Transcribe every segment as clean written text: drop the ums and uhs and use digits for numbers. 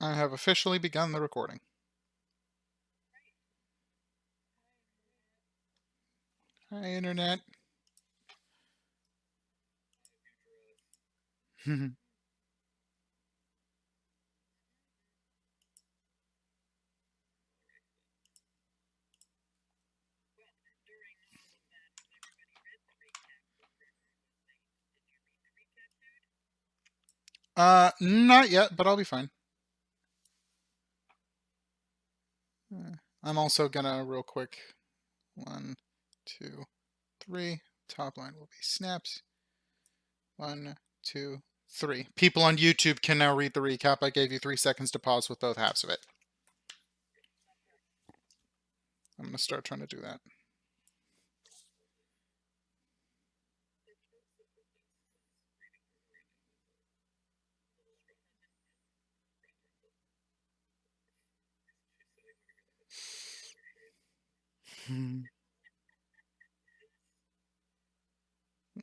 I have officially begun the recording. Hi, Internet. Not yet, but I'll be fine. I'm also gonna real quick. 1, 2, 3. Top line will be snaps. 1, 2, 3. People on YouTube can now read the recap. I gave you 3 seconds to pause with both halves of it. I'm gonna start trying to do that.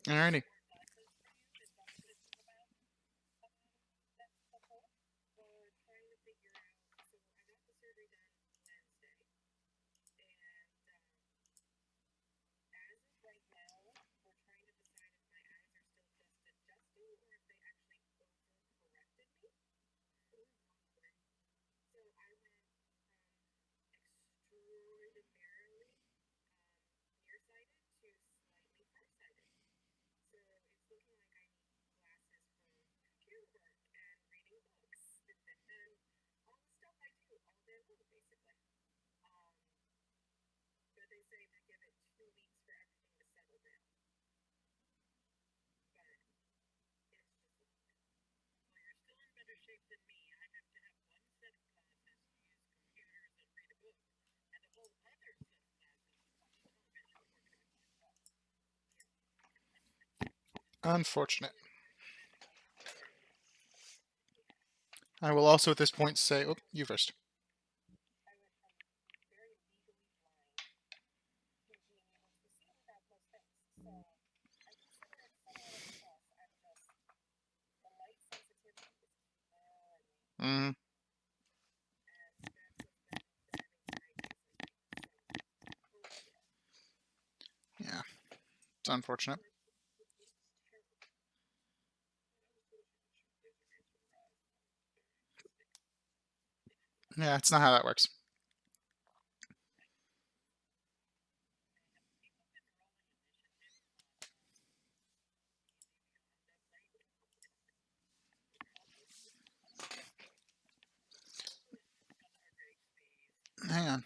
Alrighty. Unfortunate. I will also at this point say, oh, you first. Mm. Yeah, it's unfortunate. Yeah, it's not how that works. Hang on.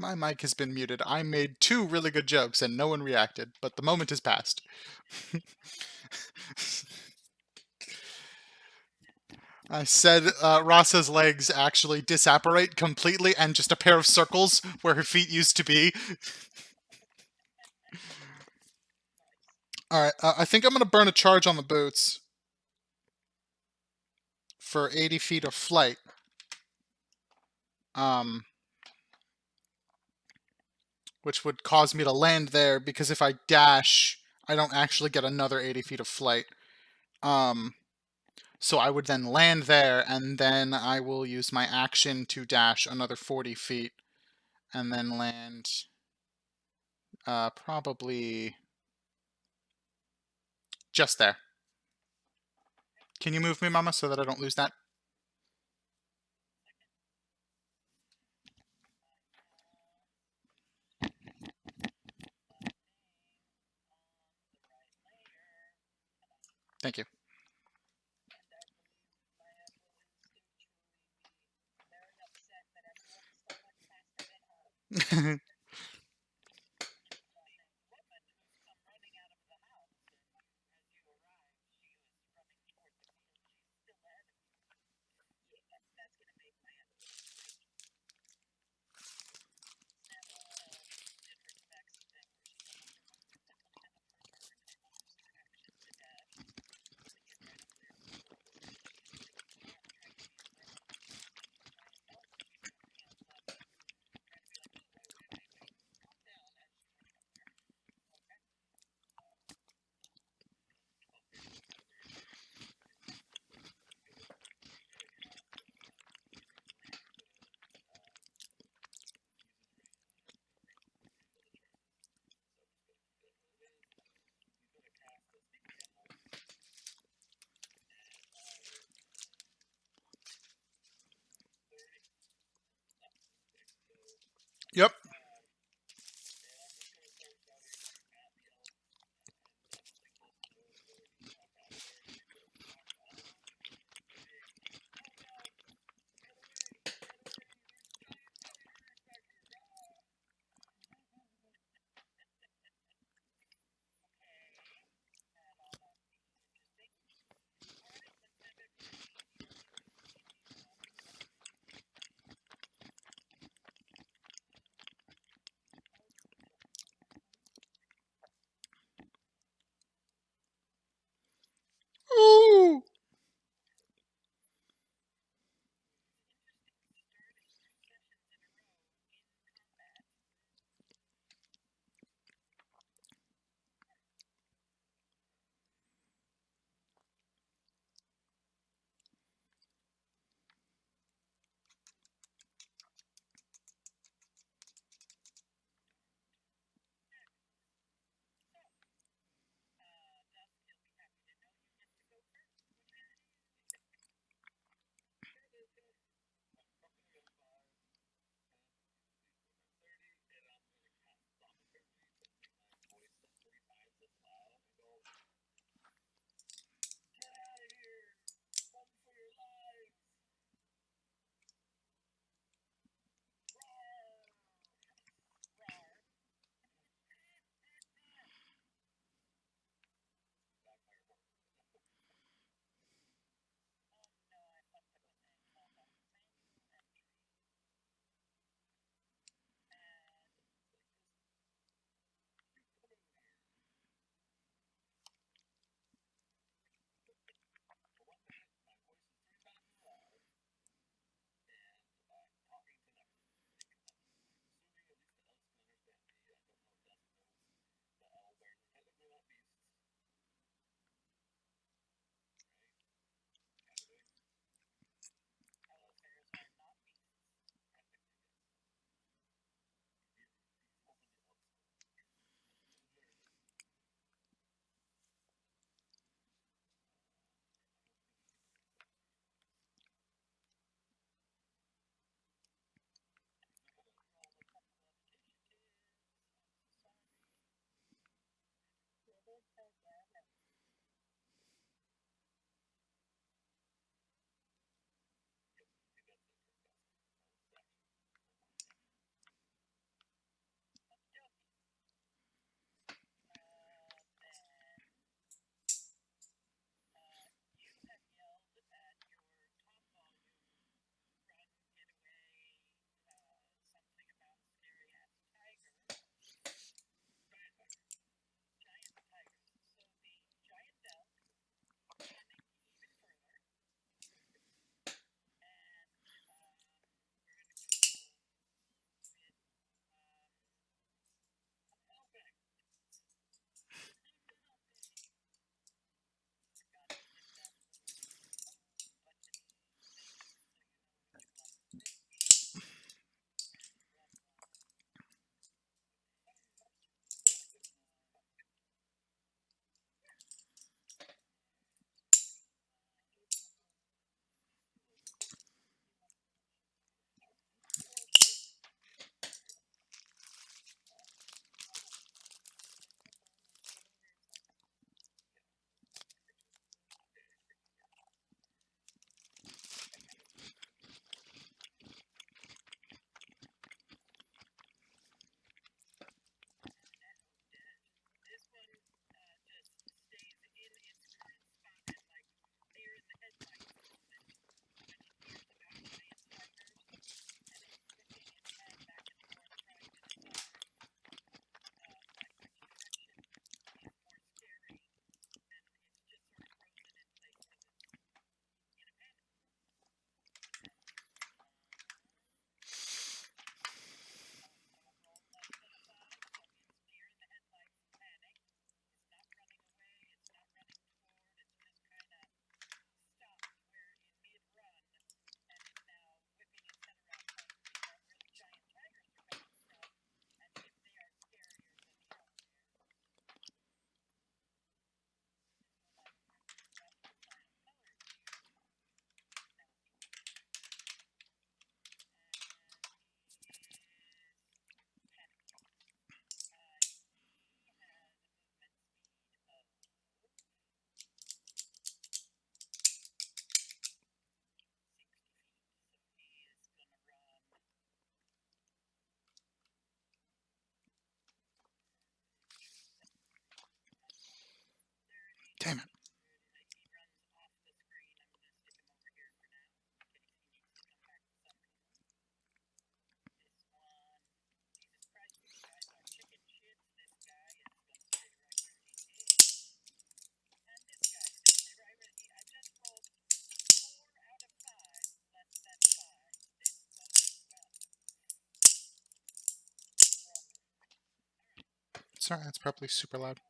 My mic has been muted. I made 2 really good jokes and no one reacted, but the moment has passed. I said Rasa's legs actually disapparate completely and just a pair of circles where her feet used to be. Alright, I think I'm going to burn a charge on the boots for 80 feet of flight. Which would cause me to land there, because if I dash, I don't actually get another 80 feet of flight. So I would then land there, and then I will use my action to dash another 40 feet, and then land probably just there. Can you move me, Mama, so that I don't lose that? Thank you. Damn it. Sorry, that's probably super loud.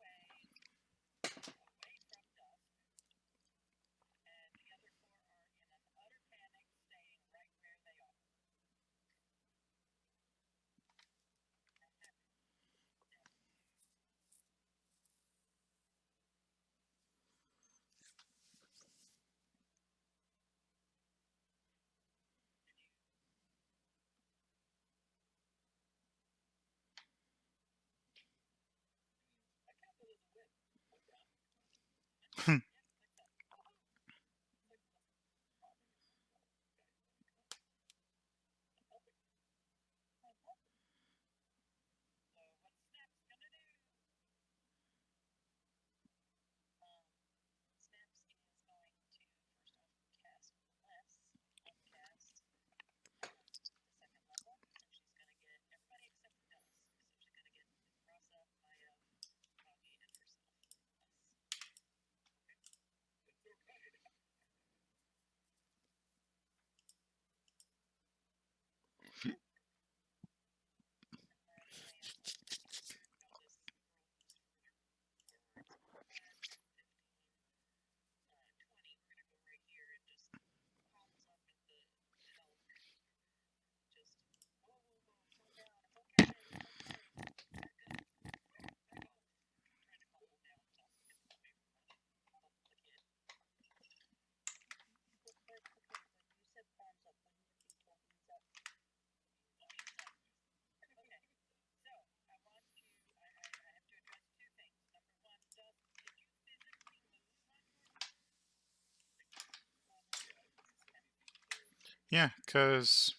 Yeah, because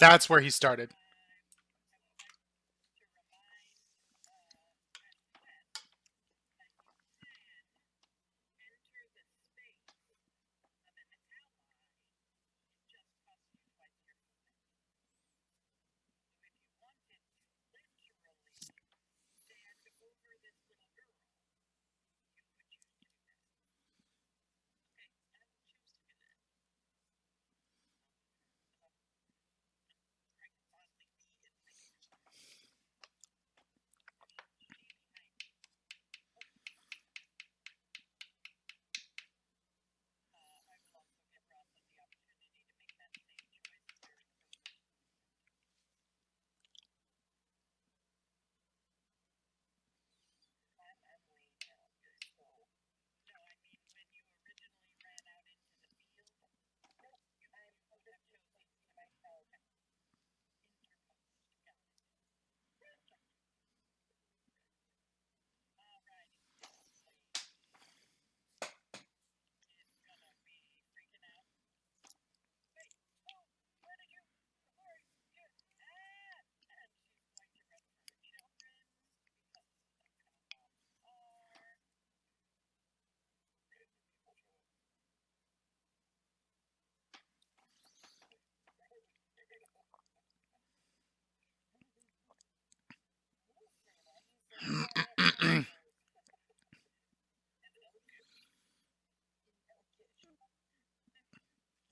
that's where he started.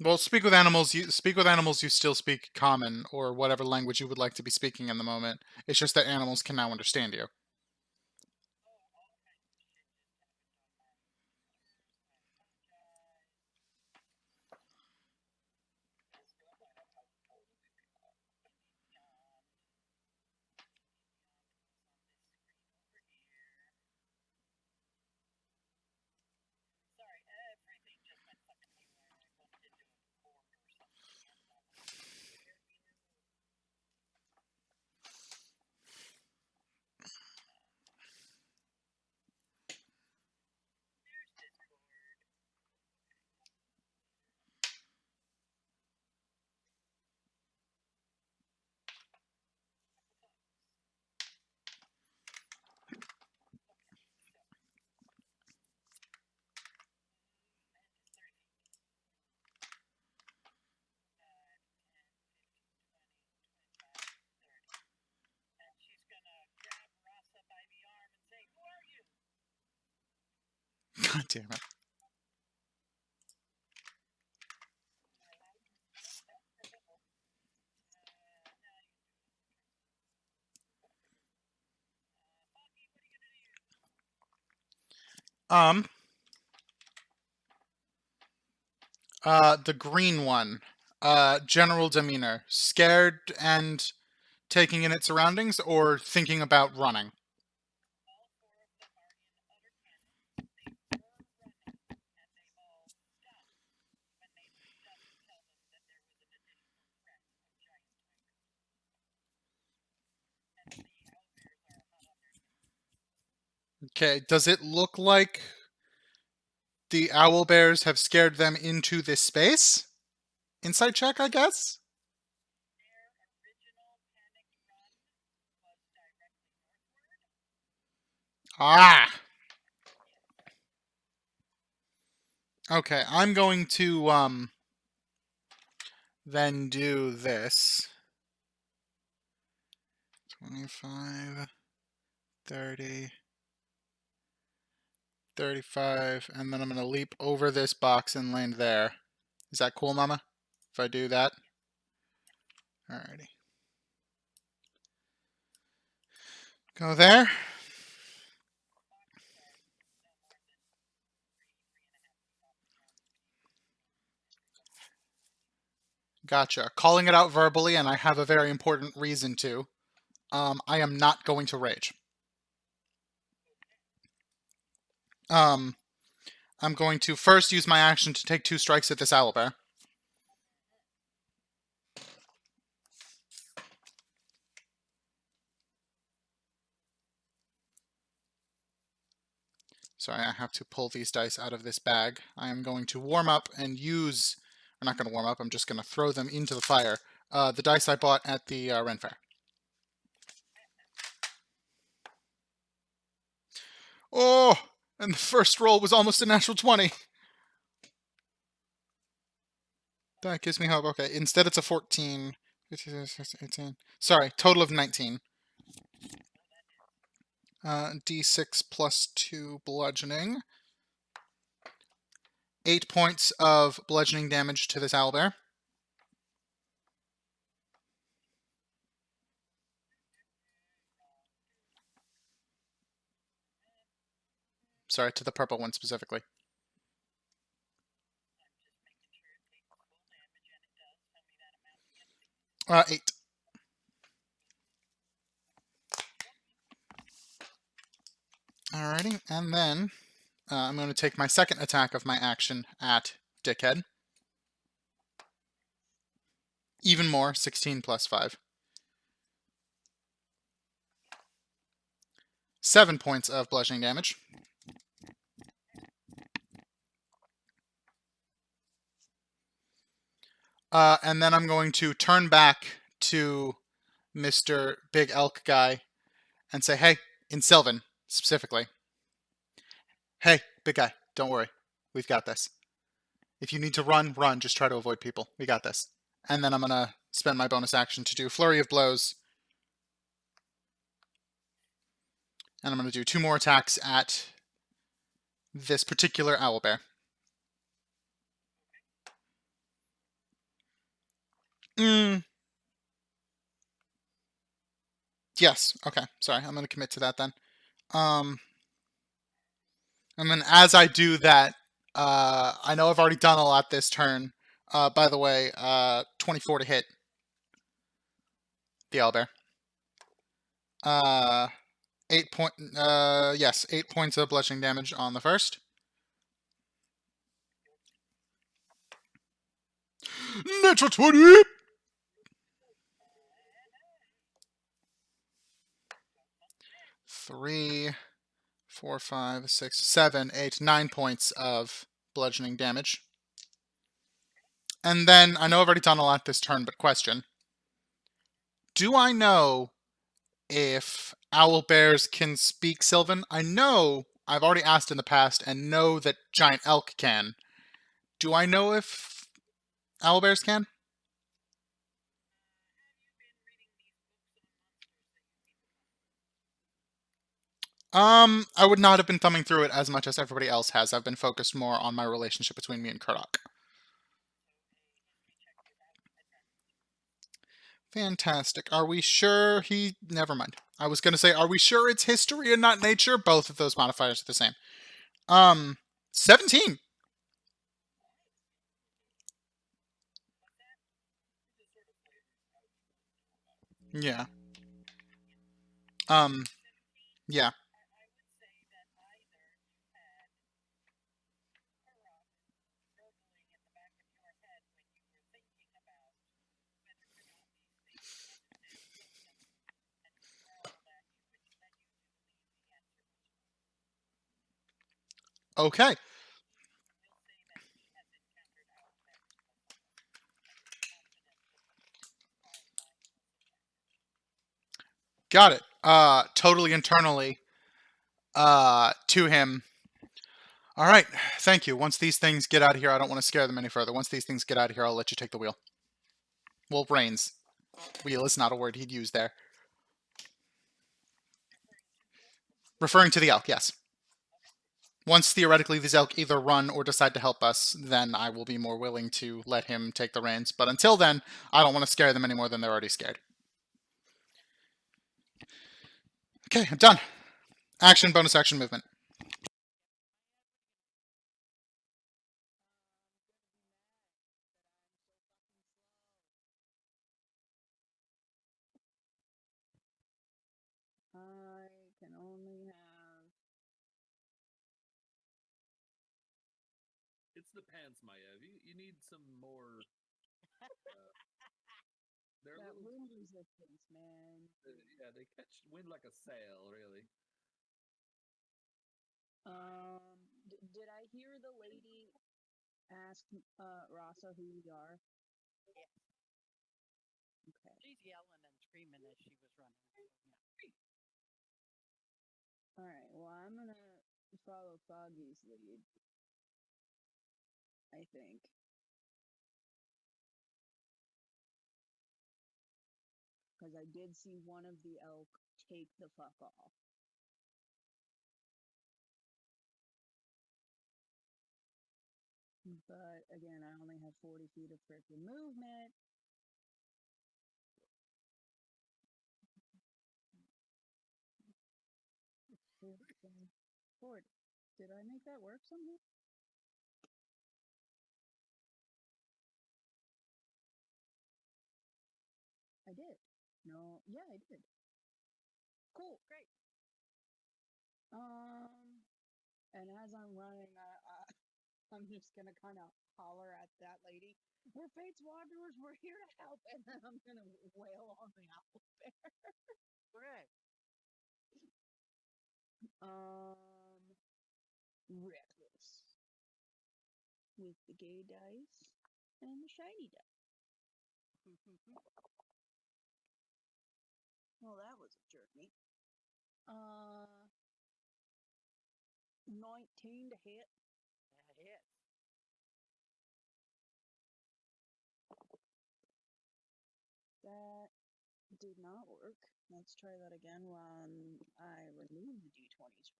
Well, speak with animals. You speak with animals. You still speak common or whatever language you would like to be speaking in the moment. It's just that animals can now understand you. God damn it. The green one. General demeanor. Scared and taking in its surroundings, or thinking about running? Okay, does it look like the owl bears have scared them into this space? Insight check, I guess? Ah! Okay, I'm going to, then do this. 25, 30, 35, and then I'm going to leap over this box and land there. Is that cool, Mama? If I do that? Alrighty. Go there. Gotcha. Calling it out verbally, and I have a very important reason to. I am not going to rage. I'm going to first use my action to take 2 strikes at this owlbear. Sorry, I have to pull these dice out of this bag. I am going to warm up and use... I'm not going to warm up, I'm just going to throw them into the fire. The dice I bought at the Ren Fair. Oh! And the first roll was almost a natural 20. That gives me hope. Okay, instead it's a 14. 15, 16, 18. Sorry, total of 19. D6 plus 2 bludgeoning. 8 points of bludgeoning damage to this owlbear. Sorry, to the purple one specifically. 8. Alrighty, and then I'm going to take my second attack of my action at Dickhead. Even more, 16 plus 5. 7 points of bludgeoning damage. And then I'm going to turn back to Mr. Big Elk Guy and say, hey, in Sylvan, specifically. Hey, big guy, don't worry. We've got this. If you need to run, run. Just try to avoid people. We got this. And then I'm going to spend my bonus action to do Flurry of Blows. And I'm going to do 2 more attacks at this particular owlbear. Yes. Okay. Sorry. I'm going to commit to that then. And then as I do that, I know I've already done a lot this turn. By the way, 24 to hit the owlbear. 8 points of bludgeoning damage on the first. Natural 20! 3, 4, 5, 6, 7, 8, 9 points of bludgeoning damage. And then, I know I've already done a lot this turn, but question. Do I know if owlbears can speak Sylvan? I know I've already asked in the past and know that giant elk can. Do I know if owlbears can? I would not have been thumbing through it as much as everybody else has. I've been focused more on my relationship between me and Kurdock. Fantastic. Are we sure he... Never mind. I was gonna say, are we sure it's history and not nature? Both of those modifiers are the same. 17. Yeah. Um, yeah. Okay. Got it. Totally internally, to him. All right. Thank you. Once these things get out of here, I don't want to scare them any further. Once these things get out of here, I'll let you take the wheel. Well, reins. Wheel is not a word he'd use there. Referring to the elk, yes. Once theoretically these elk either run or decide to help us, then I will be more willing to let him take the reins. But until then, I don't want to scare them any more than they're already scared. Okay, I'm done. Action, bonus action, movement. I can only have. It's the pants, Maya. You need some more. They're That little, wind resistance, man. yeah, they catch wind like a sail, really. Did I hear the lady ask Rasa who we are? Yes. Okay. She's yelling and screaming as she was running. All right. Well, I'm gonna follow Foggy's lead. I think. Because I did see one of the elk take the fuck off. But again, I only have 40 feet of freaking movement. Forward. Did I make that work somehow? I did. No. Yeah, I did. Cool. Great. And as I'm running, I'm just gonna kind of holler at that lady. We're Fate's Wanderers. We're here to help, and then I'm gonna wail on the owl bear. Correct. Reckless with the gay dice and the shiny dice. Well, that was a journey. 19 to hit. That hits. That did not work. Let's try that again while I remove the d20s.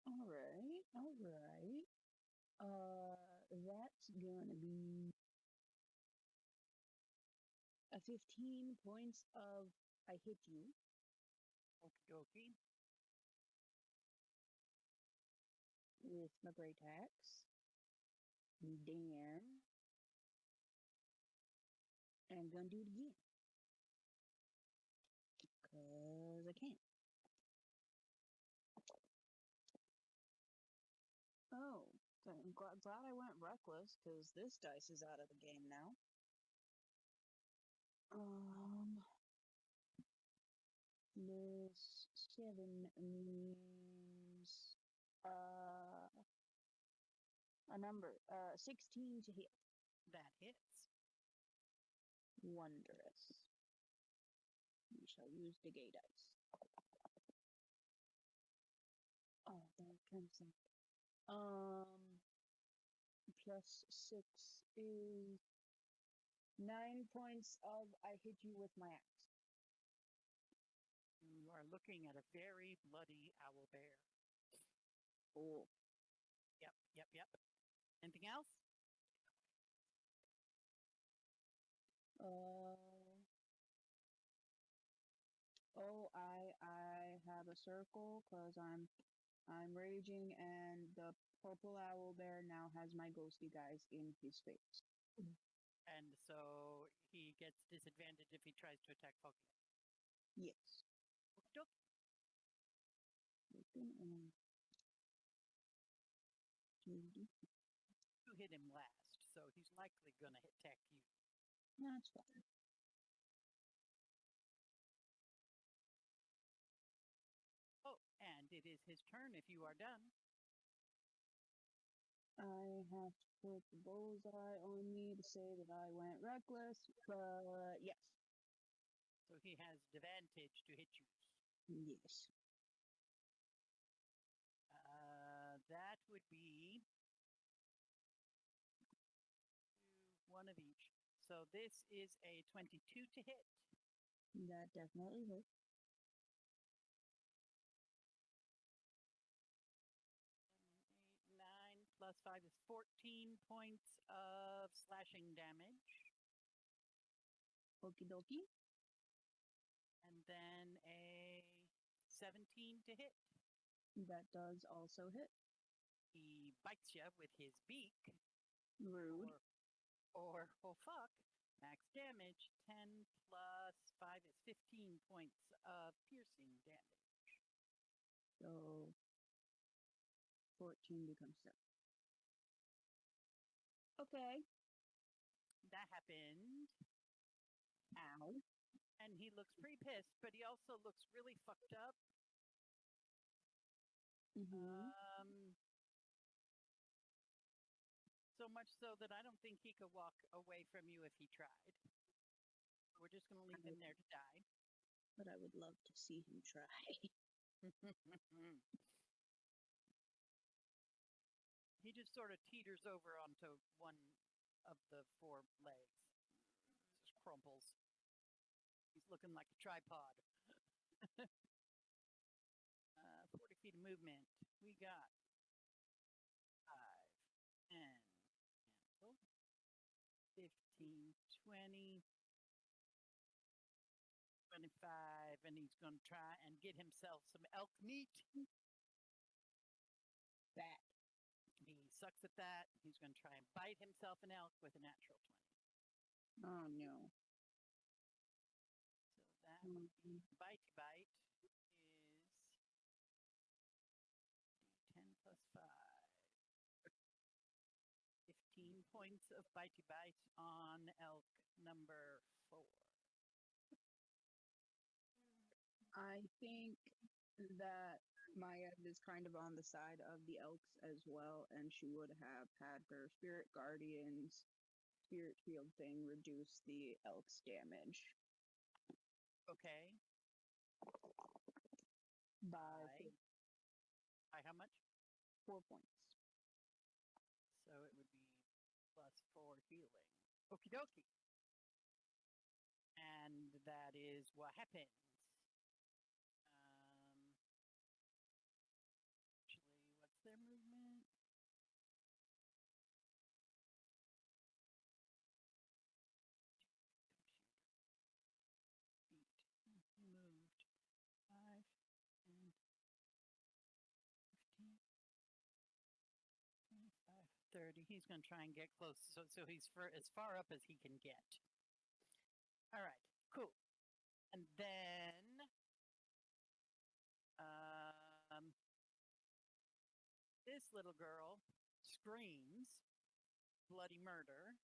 Alright, alright. That's gonna be a 15 points of I hit you. Okie dokie. With my great axe. Then I'm gonna do it again. Cause I can. Oh, I'm glad I went reckless, because this dice is out of the game now. This 7 means a number 16 to hit. That hits. Wondrous. We shall use the gay dice. Oh, that kind of sucked. Plus 6 is 9 points of I hit you with my axe. looking at a very bloody owl bear. Oh. Yep. Anything else? I have a circle because I'm raging, and the purple owl bear now has my ghosty guys in his face. And so he gets disadvantage if he tries to attack Pokemon. Yes. Okey-doke. You hit him last, so he's likely gonna attack you. That's fine. Oh, and it is his turn if you are done. I have to put the bullseye on me to say that I went reckless, but yes. So he has advantage to hit you. Yes. That would be one of each. So this is a 22 to hit. That definitely hurt. 9 plus 5 is 14 points of slashing damage. Okie dokie. And then a 17 to hit. That does also hit. He bites you with his beak. Rude. Or oh fuck, max damage. 10 plus 5 is 15 points of piercing damage. So 14 becomes 7. Okay. That happened. Ow. And he looks pretty pissed, but he also looks really fucked up. So much so that I don't think he could walk away from you if he tried. We're just going to leave him there to die. But I would love to see him try. He just sort of teeters over onto one of the 4 legs. Just crumples. He's looking like a tripod. 40 feet of movement. We got 5, 10, cancel, 15, 20, 25, and he's going to try and get himself some elk meat. That. He sucks at that. He's going to try and bite himself an elk with a natural 20. Oh no. So that would be bitey bite is 10 plus 5. 15 points of bitey bite on elk number 4. I think that Maya is kind of on the side of the elks as well, and she would have had her spirit guardian's spirit shield thing reduce the elk's damage. Okay. By how much? 4 points. So it would be plus 4 healing. Okie dokie. And that is what happens. Actually, what's their movement? Moved 5 and 15, 25, 30. He's going to try and get close. So he's as far up as he can get. All right, cool. And then this little girl screams bloody murder.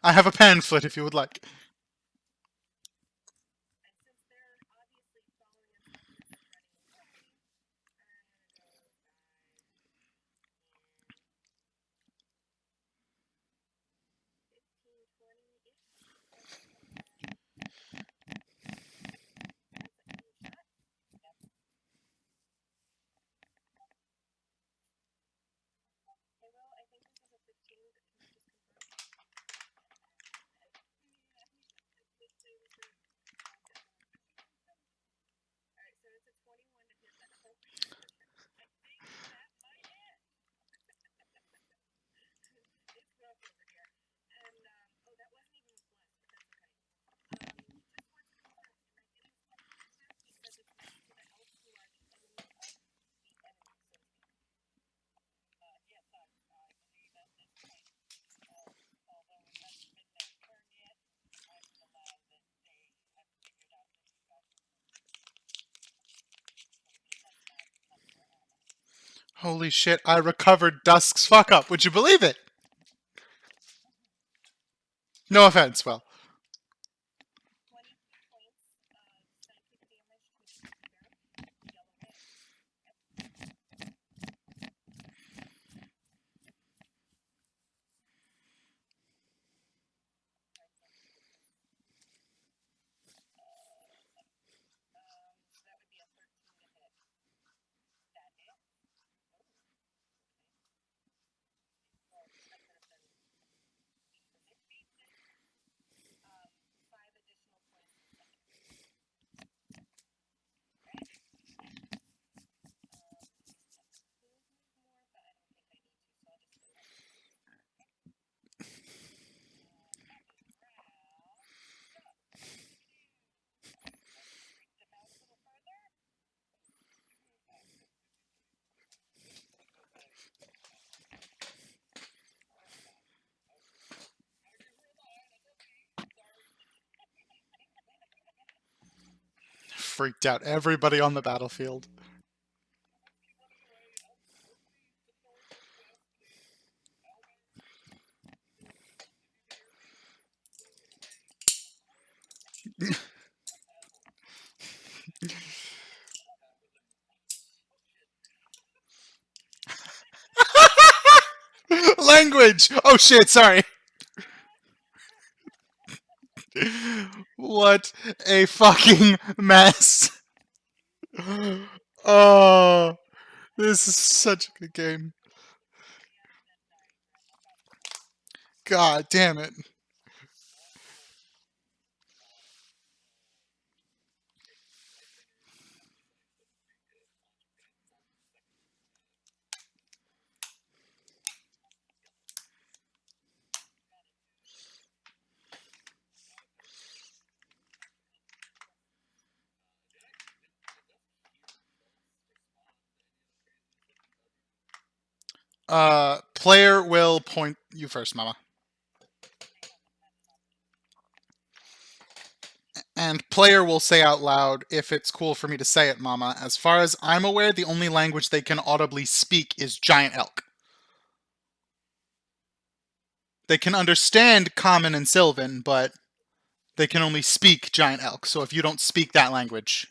I have a pamphlet if you would like. Holy shit, I recovered Dusk's fuck up. Would you believe it? No offense, well. Freaked out everybody on the battlefield. Language! Oh shit, sorry. What a fucking mess. Oh, this is such a good game. God damn it. Player will point you first, Mama. And player will say out loud if it's cool for me to say it, Mama. As far as I'm aware, the only language they can audibly speak is Giant Elk. They can understand Common and Sylvan, but they can only speak Giant Elk. So if you don't speak that language...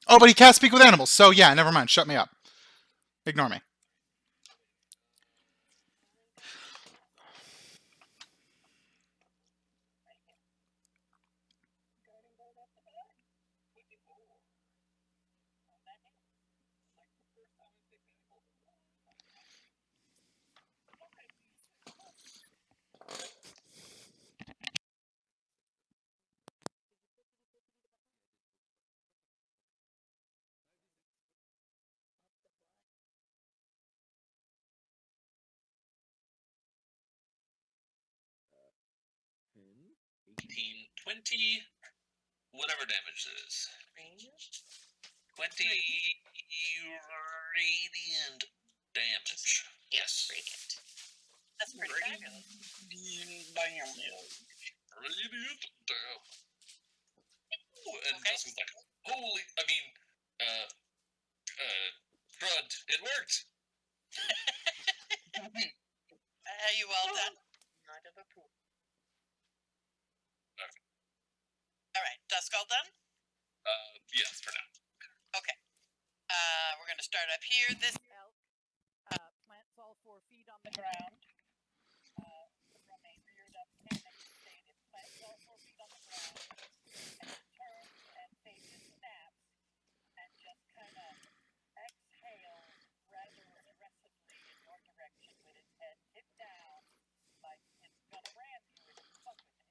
Oh, but he can't speak with animals. So yeah, never mind. Shut me up. Ignore me. Hmm? 18, 20, whatever damage it is. 20 radiant damage. Yes. Radiant. That's pretty fabulous. Radiant damage. And Okay. Justin's like, holy, I mean, crud, it worked. All right, dusk all done? Yes, for now. Okay. We're gonna start up here. This Elk plants all 4 feet on the ground. From a reared up panicked state, it plants all 4 feet on the ground and it turns and faces snaps and just kind of exhales rather aggressively in your direction with its head tipped down, like it's gonna ram you if you fuck with it.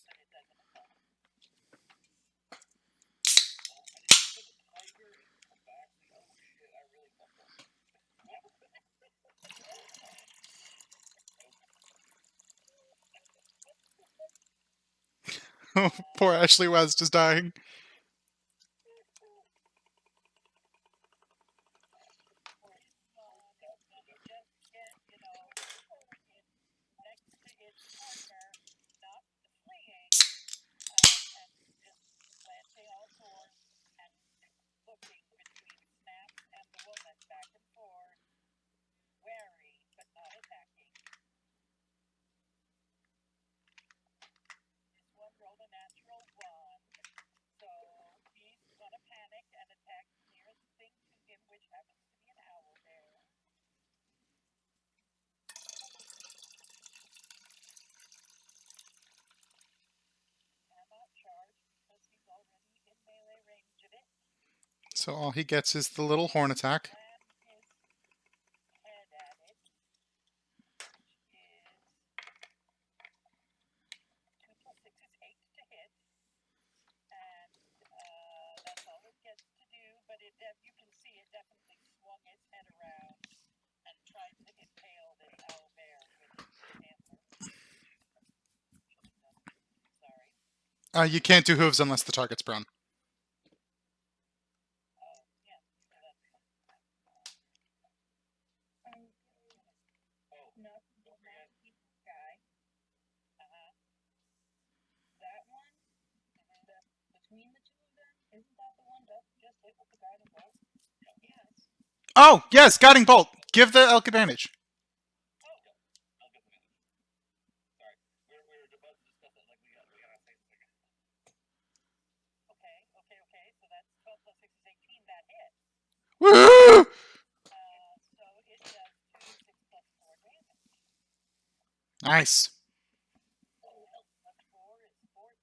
But it doesn't attack. Poor Ashley West is dying. Looking between Snaps and the woman back and forth, wary but not attacking. This one rolled a natural 1, so he's gonna panic and attack the nearest thing to him, which happens to be an owl bear. Cannot charge because he's already in melee range of it. So all he gets is the little horn attack. Slam his head at it, which is 2 plus 6 is 8 to hit, and that's all it gets to do. But you can see it definitely swung its head around and tried to impale this owl bear with its antler. Sorry. You can't do hooves unless the target's prone. Oh, yeah. So that's not the guy. That one, between the two of them, isn't that the one that just hit with the guiding bolt? Yes. Oh, yes, guiding bolt. Give the elk advantage. I'll get the advantage. Sorry. We were about to discuss it like we gotta say something. Okay. So that's 12 plus 6 is 18. That hit. Woo! So it does 2d6 plus 4 damage. Nice. Plus 4 is 14.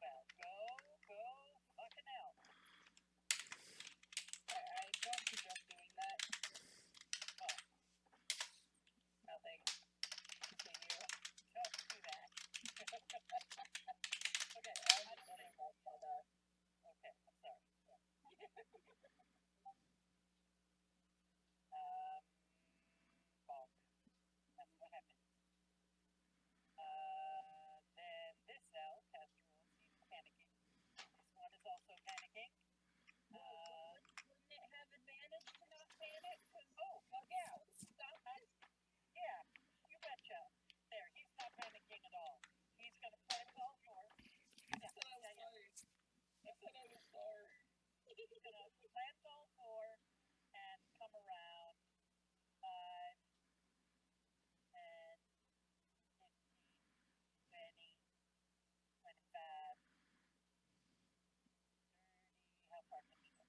Well, go, fucking hell. I don't suggest doing that. Oh. Nothing. Continue. Don't do that. Okay, I'm not worried about that. Okay, I'm sorry. Bonk. That's what happened. Then this elk has to roll see if panicking. This one is also panicking. Wouldn't it have advantage to not panic? Oh, fuck yeah. Stop. Yeah, you betcha. There, he's not panicking at all. He's gonna play with all four. I said I was sorry. He's gonna plant all four and come around 5, 10, 15, 20, 25, 30. How far can he go?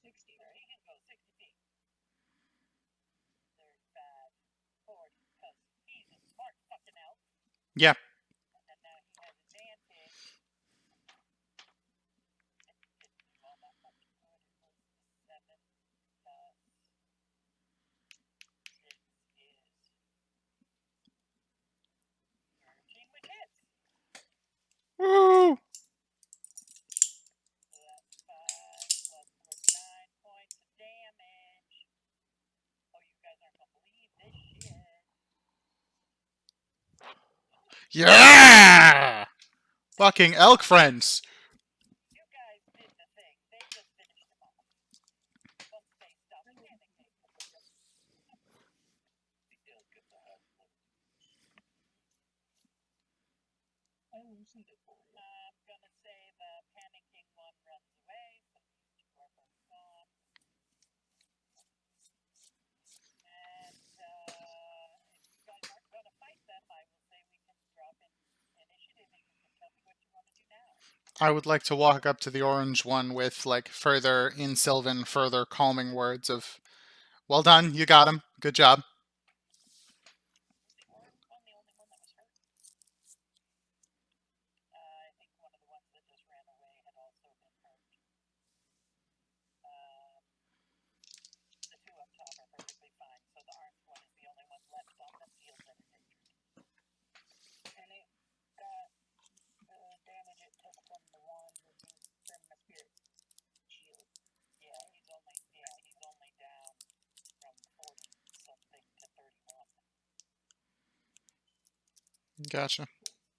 60. He can go 60 feet. 35, 40, because he's a smart fucking elf. Yeah. And now he has advantage. It didn't do all that much good. It was 7 plus 6 is 13, which hits. Woo! So that's 5 plus 9 points of damage. Oh, you guys aren't gonna believe this shit. Yeah! Fucking elk friends. You guys did the thing. They just finished him off. Once they stopped panicking. I loosened it for you. I'm gonna say the panicking one runs away, so these two are both gone. And you guys are I would like to walk up to the orange one with, like, further, in Sylvan, further calming words of, well done, you got him, good job. Was the orange one the only one that was hurt? I think one of the ones that just ran away had also been hurt. The two up top are perfectly fine, so the orange one is the only one left on the field that is injured. And it got the damage it took from the wand reduced from the spirit shield. Yeah, he's only down from 40 something to 31. Gotcha.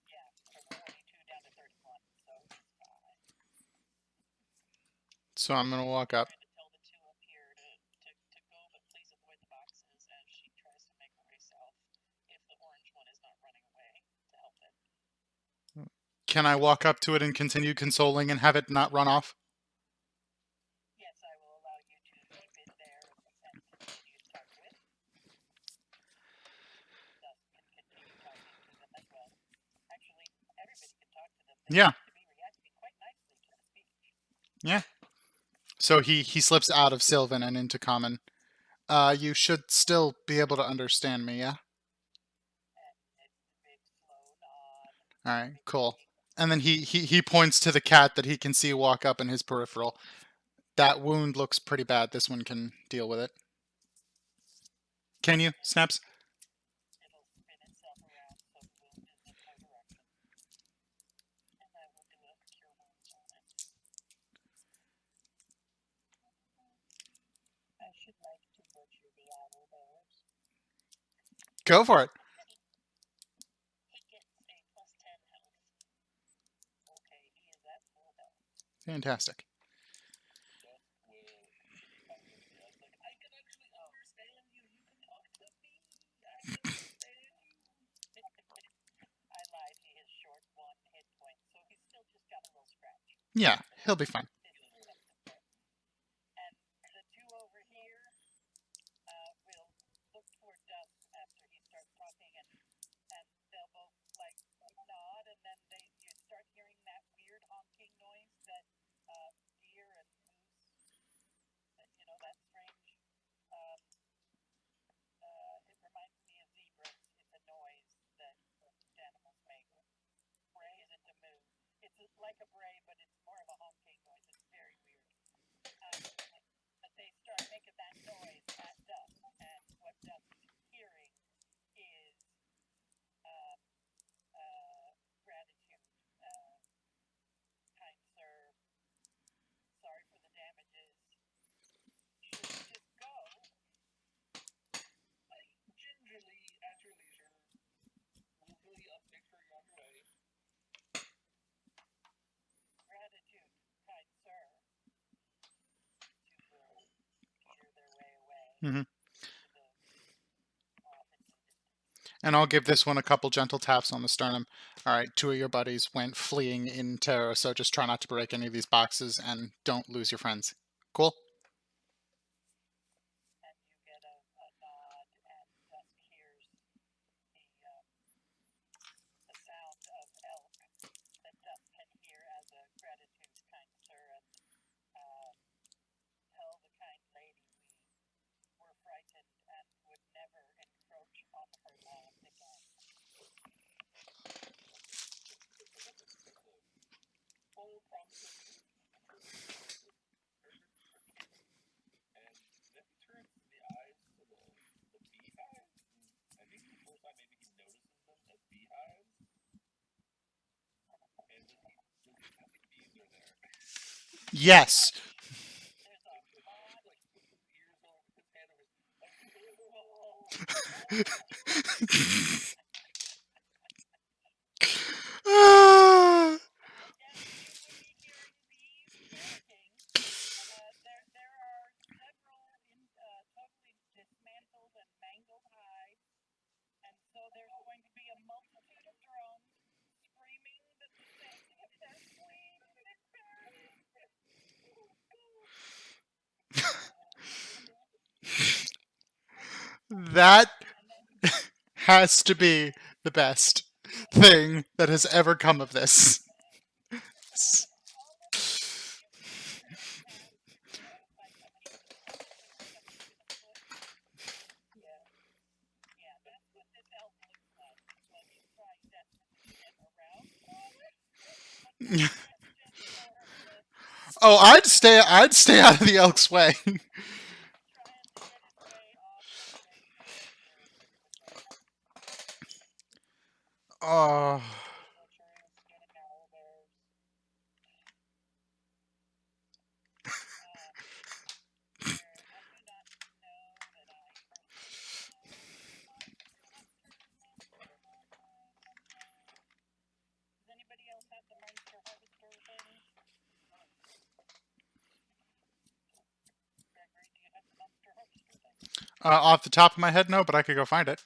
Yeah, from 42 down to 31, so he's fine. So I'm gonna walk up. Trying to tell the two up here to go, but please avoid the boxes as she tries to make her way south if the orange one is not running away to help it. Can I walk up to it and continue consoling and have it not run off? Yes, I will allow you to keep it there and continue to talk to it. Thus can continue talking to them as well. Actually, everybody can talk to them. They Yeah. seem to be reacting quite nicely to the speech. Yeah. So he slips out of Sylvan and into Common. You should still be able to understand me, yeah? And it's a big slow nod. Alright, cool. And then he points to the cat that he can see walk up in his peripheral. That wound looks pretty bad. This one can deal with it. Can you, Snaps? It'll spin itself around so the wound is in no direction. And I will do a cure wounds on it. I should like to butcher the owl bears. Go for it. He gets a plus 10 health. Okay, he is at full health. Fantastic. Dusk will it's like, I can actually understand you. You can talk to me. I can understand you. I lied, he is short 1 hit point, so he's still just got a little scratch. Yeah, he'll be fine. And the two over here will look toward Dusk after he starts talking, and they'll both like nod, and then you start hearing that weird honking noise that deer and moose, that strange. It reminds me of zebras. It's a noise that animals make. Bray isn't a moo. It's like a bray, but it's more of a honking noise. It's very weird. But they start making that noise at Dusk, and what Dusk is hearing is gratitude. Kind sir, sorry for the damages. Should we just go? Gingerly, at your leisure, willfully uptake her on your way. Gratitude, kind sir. Two will peter their way away. Mhm. To the off in the distance. And I'll give this one a couple gentle taps on the sternum. Alright, 2 of your buddies went fleeing in terror, so just try not to break any of these boxes and don't lose your friends. Cool? And you get a nod, and Dusk hears the sound of elk that Dusk can hear as a gratitude, kind sir, and tell the kind lady we were frightened and would never encroach on her land again. Full promises. And then he turns the eyes to the beehives. I think the first time maybe he notices them as beehives. And does he tell the bees are there? Yes! There's a lot. Like puts his ears over his hand over his Ah! Yes, you would be hearing bees panicking. There are several totally dismantled and mangled hives, and so there's going to be a multitude of drones screaming that the safety of their queen is imperative. That has to be the best thing that has ever come of this. Yeah, that's what this elf looks like. But you try desperately to get around Flawless. Show her bliss. Oh, I'd stay out of the elk's way. Trying to get his way off the great barrier. Oh. Butchering, skinning owlbears. I do not know that I personally know Does anybody else have the Monster Harvester thing? Gregory, do you have the Monster Harvester thing? Off the top of my head, no, but I could go find it.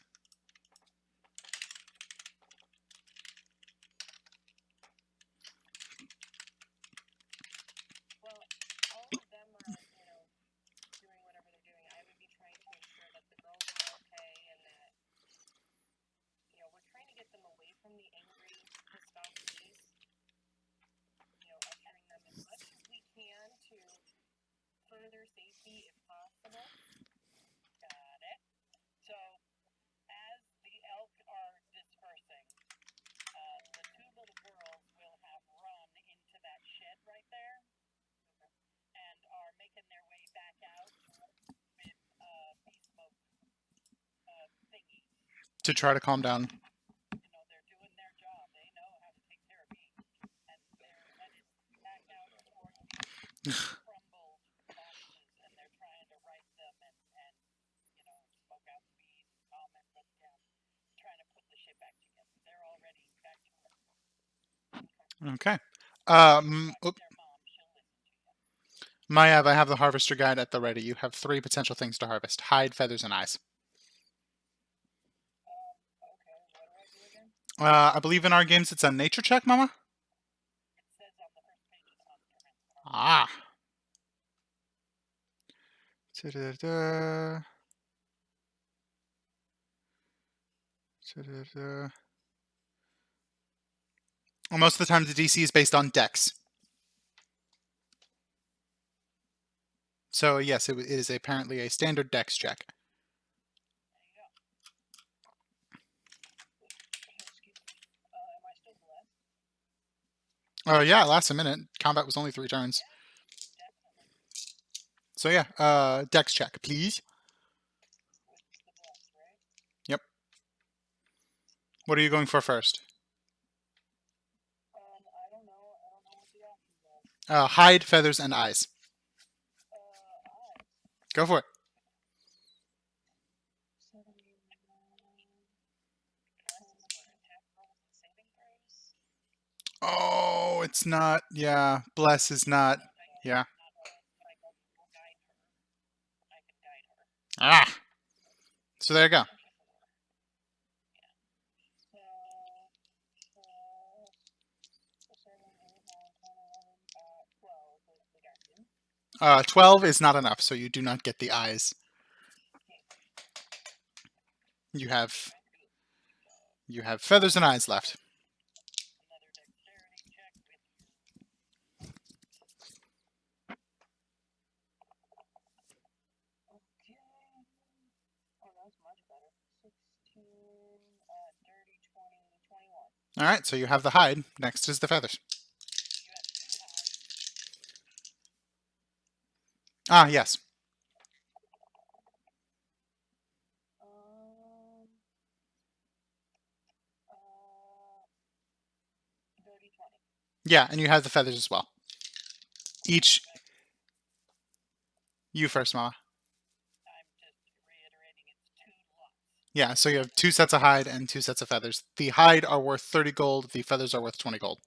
Well, all of them are, doing whatever they're doing. I would be trying to ensure that the girls are okay and that, we're trying to get them away from the angry, pissed off bees. Ushering them as much as we can to further safety if possible. Got it. So, as the elk are dispersing, the two little girls will have run into that shed right there and are making their way back out with bee smoke thingy. To try to calm down. They're doing their job. They know how to take care of bees. And they're headed back out towards the crumbled boxes, and they're trying to right them and smoke out the bees, calm everybody down, trying to put the shit back together. They're already back to work. Okay. Their mom, she'll listen to you. Mayav, I have the harvester guide at the ready. You have 3 potential things to harvest: hide, feathers, and eyes. Okay, what do I do again? I believe in our games it's a nature check, Mama? It says on the first page of the Monster Hunter. Ah. Da-da-da. Da-da-da. Well, most of the time the DC is based on dex. So yes, it is apparently a standard dex check. There you go. Excuse me. Am I still blessed? Oh yeah, it lasts a minute. Combat was only 3 turns. Yeah, definitely. So yeah, dex check, please. With the blessed, right? Yep. What are you going for first? I don't know. I don't know what the options are. Hide, feathers, and eyes. Eyes. Go for it. 79. Attack rolls and saving throws. Oh, it's not. Yeah, bless is not. Yeah. I can guide her. I can guide her. Ah. So there you go. 24. Yeah. So 7, 8, 9, 10, 11, 12 with the guardian. 12 is not enough, so you do not get the eyes. You have feathers and eyes left. Another dexterity check with Okay. Oh, that's much better. 16, dirty 20, 21. All right, so you have the hide. Next is the feathers. You have 2 hides. Ah, yes. Dirty 20. Yeah, and you have the feathers as well. Each. You first, Mama. I'm just reiterating it's 2 lots. Yeah, so you have 2 sets of hide and 2 sets of feathers. The hide are worth 30 gold. The feathers are worth 20 gold.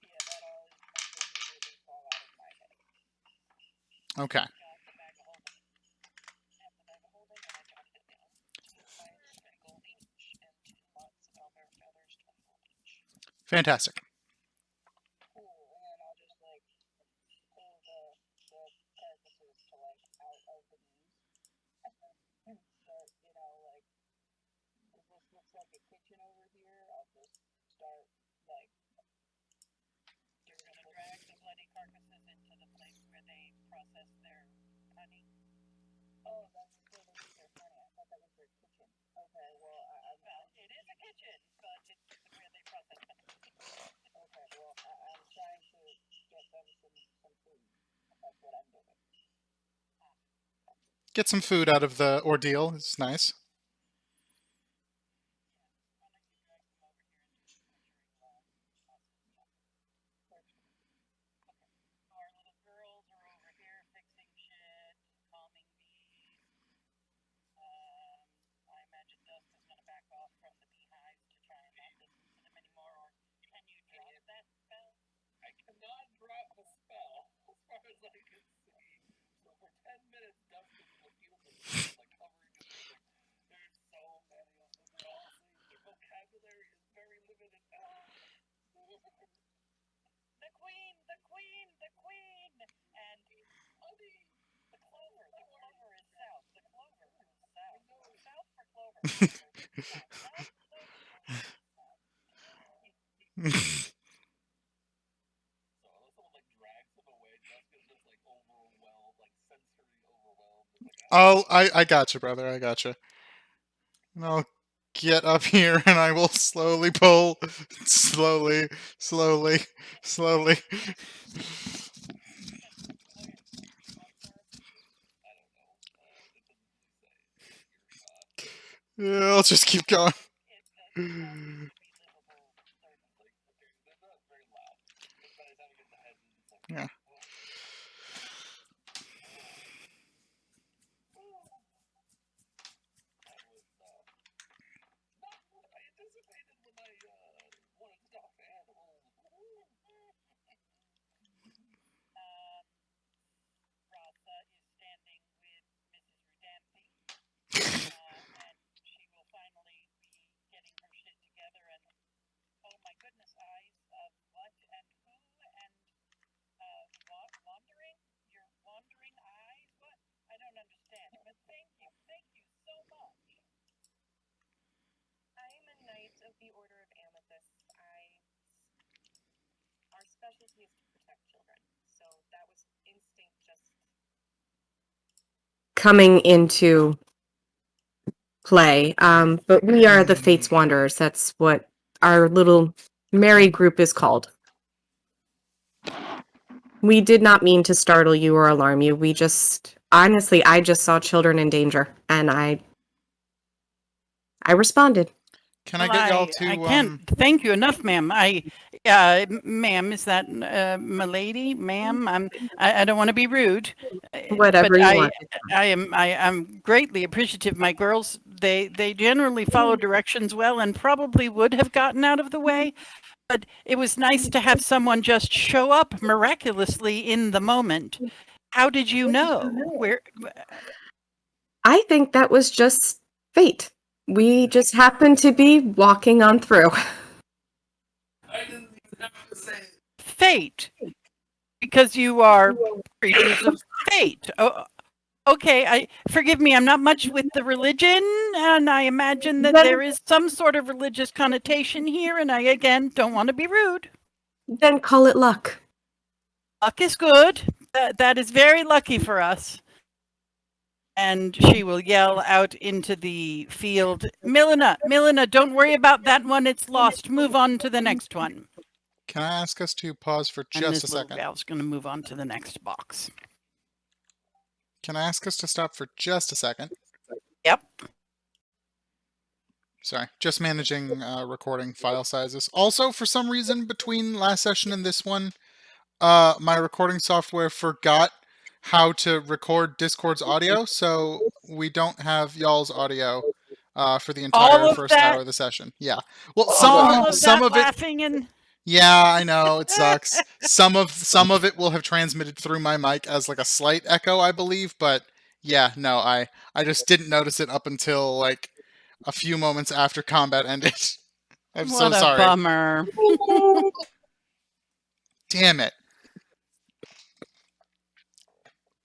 Yeah, that all immediately fall out of my head. Okay. Got the bag of holding. Have the bag of holding, and I jotted it down. 2 hides, 20 gold each, and 2 lots of owlbear feathers, 20 gold each. Fantastic. Cool, and then I'll just pull the carcasses to out of the bees. And start, this looks like a kitchen over here. I'll just start carcasses into the place where they process their honey. Oh, that's where they do their honey. I thought that was their kitchen. Okay, well, Well, it is a kitchen, but it's where they process honey. okay, well, I'm trying to get them some food. That's what I'm doing. Get some food out of the ordeal. It's nice. Why don't you drag them over here into the butchering process? So our little girls are over here fixing shit, calming bees. I imagine Dust is going to back off from the beehives to try and not listen to them anymore. Or can you drop that spell? I cannot drop the spell, as far as I can see. So for 10 minutes, Dust is in the field of dreams, like covering his ears. There's so many of them. They're all saying their vocabulary is very limited. The queen, the queen, the queen, and Honey, the clover. The clover is south. The clover is south. South for clover. South, south, So unless someone like drags him away, Dusk is just like overwhelmed, like sensory overwhelmed. It's like, Oh, I got you, brother. I got you. And I'll get up here and I will slowly pull, slowly, slowly, slowly. Yeah, I'll just keep going. it doesn't have to be livable surface. like, okay, they're not very loud. But by the time you get the head, it's like, Yeah. That was not what I anticipated when I wanted to talk to animals. Rasa is standing with Mrs. Rudanthi, and she will finally be getting her shit together. And oh my goodness, eyes of what and who and wandering? Your wandering eyes? What? I don't understand. But thank you so much. I'm a knight of the Order of Amethyst. Our specialty is to protect children, so that was instinct just coming into play. But we are the Fates Wanderers. That's what our little merry group is called. We did not mean to startle you or alarm you. We just, honestly, I just saw children in danger, and I responded. Can I get y'all to I can't thank you enough, ma'am. Ma'am, is that m'lady, ma'am? I don't want to be rude. Whatever but you want. I'm greatly appreciative. My girls, they generally follow directions well and probably would have gotten out of the way. But it was nice to have someone just show up miraculously in the moment. How did you know? Where? I think that was just fate. We just happened to be walking on through. I didn't even have to say it. Fate. Because you are creatures of fate. Oh, okay, forgive me, I'm not much with the religion, and I imagine that there is some sort of religious connotation here, and I, again, don't want to be rude. Then call it luck. Luck is good. That is very lucky for us. And she will yell out into the field, Milena, don't worry about that one, it's lost. Move on to the next one. Can I ask us to pause for And just this a little second? gal's going to move on to the next box. Can I ask us to stop for just a second? Yep. Sorry, just managing recording file sizes. Also, for some reason, between last session and this one, my recording software forgot how to record Discord's audio, so we don't have y'all's audio for the entire first hour of the session. Yeah. Well, some of it. Laughing and Yeah, I know it sucks. Some of it will have transmitted through my mic as like a slight echo, I believe, but yeah, no, I just didn't notice it up until like a few moments after combat ended. I'm so what a sorry. bummer. Damn it.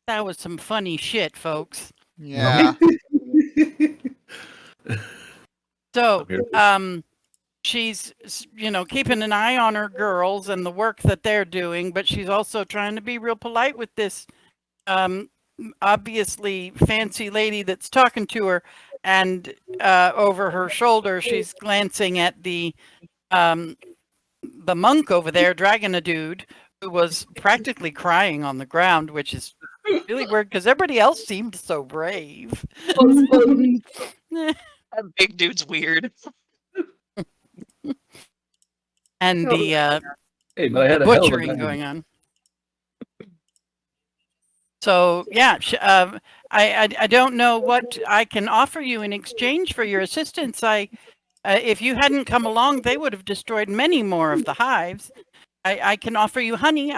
That was some funny shit, folks. Yeah. So, she's, keeping an eye on her girls and the work that they're doing, but she's also trying to be real polite with this obviously fancy lady that's talking to her, and over her shoulder she's glancing at the monk over there dragging a dude who was practically crying on the ground, which is really weird because everybody else seemed so brave. That big dude's weird. And the Hey, but I had a hell of a butchering time. going on. So yeah, I don't know what I can offer you in exchange for your assistance. If you hadn't come along, they would have destroyed many more of the hives. I can offer you honey.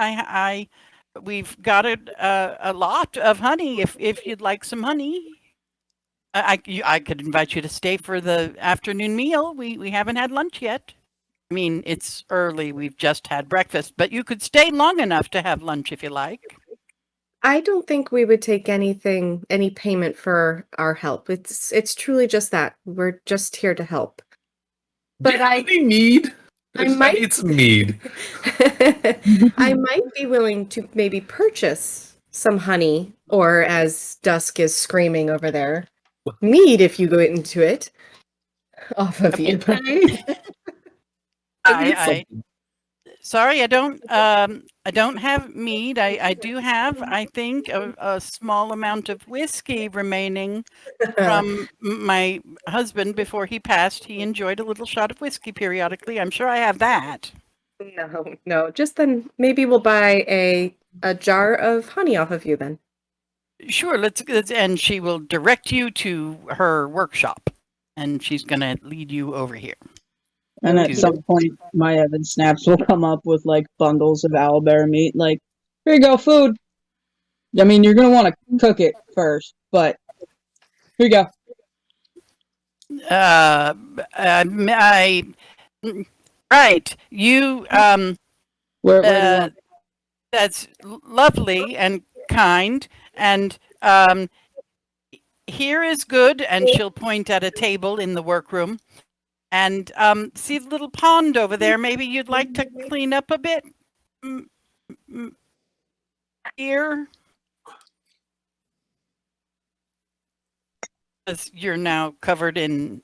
We've got a lot of honey. If you'd like some honey, I could invite you to stay for the afternoon meal. We haven't had lunch yet. I mean, it's early. We've just had breakfast, but you could stay long enough to have lunch if you like. I don't think we would take any payment for our help. It's truly just that. We're just here to help. But Any mead? I might need some mead. I might be willing to maybe purchase some honey, or as Dusk is screaming over there, mead if you go into it off of you. Sorry, I don't have mead. I do have, I think, a small amount of whiskey remaining from my husband before he passed. He enjoyed a little shot of whiskey periodically. I'm sure I have that. No. Just then, maybe we'll buy a jar of honey off of you then. Sure, let's and she will direct you to her workshop, and she's gonna lead you over here. And at some point, my Evan Snaps will come up with like bundles of owlbear meat. Like, here you go, food. I mean, you're gonna want to cook it first, but here you go. Right. You Where do you want? That's lovely and kind, and here is good, and she'll point at a table in the workroom. And see the little pond over there? Maybe you'd like to clean up a bit here? Because you're now covered in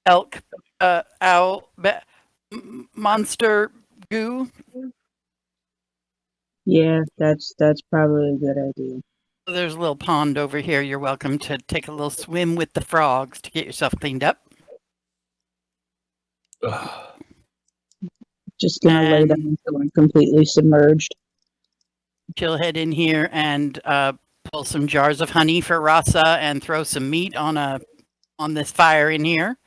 elk, owl, monster goo. Yeah, that's probably a good idea. There's a little pond over here. You're welcome to take a little swim with the frogs to get yourself cleaned up. Just gonna lay down until I'm completely submerged. She'll head in here and pull some jars of honey for Rasa and throw some meat on this fire in here.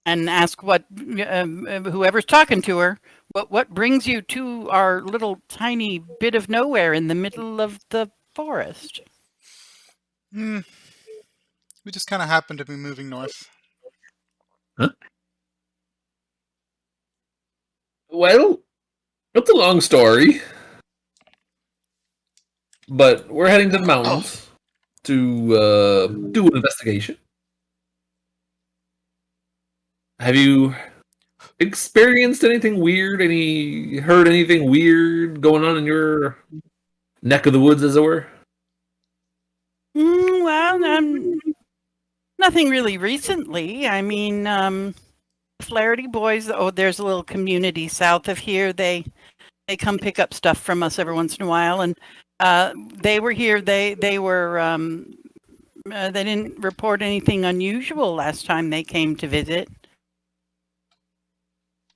And ask what whoever's talking to her, what brings you to our little tiny bit of nowhere in the middle of the forest? We just kind of happened to be moving north. Huh? Well, it's a long story, but we're heading to the mountains to do an investigation. Have you experienced anything weird? Heard anything weird going on in your neck of the woods, as it were? Well, nothing really recently. I mean, Flaherty boys. Oh, there's a little community south of here. They come pick up stuff from us every once in a while, and they were here. They were. They didn't report anything unusual last time they came to visit.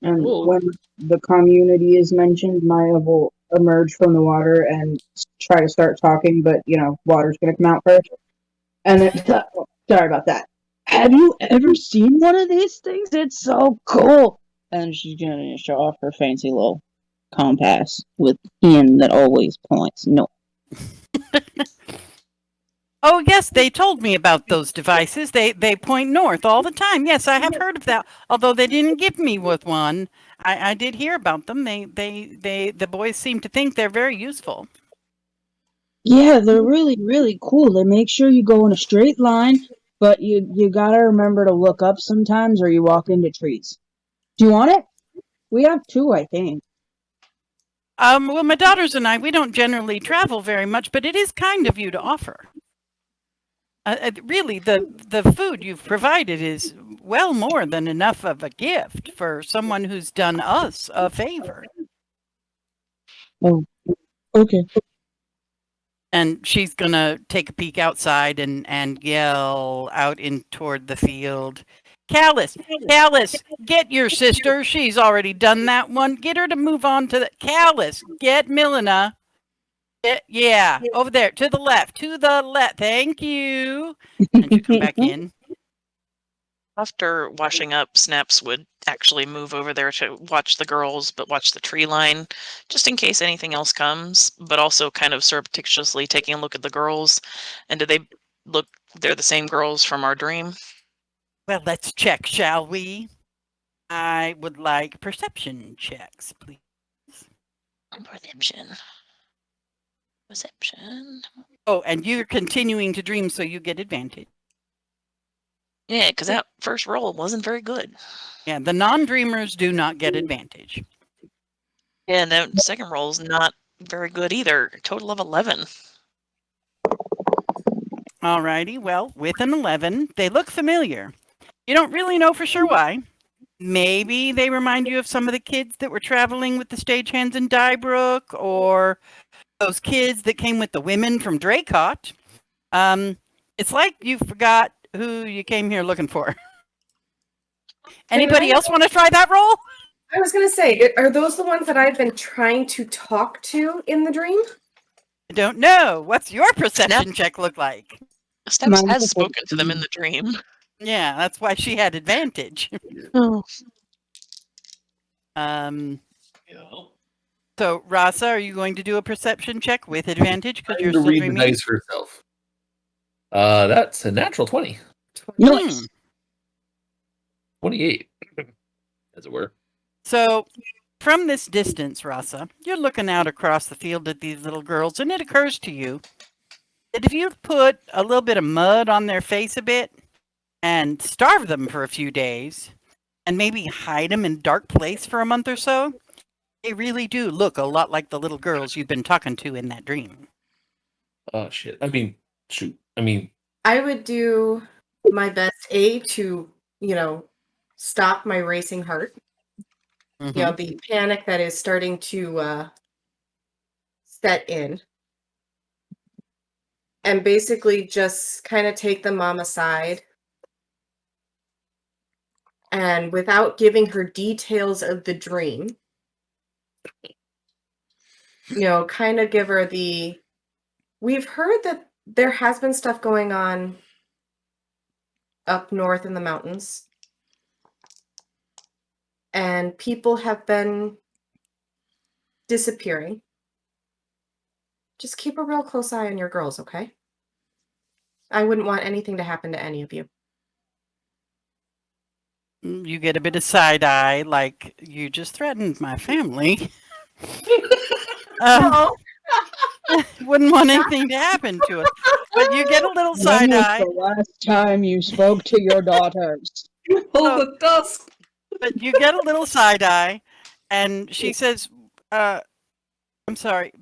And when the community is mentioned, Maya will emerge from the water and try to start talking, but, water's going to come out first. And then, sorry about that. Have you ever seen one of these things? It's so cool. And she's going to show off her fancy little compass with pin that always points north. Oh, yes, they told me about those devices. They point north all the time. Yes, I have heard of that. Although they didn't give me with one, I did hear about them. The boys seem to think they're very useful. Yeah, they're really, really cool. They make sure you go in a straight line, but you gotta remember to look up sometimes or you walk into trees. Do you want it? We have 2, I think. Well, my daughters and I, we don't generally travel very much, but it is kind of you to offer. Really, the food you've provided is well more than enough of a gift for someone who's done us a favor. Oh, okay. And she's gonna take a peek outside and yell out in toward the field. Callus, get your sister. She's already done that one. Get her to move on to the Callus. Get Milena. Yeah, over there, to the left, Thank you. And you come back in. After washing up, Snaps would actually move over there to watch the girls, but watch the tree line, just in case anything else comes, but also kind of surreptitiously taking a look at the girls. And do they look, they're the same girls from our dream? Well, let's check, shall we? I would like perception checks, please. Perception. Oh, and you're continuing to dream, so you get advantage. Yeah, because that first roll wasn't very good. Yeah, the non-dreamers do not get advantage. Yeah, and that second roll's not very good either. Total of 11. Alrighty, well, with an 11, they look familiar. You don't really know for sure why. Maybe they remind you of some of the kids that were traveling with the stagehands in Dybrook, or those kids that came with the women from Dracot. It's like you forgot who you came here looking for. Anybody else want to try that roll? I was going to say, are those the ones that I've been trying to talk to in the dream? I don't know. What's your perception check look like? Steps has spoken to them in the dream. Yeah, that's why she had advantage. Oh. So, Rasa, are you going to do a perception check with advantage because you're to still read the dreaming? dice herself. That's a natural 20. Nice. 28, as it were. So, from this distance, Rasa, you're looking out across the field at these little girls, and it occurs to you that if you put a little bit of mud on their face a bit and starve them for a few days, and maybe hide them in a dark place for a month or so, they really do look a lot like the little girls you've been talking to in that dream. Oh, shit. I mean, shoot. I mean... I would do my best, to, stop my racing heart. Mm-hmm. You know, the panic that is starting to set in. And basically just kind of take the mom aside. And without giving her details of the dream, kind of give her we've heard that there has been stuff going on up north in the mountains. And people have been disappearing. Just keep a real close eye on your girls, okay? I wouldn't want anything to happen to any of you. You get a bit of side eye, like you just threatened my family. No. Wouldn't want anything to happen to us. But you get a little side When was eye. the last time you spoke to your daughters? Oh, the dusk! But you get a little side eye, and she says, I'm sorry,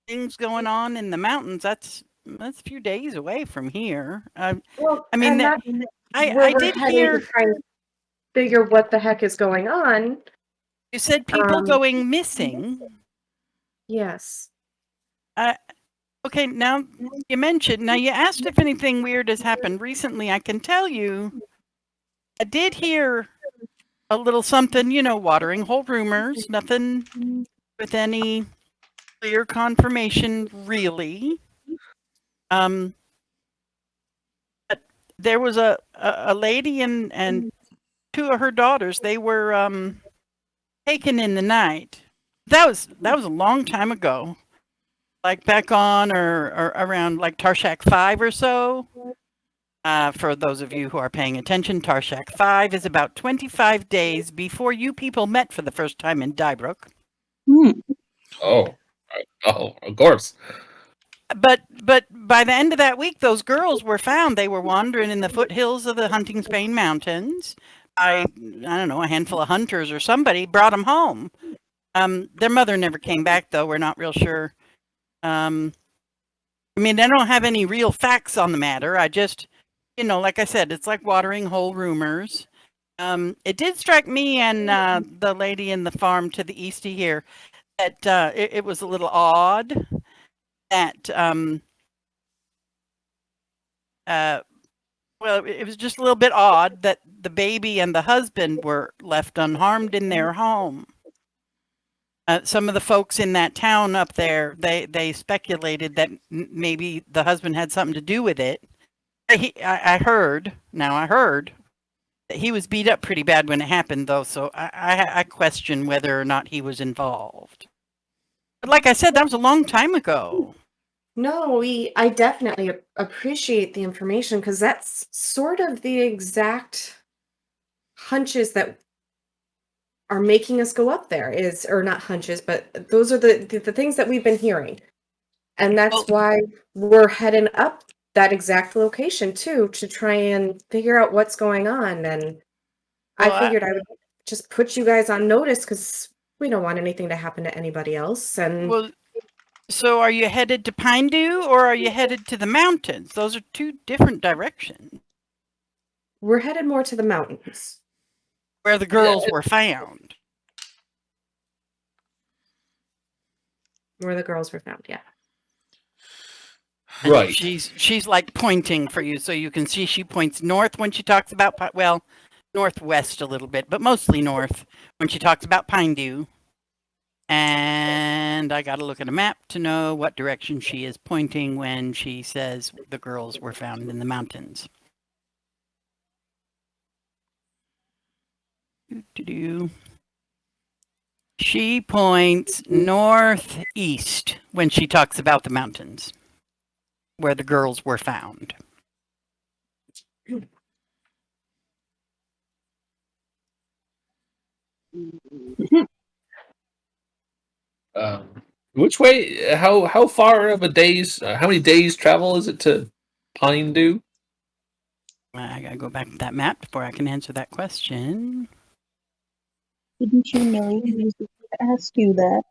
things going on in the mountains, that's a few days away from here. Well, I mean, I did hear... to try and figure what the heck is going on. You said people going missing. Yes. Okay, now you asked if anything weird has happened recently. I can tell you, I did hear a little something, watering hole rumors, nothing with any clear confirmation, really. But there was a lady and two of her daughters. They were taken in the night. That was a long time ago, like back on or around like Tarshak 5 or so. For those of you who are paying attention, Tarshak 5 is about 25 days before you people met for the first time in Dybrook. Oh, of course. but by the end of that week, those girls were found. They were wandering in the foothills of the Hunting Spain Mountains. I don't know, a handful of hunters or somebody brought them home. Their mother never came back, though. We're not real sure. I mean, I don't have any real facts on the matter. I just, like I said, it's like watering hole rumors. It did strike me and the lady in the farm to the east of here that it was a little odd that well, it was just a little bit odd that the baby and the husband were left unharmed in their home. Some of the folks in that town up there, they speculated that maybe the husband had something to do with it. I heard that he was beat up pretty bad when it happened, though, so I question whether or not he was involved. But like I said, that was a long time ago. No, I definitely appreciate the information because that's sort of the exact hunches that are making us go up there or not hunches, but those are the things that we've been hearing. And that's why we're heading up that exact location too, to try and figure out what's going on. And I figured I would just put you guys on notice because we don't want anything to happen to anybody else. And well, so are you headed to Pine Dew or are you headed to the mountains? Those are two different directions. We're headed more to the mountains. Where the girls were found. Where the girls were found, yeah. Right. She's like pointing for you so you can see she points north when she talks about, well, northwest a little bit, but mostly north when she talks about Pine Dew. And I got to look at a map to know what direction she is pointing when she says the girls were found in the mountains. She points northeast when she talks about the mountains where the girls were found. Which way? How far of a day's? How many days travel is it to Pine Dew? I gotta go back to that map before I can answer that question. Didn't you know he was going to ask you that?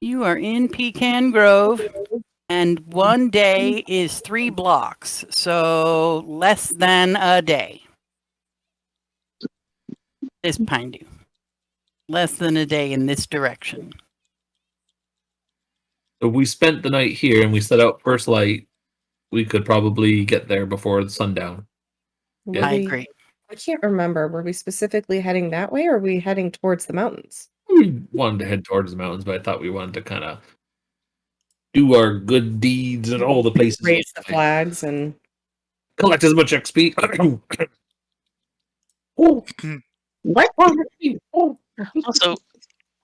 You are in Pecan Grove, and 1 day is 3 blocks, so less than a day. Is Pine Dew. Less than a day in this direction. If we spent the night here and we set out first light, we could probably get there before the sundown. I agree. I can't remember. Were we specifically heading that way or were we heading towards the mountains? We wanted to head towards the mountains, but I thought we wanted to kind of do our good deeds in all the places. Raise the flags and collect as much XP. What? Also,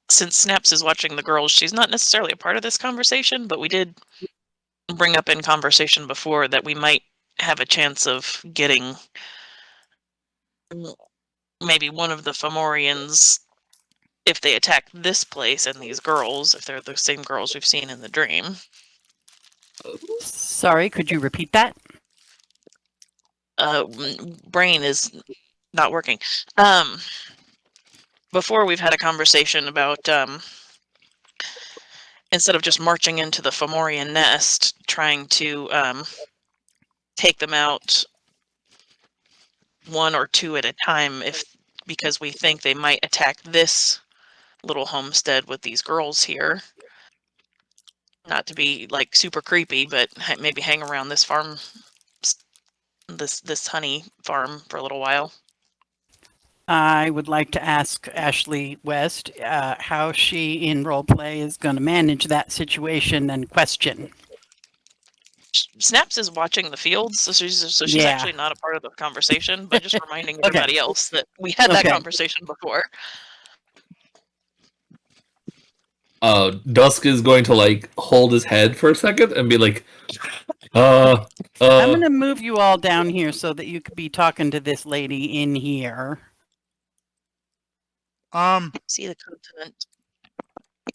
since Snaps is watching the girls, she's not necessarily a part of this conversation, but we did bring up in conversation before that we might have a chance of getting maybe one of the Fomorians if they attack this place and these girls, if they're the same girls we've seen in the dream. Sorry, could you repeat that? Brain is not working. Before we've had a conversation about instead of just marching into the Fomorian nest, trying to take them out 1 or 2 at a time, because we think they might attack this little homestead with these girls here. Not to be like super creepy, but maybe hang around this farm, this honey farm for a little while. I would like to ask Ashley West how she in roleplay is going to manage that situation and question. Snaps is watching the fields, so she's actually not a part of the conversation, but just reminding everybody else that we had that conversation before. Dusk is going to like hold his head for a second and be like, I'm going to move you all down here so that you could be talking to this lady in here. See the continent.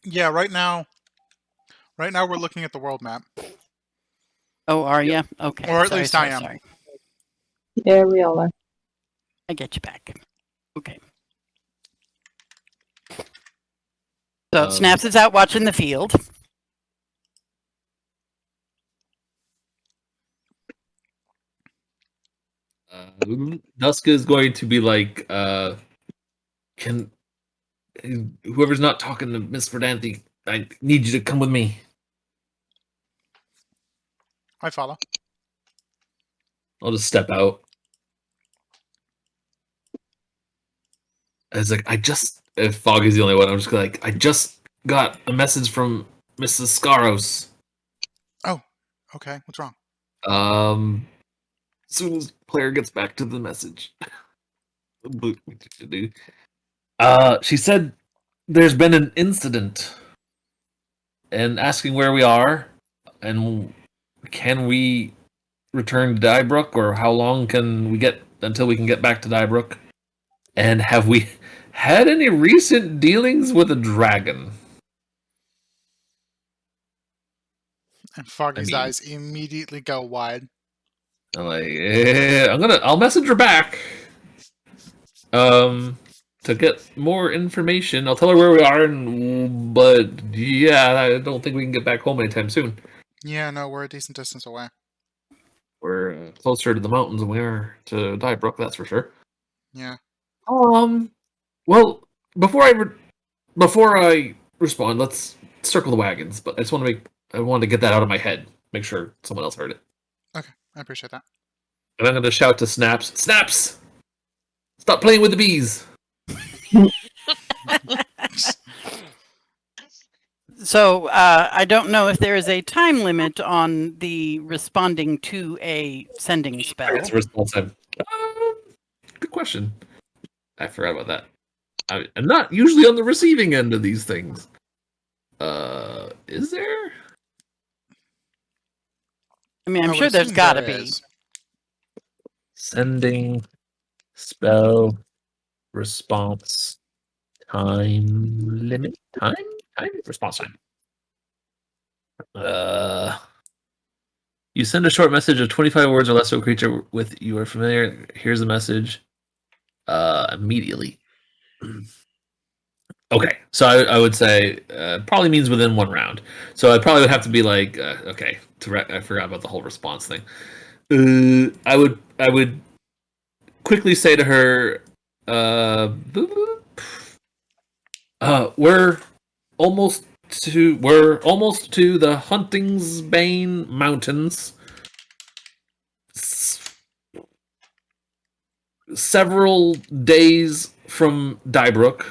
Yeah, right now we're looking at the world map. Oh, are you? Okay. Or at sorry, least sorry, I am. Sorry. Yeah, we all are. I get you back. Okay. So Snaps is out watching the field. Dusk is going to be like, can whoever's not talking to Miss Verdanthe, I need you to come with me. I follow. I'll just step out. It's like if Fog is the only one, I'm just like, I just got a message from Mrs. Scaros. Oh, okay. What's wrong? As soon as player gets back to the message. She said there's been an incident and asking where we are and can we return to Dybrook, or how long can we get until we can get back to Dybrook? And have we had any recent dealings with a dragon? And Foggy's eyes immediately go wide. I'm like, I'll message her back. To get more information. I'll tell her where we are, but yeah, I don't think we can get back home anytime soon. Yeah, no, we're a decent distance away. We're closer to the mountains than we are to Dybrook, that's for sure. Yeah. Well, before I respond, let's circle the wagons. But I wanted to get that out of my head. Make sure someone else heard it. Okay, I appreciate that. And I'm going to shout to Snaps. Snaps! Stop playing with the bees! So I don't know if there is a time limit on the responding to a sending spell. It's a response time. Good question. I forgot about that. I'm not usually on the receiving end of these things. Is there? I mean, I'm sure there's got to be. Sending spell response time limit? Time response time. You send a short message of 25 words or less to a creature with you are familiar. Here's the message. Immediately. Okay, so I would say probably means within one round. So I probably would have to be like, okay, I forgot about the whole response thing. I would quickly say to her, we're almost to the Huntingsbane Mountains. Several days from Dybrook.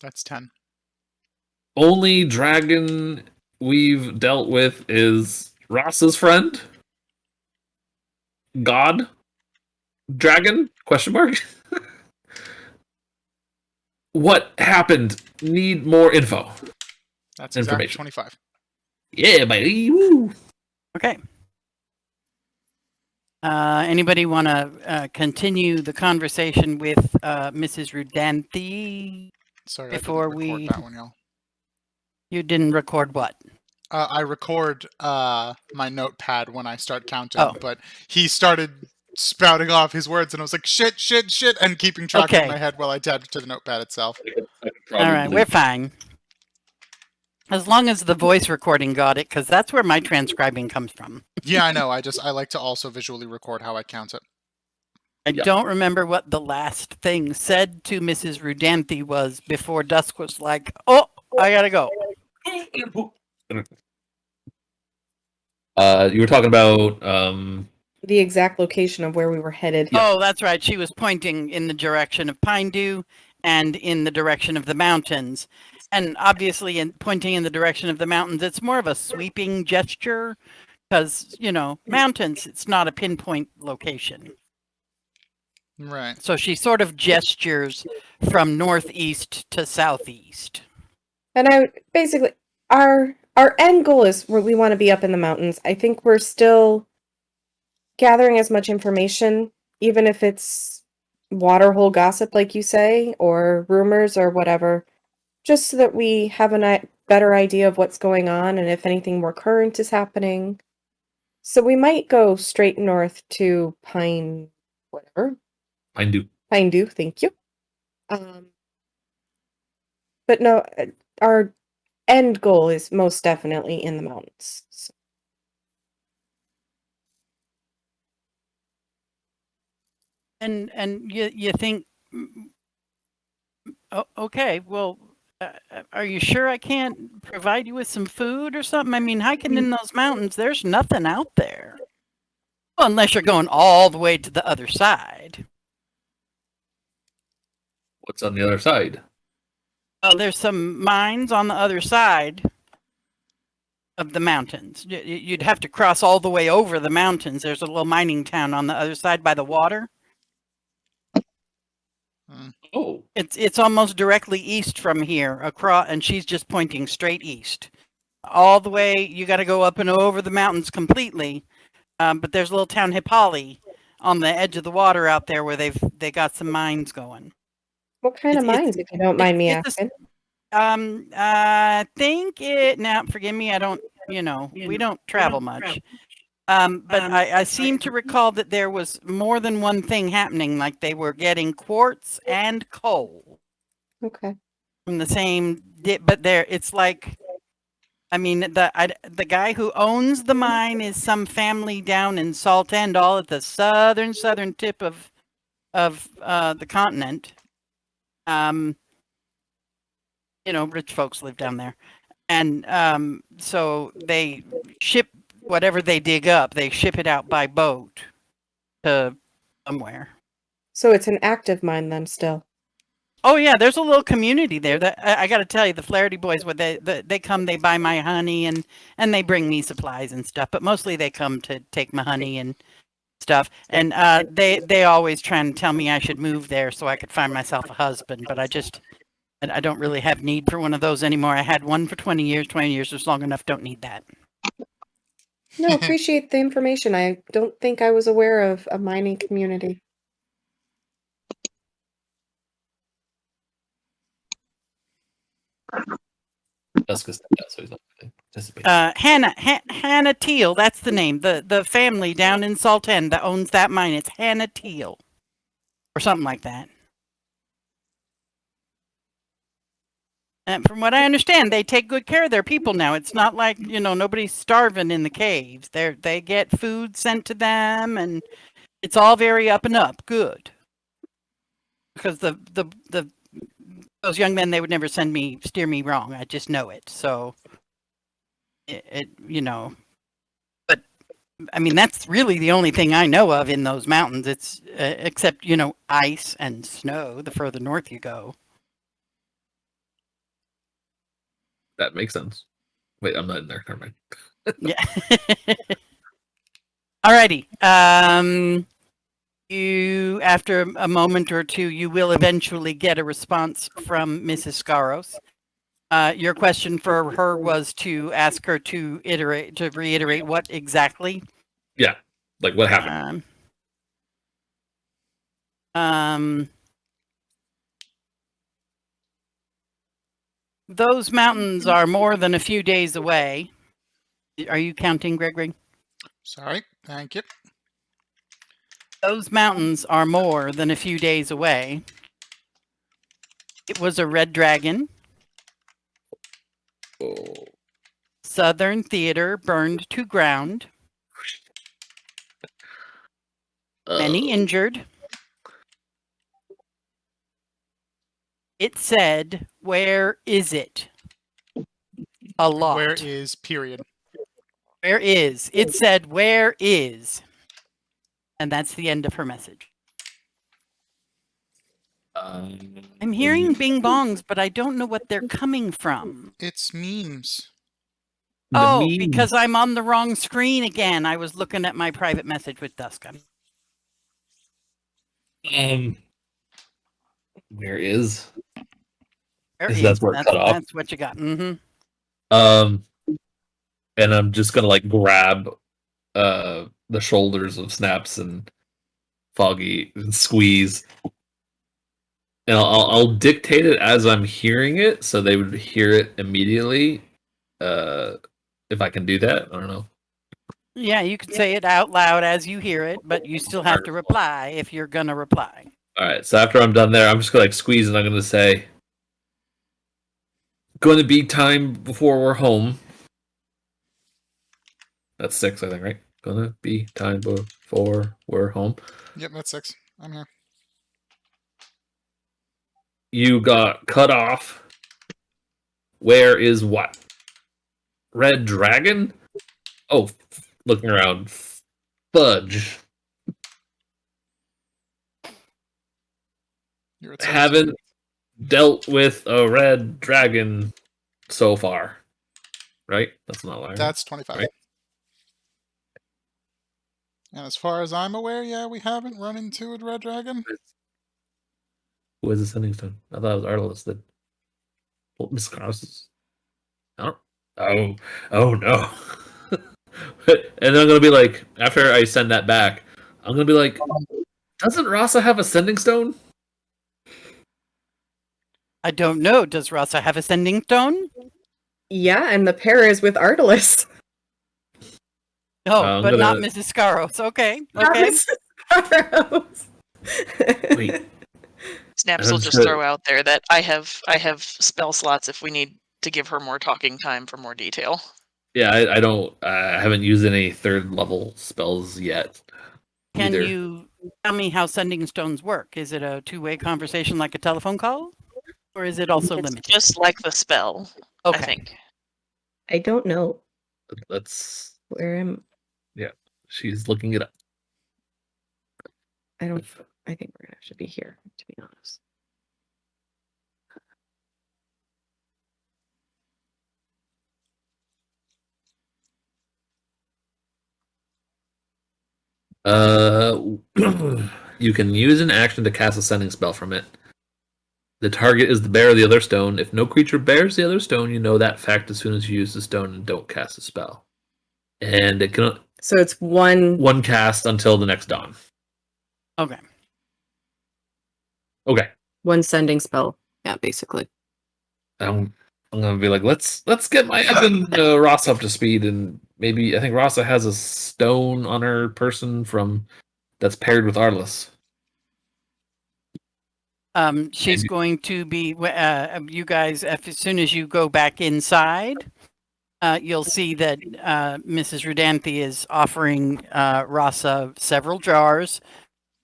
That's 10. Only dragon we've dealt with is Ross's friend. God? Dragon? Question mark? What happened? Need more info. That's exactly 25. Yeah, baby. Woo. Okay. Anybody want to continue the conversation with Mrs. Verdanthe? Sorry, before I didn't record that one, y'all. You didn't record what? I record my notepad when I start counting, but he started spouting off his words, and I was like, shit, and keeping track in my head while I tabbed to the notepad itself. All right, we're fine. As long as the voice recording got it, because that's where my transcribing comes from. Yeah, I know. I like to also visually record how I count it. I don't remember what the last thing said to Mrs. Verdanthe was before Dusk was like, oh, I gotta go. You were talking about the exact location of where we were headed. Yeah. Oh, that's right. She was pointing in the direction of Pine Dew and in the direction of the mountains. And obviously, pointing in the direction of the mountains, it's more of a sweeping gesture because, mountains, it's not a pinpoint location. Right. So she sort of gestures from northeast to southeast. And basically, our end goal is where we want to be up in the mountains. I think we're still gathering as much information, even if it's waterhole gossip, like you say, or rumors or whatever. just so that we have a better idea of what's going on and if anything more current is happening. So we might go straight north to Pine, whatever. Pine Dew. Pine Dew, thank you. But no, our end goal is most definitely in the mountains. So. And you think, oh, okay, well, are you sure I can't provide you with some food or something? I mean, hiking in those mountains, there's nothing out there. Well, unless you're going all the way to the other side. What's on the other side? Oh, there's some mines on the other side of the mountains. You'd have to cross all the way over the mountains. There's a little mining town on the other side by the water. Oh, It's almost directly east from here, across, and she's just pointing straight east. All the way, you got to go up and over the mountains completely. But there's a little town Hippali on the edge of the water out there where they got some mines going. What kind of mines, if you don't mind me it's asking? I think it. Now, forgive me. I don't. We don't travel much. But I seem to recall that there was more than one thing happening. Like they were getting quartz and coal. Okay. From the same dip, but it's like. I mean, the guy who owns the mine is some family down in Salt End, all at the southern tip of the continent. Rich folks live down there, and so they ship whatever they dig up. They ship it out by boat to somewhere. So it's an active mine then, still. Oh yeah, there's a little community there. That I got to tell you, the Flaherty boys, when they come, they buy my honey and they bring me supplies and stuff. But mostly they come to take my honey and stuff. And they always try and tell me I should move there so I could find myself a husband. But I don't really have need for one of those anymore. I had one for 20 years. 20 years was long enough. Don't need that. No, appreciate the information. I don't think I was aware of a mining community. That's because so he's not participating. Hannah Teal, that's the name. The family down in Salt End that owns that mine. It's Hannah Teal, or something like that. And from what I understand, they take good care of their people now. It's not like nobody's starving in the caves. They get food sent to them, and it's all very up and up. Good, because those young men, they would never steer me wrong. I just know it. So, but I mean, that's really the only thing I know of in those mountains. It's except, ice and snow the further north you go. That makes sense. Wait, I'm not in there. Never mind. Yeah. Alrighty. You, after a moment or two, you will eventually get a response from Mrs. Scaros. Your question for her was to ask her to reiterate what exactly? Yeah, like what happened? Those mountains are more than a few days away. Are you counting, Gregory? Sorry, thank you. Those mountains are more than a few days away. It was a red dragon. Oh. Southern Theater burned to ground. Many injured. It said, "Where is it?" A lot. Where is, period. Where is? It said, "Where is?" And that's the end of her message. I'm hearing bing bongs, but I don't know what they're coming from. It's memes. Oh, because I'm on the wrong screen again. I was looking at my private message with Duska. Where is? That's where it cut off. That's what you got. Mm-hmm. And I'm just gonna like grab the shoulders of Snaps and Foggy and squeeze And I'll dictate it as I'm hearing it, so they would hear it immediately. If I can do that, I don't know. Yeah, you can say it out loud as you hear it, but you still have to reply if you're gonna reply. All right. So after I'm done there, I'm just gonna like squeeze, and I'm gonna say, "Going to be time before we're home." That's 6, I think, right? Gonna be time before we're home. Yep, that's 6. I'm here. You got cut off. Where is what? Red Dragon? Oh, looking around. Fudge. You're at 17. Haven't dealt with a red dragon so far. Right? That's not lying. That's 25. Right? And as far as I'm aware, yeah, we haven't run into a red dragon. Who is the sending stone? I thought it was Artemis that. Well, Miss Krause's. Oh no. And then I'm gonna be like, after I send that back, I'm gonna be like, doesn't Rasa have a sending stone? I don't know. Does Rasa have a sending stone? Yeah, and the pair is with Artemis. Oh, but not gonna- Mrs. Scaros. Okay. Not Okay. Mrs. Scaros. Wait. Snaps will That's just good. throw out there that I have spell slots if we need to give her more talking time for more detail. Yeah, I haven't used any 3rd level spells yet. Can either. you tell me how sending stones work? Is it a two-way conversation like a telephone call? Or is it also It's limited? just like the spell, Okay. I think. I don't know. Let's. Where am Yeah, she's looking it up. I don't I think we're gonna have to be here, to be honest. You can use an action to cast a sending spell from it. The target is the bearer of the other stone. If no creature bears the other stone, you know that fact as soon as you use the stone and don't cast a spell. And it can So it's one cast until the next dawn. Okay. Okay. one sending spell. Yeah, basically. I'm gonna be like, let's get my Evan Ross up to speed, and maybe I think Rasa has a stone on her person that's paired with Artemis. She's going to be, you guys, as soon as you go back inside, you'll see that Mrs. Rudanthi is offering Rasa several jars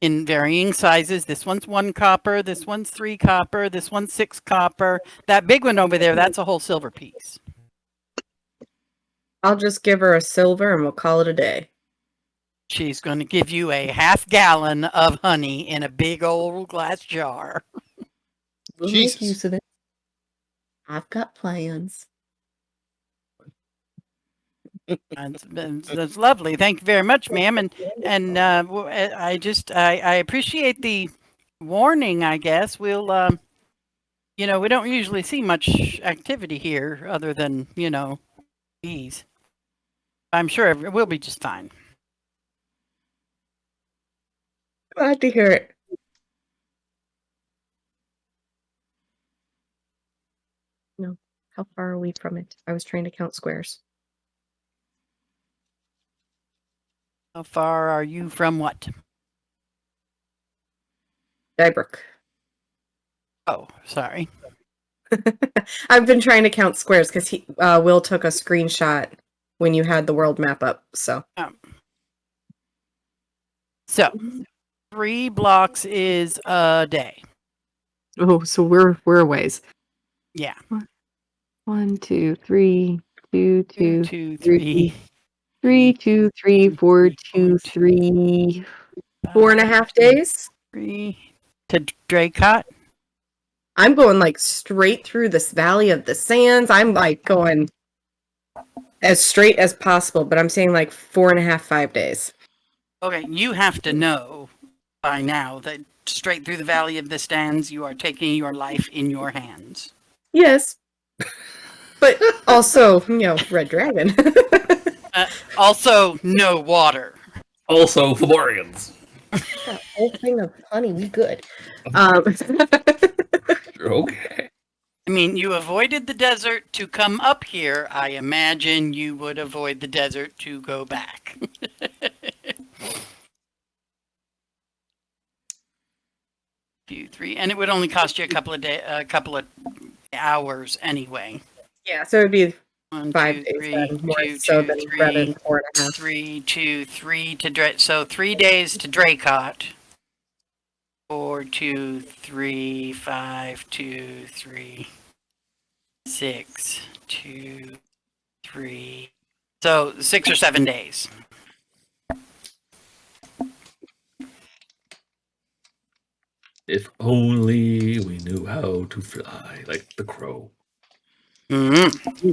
in varying sizes. This one's 1 copper, this one's 3 copper, this one's 6 copper. That big one over there, that's a whole silver piece. I'll just give her a silver and we'll call it a day. She's going to give you a half gallon of honey in a big old glass jar. We'll Jesus. make use of it. I've got plans. That's lovely. Thank you very much, ma'am. And I appreciate the warning. I guess we'll we don't usually see much activity here other than bees. I'm sure we'll be just fine. Glad to hear it. No. How far are we from it? I was trying to count squares. How far are you from what? Dybrook. Oh, sorry. I've been trying to count squares because Will took a screenshot when you had the world map up. So. So 3 blocks is a day. Oh, so we're a ways. Yeah. 1, 2, 3, 2, 2, 2, 3. 3, 2, 3, 4, 2, 3, 4.5 days. 3 to Dracot. I'm going like straight through this Valley of the Sands. I'm like going as straight as possible, but I'm saying like 4.5, 5 days. Okay, you have to know by now that straight through the Valley of the Sands, you are taking your life in your hands. Yes. But also, Red Dragon. Also, no water. Also, Fomorians. That whole thing of honey, we good. Okay. I mean, you avoided the desert to come up here. I imagine you would avoid the desert to go back. 2, 3, and it would only cost you a couple of hours anyway. Yeah, so it'd be 1, 5 2, days 3, then, more 2, so 2, than 3, rather than 4.5. 3, 2, 3 to so 3 days to Dracot. 4, 2, 3, 5, 2, 3, 6, 2, 3. So 6 or 7 days. If only we knew how to fly like the crow. Mm-hmm.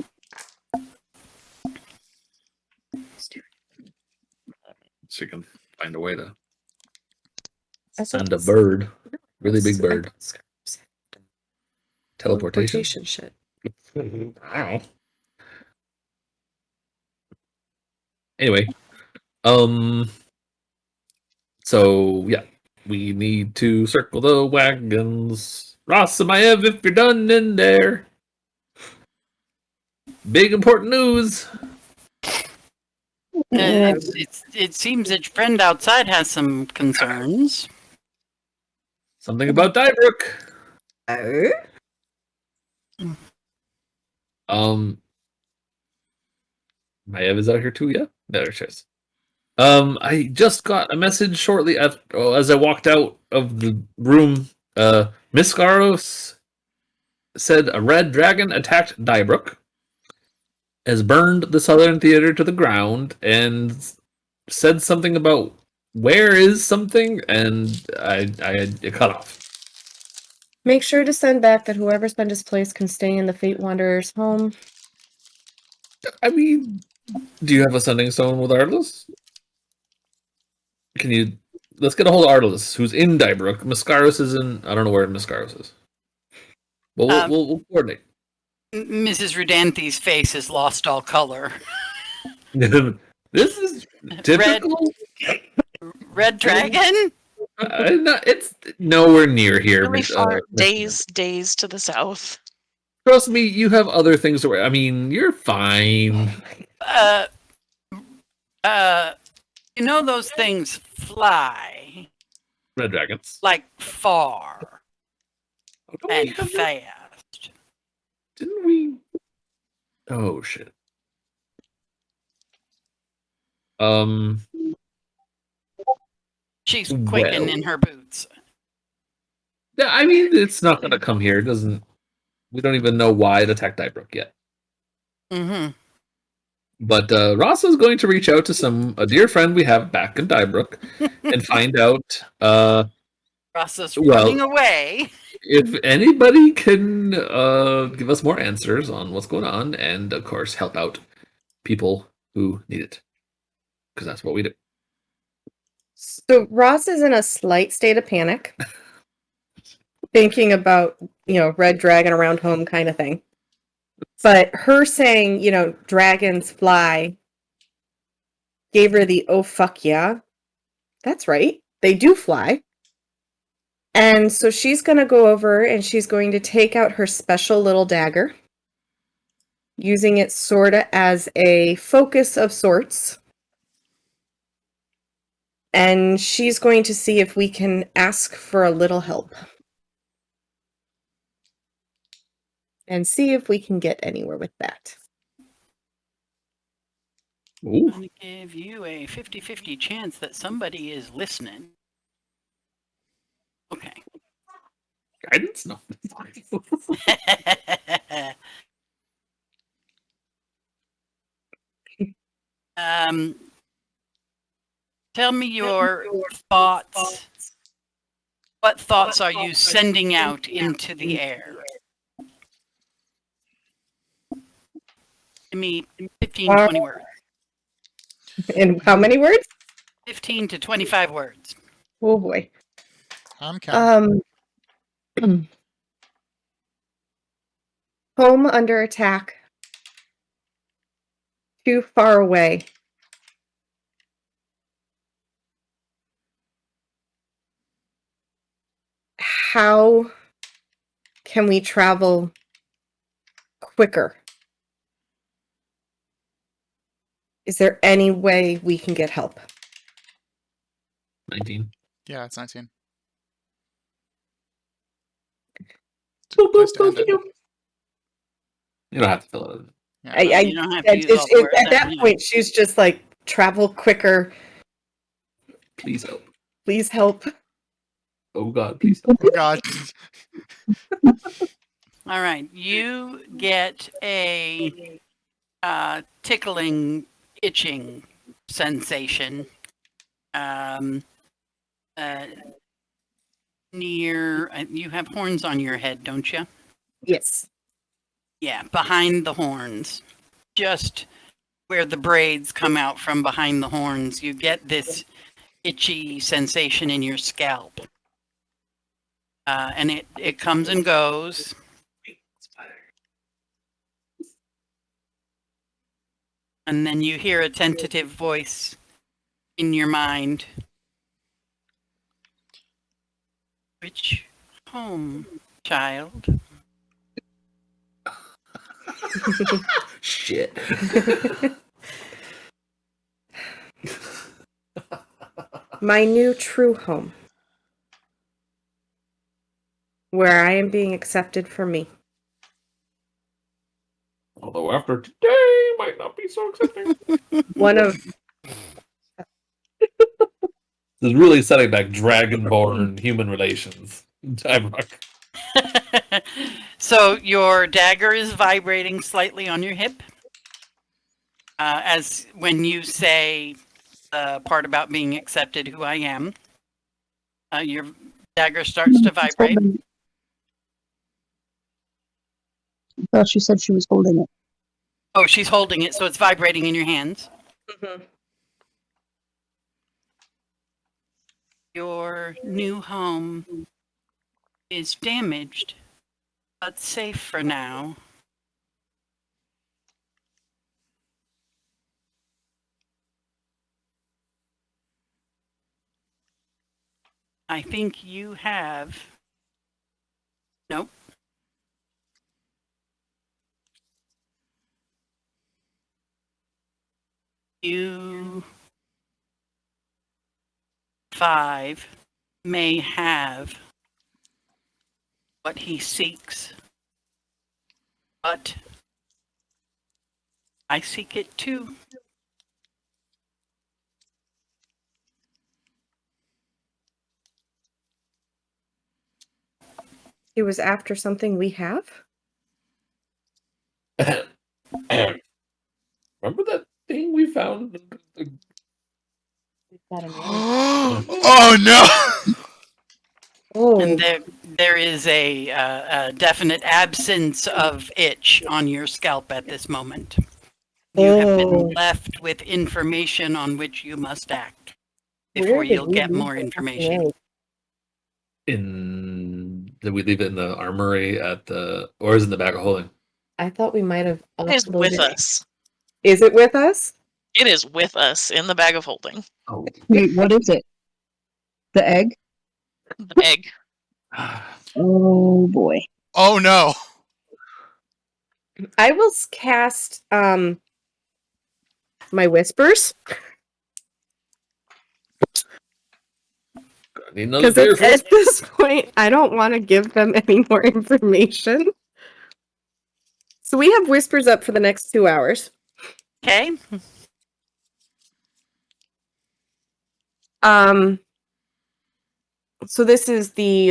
So you can find a way to That's send not- a bird, really big bird. Teleportation shit. Wow. Anyway, so yeah, we need to circle the wagons. Ross and Maev, if you're done in there. Big important news. It seems that your friend outside has some concerns. Something about Dybrook. Maev is out here too, yeah? There she is. I just got a message shortly as I walked out of the room. Miss Garos said a red dragon attacked Dybrook, has burned the Southern Theater to the ground, and said something about where is something, and it cut off. Make sure to send back that whoever's been displaced can stay in the Fate Wanderer's home. I mean, do you have a sending stone with Artless? Can you... Let's get a hold of Artless, who's in Dybrook. Mascaros is in... I don't know where Mascaros is. Well, we'll coordinate. Mrs. Rudanthi's face has lost all color. This is typical. Red dragon? It's nowhere near here. Really far, days to the south. Trust me, you have other things to worry. I mean, you're fine. You know those things fly Red dragons. like far and fast. Didn't we? Oh shit. She's quaking in her boots. Yeah, I mean, it's not gonna come here. It doesn't. We don't even know why it attacked Dybrook yet. Mm-hmm. But Ross is going to reach out to a dear friend we have back in Dybrook and find out. Ross is running away. If anybody can give us more answers on what's going on, and of course help out people who need it, because that's what we do. So Ross is in a slight state of panic, thinking about, red dragon around home kind of thing. But her saying, dragons fly, gave her the, oh, fuck yeah. That's right. They do fly. And so she's going to go over and she's going to take out her special little dagger, using it sort of as a focus of sorts. And she's going to see if we can ask for a little help. And see if we can get anywhere with that. I'm going to give you a 50-50 chance that somebody is listening. Okay. Guidance? No. Tell me your thoughts. What thoughts are you sending out into the air? Give me 15, 20 words. In how many words? 15 to 25 words. Oh boy. I'm counting. Home under attack. Too far away. How can we travel quicker? Is there any way we can get help? 19. Yeah, it's 19. It's a good place to end it. You don't have to fill it in. Yeah, You don't have to use all the words at that then, yeah. point, she's just like, travel quicker. Please help. Please help. Oh God, please help. oh God. All right, you get a tickling, itching sensation near. You have horns on your head, don't you? Yes. Yeah, behind the horns, just where the braids come out from behind the horns. You get this itchy sensation in your scalp, and it comes and goes. And then you hear a tentative voice in your mind. Which home, child? Shit. My new true home. Where I am being accepted for me. Although after today might not be so accepting. One of This is really setting back dragonborn human relations. Time rock. So your dagger is vibrating slightly on your hip. As when you say the part about being accepted who I am, your dagger starts to vibrate. I thought she said she was holding it. Oh, she's holding it, so it's vibrating in your hands. Mhm. Your new home is damaged, but safe for now. I think you have... Nope. You 5 may have what he seeks, but I seek it too. He was after something we have? Remember that thing we found? oh no! Oh, And there is a definite absence of itch on your scalp at this moment. You have been Oh. left with information on which you must act Where before did you'll we get leave more that information. note? Did we leave it in the armory at the, or is it in the bag of holding? I thought we might have It is with offloaded- us. Is it with us? It is with us in the bag of holding. Oh, Wait, what is it? The egg? The egg. Oh boy. Oh no! I will cast my whispers. Need another Because beer for at this point, I don't want to give them any more information. So we have whispers up for the next 2 hours. Okay? So this is the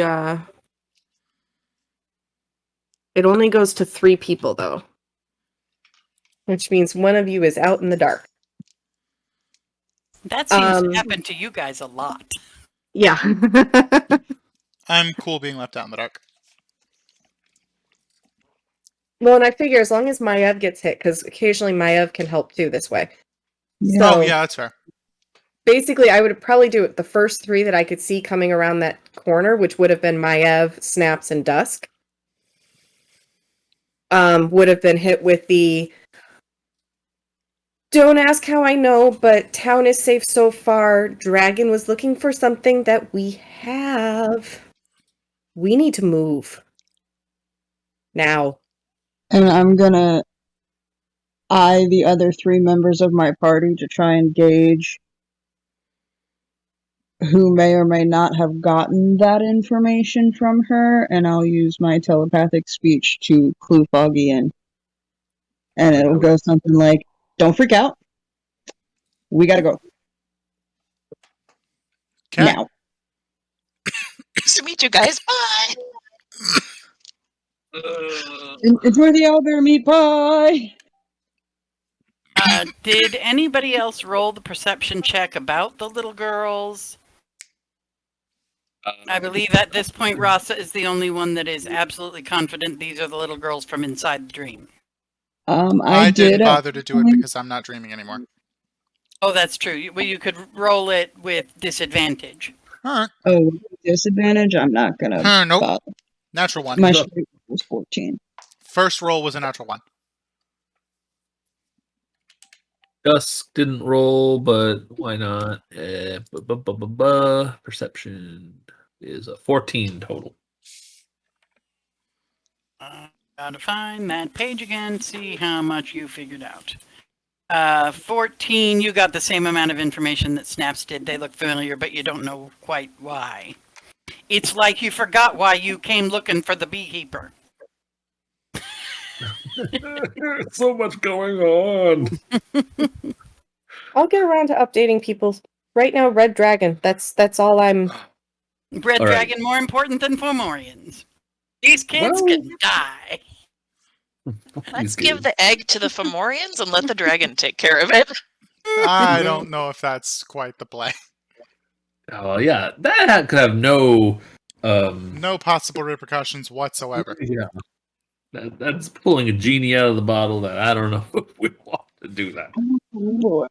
it only goes to 3 people though. Which means one of you is out in the dark. That seems to happen to you guys a lot. Yeah. I'm cool being left out in the dark. Well, and I figure as long as Maev gets hit, because occasionally Maev can help too this way. Yeah. Oh yeah, that's fair. Basically, I would probably do it the first 3 that I could see coming around that corner, which would have been Maev, Snaps, and Dusk. Would have been hit with the don't ask how I know, but town is safe so far. Dragon was looking for something that we have. We need to move. Now. And I'm gonna eye the other 3 members of my party to try and gauge who may or may not have gotten that information from her, and I'll use my telepathic speech to clue Foggy in. And it'll go something like, "Don't freak out. We gotta go. Okay. Now." Nice to meet you guys. Bye. Enjoy the owlbear meat pie! Did anybody else roll the perception check about the little girls? I believe at this point Rasa is the only one that is absolutely confident these are the little girls from inside the dream. I didn't did bother to do it because I'm not dreaming anymore. Oh, that's true. You could roll it with disadvantage. Alright. Oh, disadvantage? I'm not gonna Nope. bother. Natural 1. My straight was 14. First roll was a natural 1. Dusk didn't roll, but why not? Perception is a 14 total. Gotta find that page again, see how much you figured out. 14, you got the same amount of information that Snaps did. They look familiar, but you don't know quite why. It's like you forgot why you came looking for the beekeeper. There's so much going on. I'll get around to updating people. Right now, Red Dragon. That's all I'm... Red All right. Dragon more important than Fomorians. These kids can die. Let's give the egg to the Fomorians and let the dragon take care of it. I don't know if that's quite the play. Oh yeah, that could have no No possible repercussions whatsoever. Yeah, that's pulling a genie out of the bottle. That I don't know if we want to do that. Oh boy.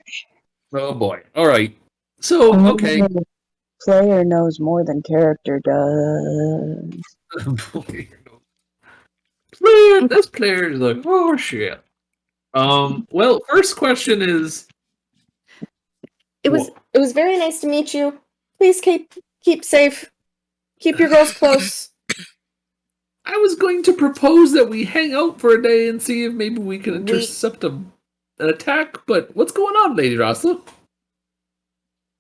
Oh boy. All right. So okay. Player knows more than character does. This player is like, oh shit. Well, first question is, It was very nice to meet you. Please keep safe. Keep your girls close. I was going to propose that we hang out for a day and see if maybe we can intercept an attack, but what's going on, Lady Rosla?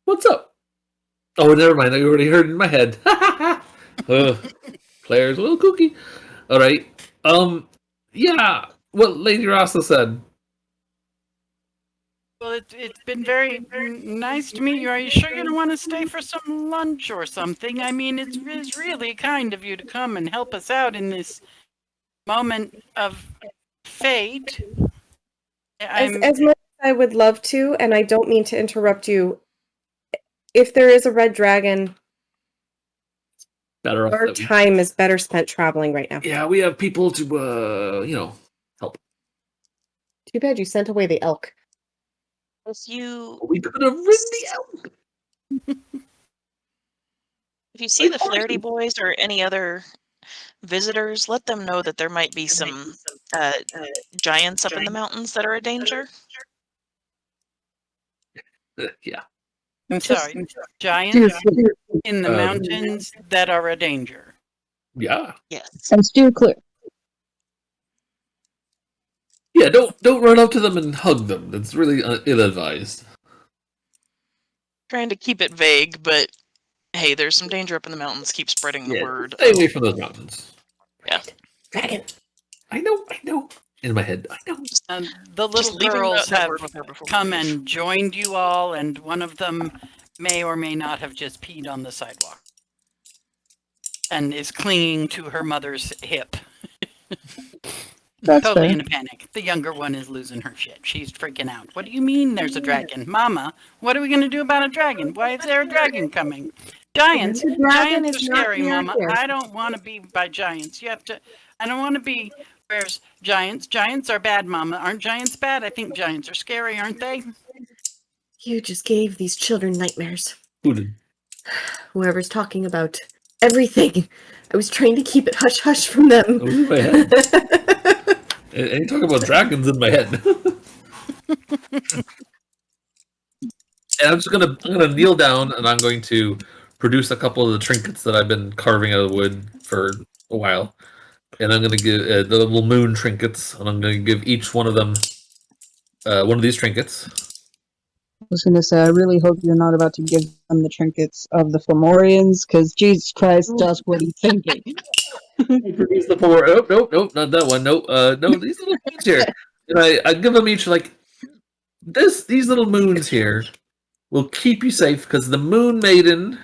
What's up? Oh, never mind. I already heard it in my head. Player's a little kooky. All right. Yeah. What Lady Rosla said. Well, it's been very nice to meet you. Are you sure you don't want to stay for some lunch or something? I mean, it's really kind of you to come and help us out in this moment of fate. As much as I would love to, and I don't mean to interrupt you, if there is a red dragon, our time is better spent traveling right now. Yeah, we have people to, help. Too bad you sent away the elk. We could have ridden the elk. If you see the Flaherty boys or any other visitors, let them know that there might be some giants up in the mountains that are a danger. Yeah. I'm sorry, giants in the mountains that are a danger. Yeah. Yes. And steer clear. Yeah, don't run up to them and hug them. That's really ill-advised. Trying to keep it vague, but hey, there's some danger up in the mountains. Keep spreading the word. Stay away from those mountains. Yeah. Dragon. I know. In my head, I know. The little girls have come and joined you all, and one of them may or may not have just peed on the sidewalk and is clinging to her mother's hip. That's totally fair. in a panic. The younger one is losing her shit. She's freaking out. What do you mean there's a dragon? Mama, what are we going to do about a dragon? Why is there a dragon coming? Giants. Giants are scary, Mama. I don't want to be by giants. I don't want to be... Where's giants? Giants are bad, Mama. Aren't giants bad? I think giants are scary, aren't they? You just gave these children nightmares. Who did? Whoever's talking about everything. I was trying to keep it hush-hush from them. It was in my head. And you talk about dragons in my head. And I'm gonna kneel down and I'm going to produce a couple of the trinkets that I've been carving out of wood for a while. and I'm gonna give the little moon trinkets, and I'm gonna give each one of them one of these trinkets. I was gonna say, I really hope you're not about to give them the trinkets of the Fomorians, because Jesus Christ, Dusk, what are you thinking? Produce the four. Nope, not that one. Nope. No, these little moons here. And I give them each like these little moons here will keep you safe because the Moon Maiden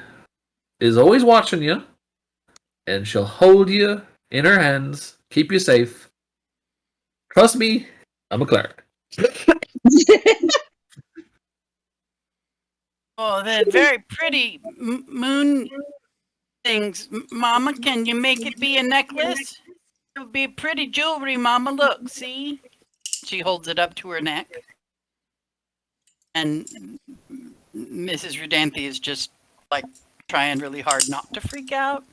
is always watching you, and she'll hold you in her hands, keep you safe. Trust me, I'm a cleric. Oh, they're very pretty moon things. Mama, can you make it be a necklace? It would be pretty jewelry, Mama. Look, see? She holds it up to her neck. And Mrs. Rudanthi is just like trying really hard not to freak out.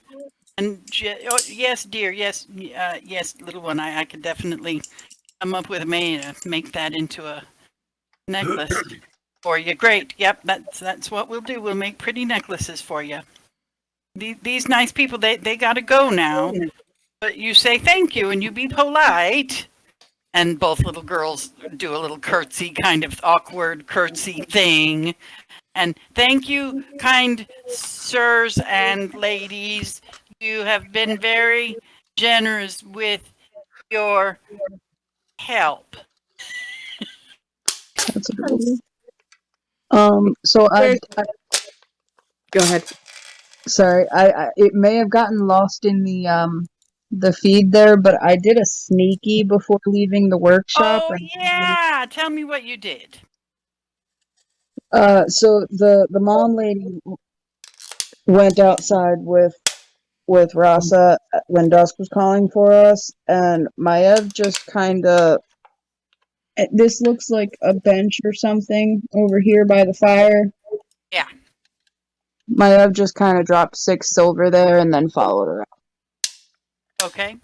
And oh, yes, dear, yes, yes, little one, I could definitely come up with a way to make that into a necklace for you. Great. Yep, that's what we'll do. We'll make pretty necklaces for you. These nice people, they got to go now. But you say thank you and you be polite. And both little girls do a little curtsy, kind of awkward curtsy thing. And thank you, kind sirs and ladies. You have been very generous with your help. That's adorable. So Go ahead. sorry, I it may have gotten lost in the feed there, but I did a sneaky before leaving the workshop. Oh, yeah. Tell me what you did. So the mom lady went outside with Rasa when Dusk was calling for us, and Maev just kind of. This looks like a bench or something over here by the fire. Yeah. Maev just kind of dropped 6 silver there and then followed her out. Okay.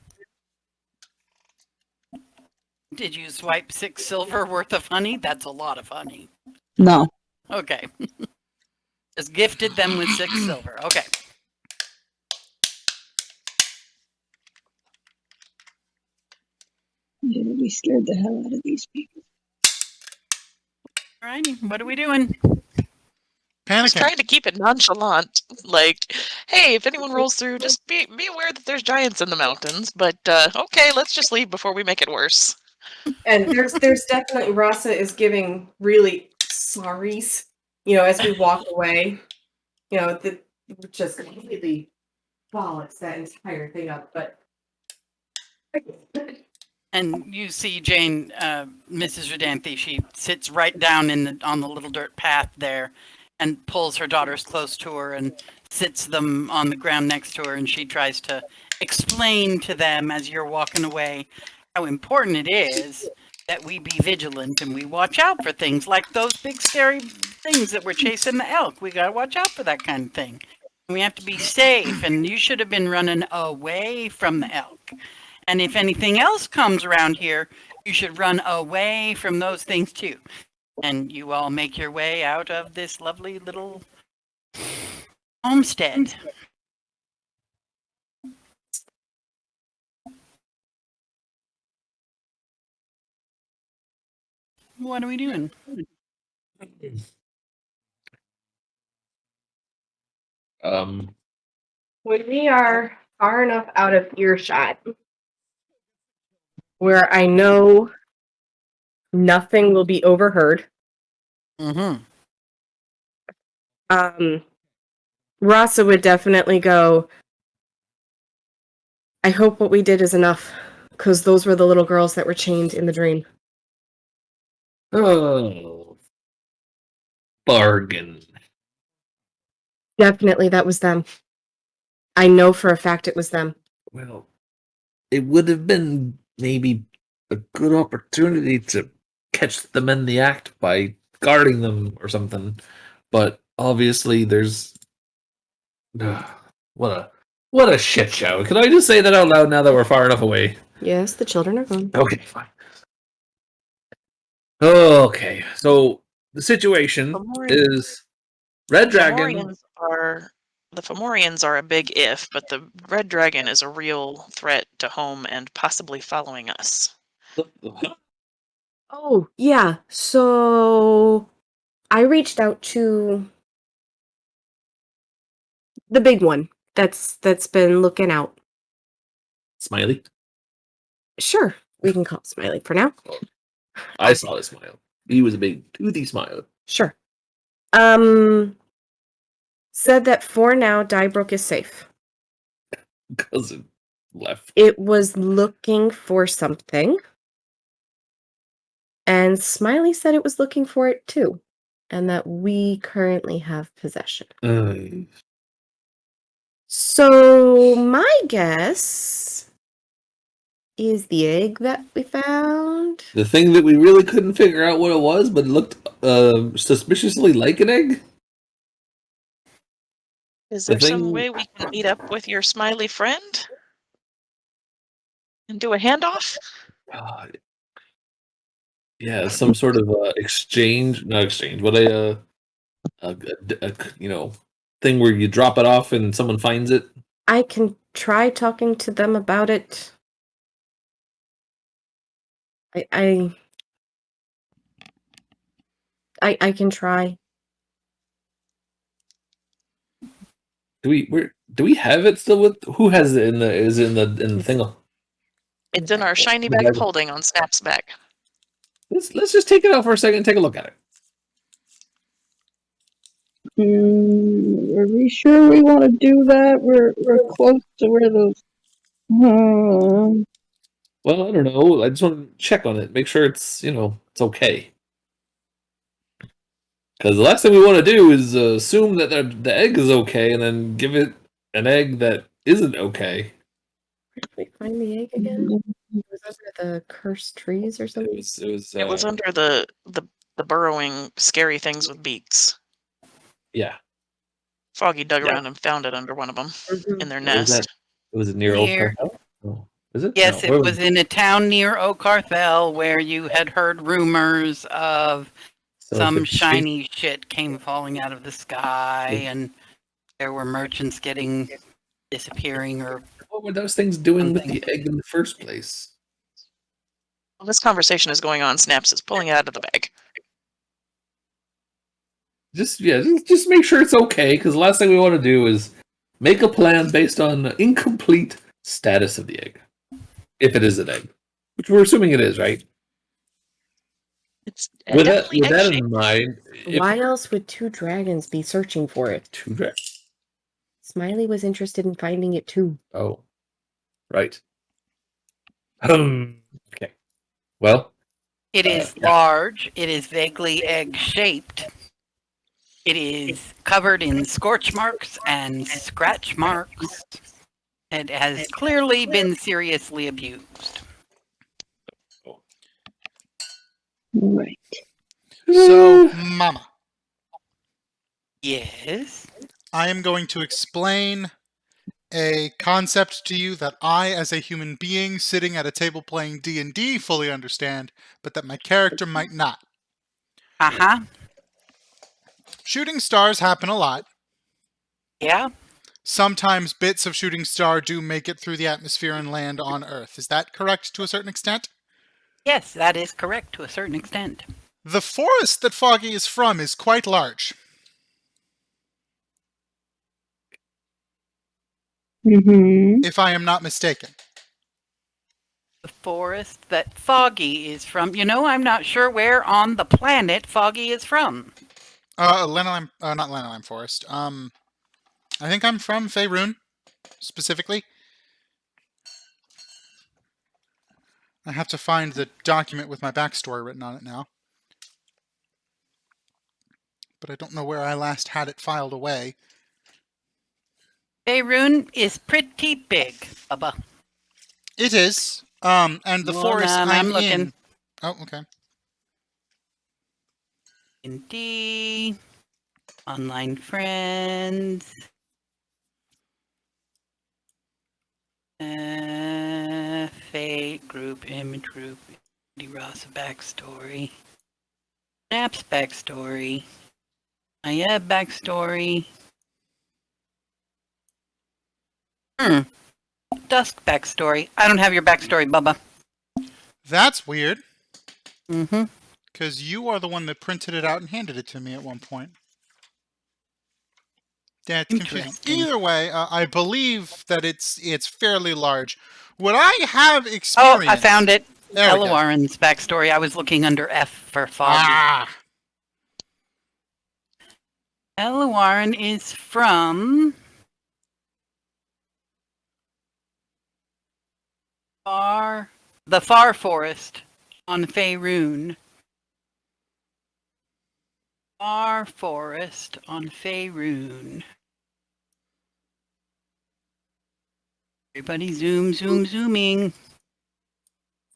Did you swipe 6 silver worth of honey? That's a lot of honey. No. Okay. Just gifted them with 6 silver. Okay. Yeah, we scared the hell out of these people. Alrighty, what are we doing? Just Panicking. trying to keep it nonchalant. Like, hey, if anyone rolls through, just be aware that there's giants in the mountains. But okay, let's just leave before we make it worse. And there's definitely Rasa is giving really sorries, as we walk away. That just completely bollocks that entire thing up. But And you see Jane, Mrs. Rudanthi, she sits right down on the little dirt path there and pulls her daughters close to her and sits them on the ground next to her, and she tries to explain to them as you're walking away how important it is that we be vigilant and we watch out for things like those big scary things that were chasing the elk. We got to watch out for that kind of thing. We have to be safe, and you should have been running away from the elk. And if anything else comes around here, you should run away from those things too. And you all make your way out of this lovely little homestead. What are we doing? when we are far enough out of earshot where I know nothing will be overheard, Mm-hmm. Rasa would definitely go, I hope what we did is enough, because those were the little girls that were chained in the dream. Oh, bargain. Definitely that was them. I know for a fact it was them. Well, it would have been maybe a good opportunity to catch them in the act by guarding them or something. But obviously, there's what a shit show. Can I just say that out loud now that we're far enough away? Yes, the children are gone. Okay, fine. Okay, so the situation Fomorians- is Red Dragon. Fomorians are the Fomorians are a big if, but the red dragon is a real threat to home and possibly following us. Oh, yeah. So I reached out to the big one that's been looking out. Smiley. Sure, we can call it Smiley for now. I saw his smile. He was a big toothy smile. Sure. Said that for now, Dybrook is safe. Cousin left. It was looking for something. And Smiley said it was looking for it too. And that we currently have possession. So my guess is the egg that we found. The thing that we really couldn't figure out what it was, but it looked suspiciously like an egg. Is The there some thing- way we can meet up with your smiley friend and do a handoff? Yeah, some sort of exchange, not exchange, but a thing where you drop it off and someone finds it. I can try talking to them about it. I can try. Do we have it still with who has it in the thing? It's in our shiny The bag bag of of- holding on Snap's back. Let's just take it out for a second and take a look at it. Are we sure we want to do that? We're close to where those. Well, I don't know. I just want to check on it, make sure it's it's okay. Because the last thing we want to do is assume that the egg is okay, and then give it an egg that isn't okay. Did we find the egg again? It was under the cursed trees or something. It was under the burrowing, scary things with beaks. Yeah. Foggy dug Yeah. around and found it under one of them Mhm. in their What was that? nest. Was it near Old Near- Cartel? Oh, is it? Yes, No, it where was in a town near Okarthel where you had heard rumors of some shiny shit came falling out of the sky, and there were merchants disappearing or What were those things doing with something. the egg in the first place? Well, this conversation is going on. Snaps is pulling it out of the bag. Just make sure it's okay, because the last thing we want to do is make a plan based on the incomplete status of the egg, if it is an egg, which we're assuming it is, right? It's With that definitely egg-shaped. in mind, Why else would two dragons be searching for it? two dragons. Smiley was interested in finding it too. Oh, right. Okay. Well, It is large. It is vaguely egg-shaped. It is covered in scorch marks and scratch marks. It has clearly been seriously abused. Right. So, Mama, Yes. I am going to explain a concept to you that I, as a human being sitting at a table playing D&D, fully understand, but that my character might not. Uh-huh. Shooting stars happen a lot. Yeah. Sometimes bits of shooting star do make it through the atmosphere and land on Earth. Is that correct to a certain extent? Yes, that is correct to a certain extent. The forest that Foggy is from is quite large. Mm-hmm. If I am not mistaken. The forest that Foggy is from. I'm not sure where on the planet Foggy is from. Lanolime, not Lanolime Forest. I think I'm from Faerun, specifically. I have to find the document with my backstory written on it now. But I don't know where I last had it filed away. Faerun is pretty big, Bubba. It is. And the Hold forest on, I'm I'm looking. in. Oh, okay. D, online friends. Fate group, image group, Rasa backstory. Snap's backstory. I have backstory. Dusk backstory. I don't have your backstory, Bubba. That's weird, Mm-hmm. because you are the one that printed it out and handed it to me at one point. That's confusing. Interesting. Either way, I believe that it's fairly large. Would I have Oh, experience? I found it. There we go. Ellawarren's backstory. I was looking under F for Foggy. Ah, Ellawarren is from the Far Forest on Faerun. Far Forest on Faerun. Everybody zooming. In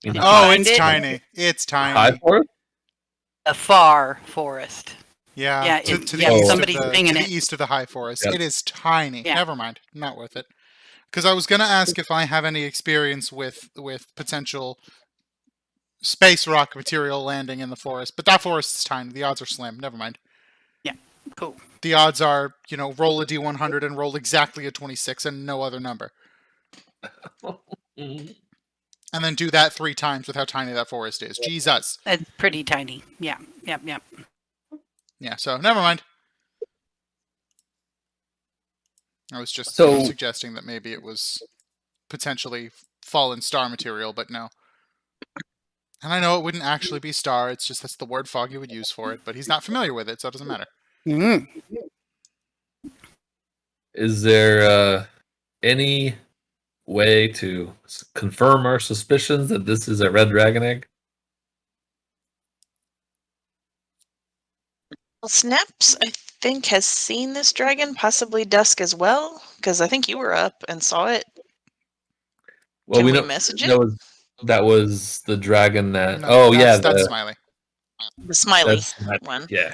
Did the you oh, find it's it? tiny. It's tiny. high forest? The Far Forest. Yeah, Yeah, to the yeah, east somebody's of the, singing to it. the east of the high forest. Yep. It is tiny. Yeah. Never mind. Not worth it. Because I was going to ask if I have any experience with potential space rock material landing in the forest, but that forest is tiny. The odds are slim. Never mind. Cool. The odds are, roll a d100 and roll exactly a 26 and no other number. Mhm. And then do that 3 times with how tiny that forest is. Jesus. That's pretty tiny. Yeah. Yep. Yeah, so never mind. I was just So- suggesting that maybe it was potentially fallen star material, but no. And I know it wouldn't actually be star, it's just that's the word Foggy would use for it, but he's not familiar with it, so it doesn't matter. Mm. Is there any way to confirm our suspicions that this is a red dragon egg? Well, Snaps, I think, has seen this dragon, possibly Dusk as well, because I think you were up and saw it. Well, Can we know message it? that was the dragon that. No, that's that's Smiley. The smiley that's Smiley. one. Yeah,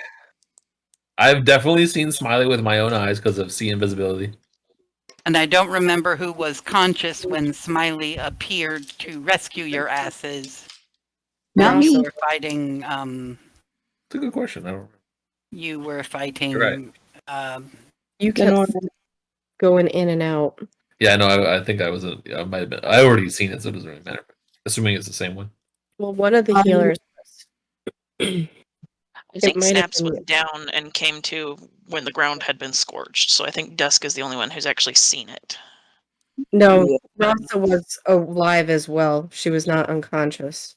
I've definitely seen Smiley with my own eyes because of sea invisibility. And I don't remember who was conscious when Smiley appeared to rescue your asses. Not You me. were fighting. It's a good question. I don't remember. You were fighting. You're right. You Then kept going in and out. Yeah, no, I think I was. I might have been. I already seen it, so it doesn't really matter. Assuming it's the same one. Well, one of the healers. I think might have Snaps been was you. down and came to when the ground had been scorched. So I think Dusk is the only one who's actually seen it. No, Yeah. Rasa was alive as well. She was not unconscious.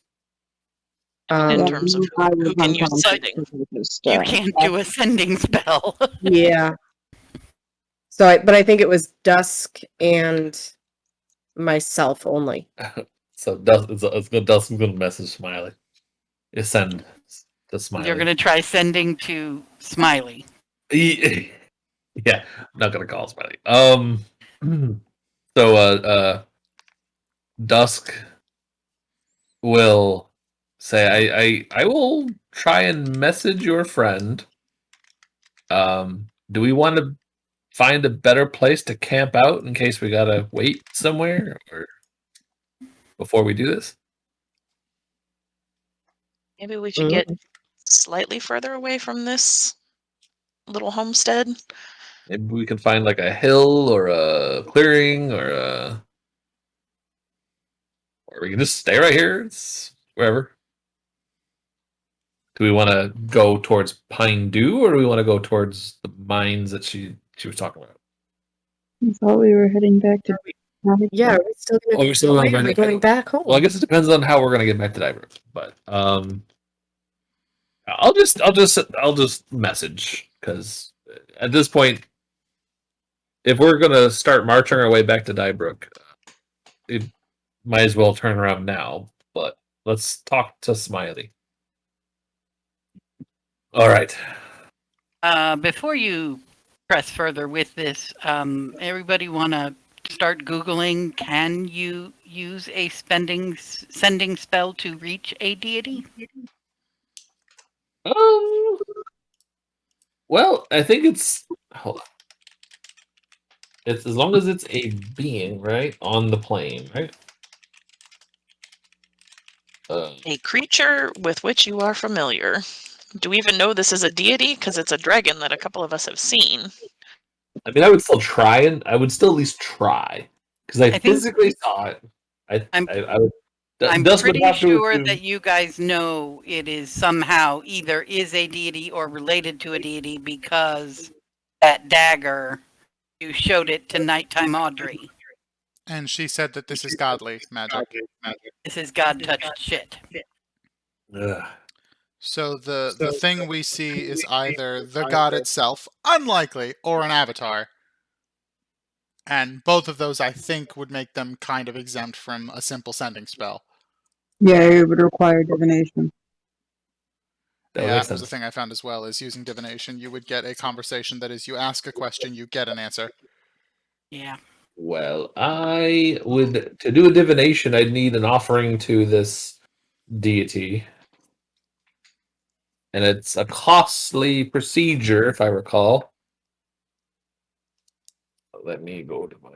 In terms of I who was can use unconscious sighting. because of this You stuff. can't do a sending spell. Yeah. But I think it was Dusk and myself only. So Dusk's gonna message Smiley. You send to Smiley. You're gonna try sending to Smiley. Yeah, I'm not gonna call Smiley. So Dusk will say, I will try and message your friend. Do we want to find a better place to camp out in case we gotta wait somewhere or before we do this? Maybe we should get slightly further away from this little homestead. Maybe we can find like a hill or a clearing or we can just stay right here. It's wherever. Do we want to go towards Pine Dew or do we want to go towards the mines that she was talking about? I thought we were heading back to. Yeah, are we still gonna Oh, we're still are going we back. going back home? Well, I guess it depends on how we're gonna get back to Dybrook. But I'll just message because at this point, if we're gonna start marching our way back to Dybrook, it might as well turn around now. But let's talk to Smiley. All right. Before you press further with this, everybody want to start Googling, can you use a sending spell to reach a deity? Well, I think it's hold on. It's as long as it's a being, right, on the plane, right? A creature with which you are familiar. Do we even know this is a deity? Because it's a dragon that a couple of us have seen. I mean, I would still try, and I would still at least try. because I, I think- physically saw it. I'm I would. I'm Dusk would pretty have to sure assume- that you guys know it is somehow either is a deity or related to a deity because that dagger, you showed it to Nighttime Audrey. And she said that this is godly magic. This is God touched shit. Ugh. So the thing we see is either the god itself, unlikely, or an avatar. And both of those, I think, would make them kind of exempt from a simple sending spell. Yeah, it would require divination. That would Yeah, make that was the sense. thing I found as well, is using divination, you would get a conversation that is, you ask a question, you get an answer. Yeah. Well, I would, to do a divination, I'd need an offering to this deity. And it's a costly procedure, if I recall. Let me go to my...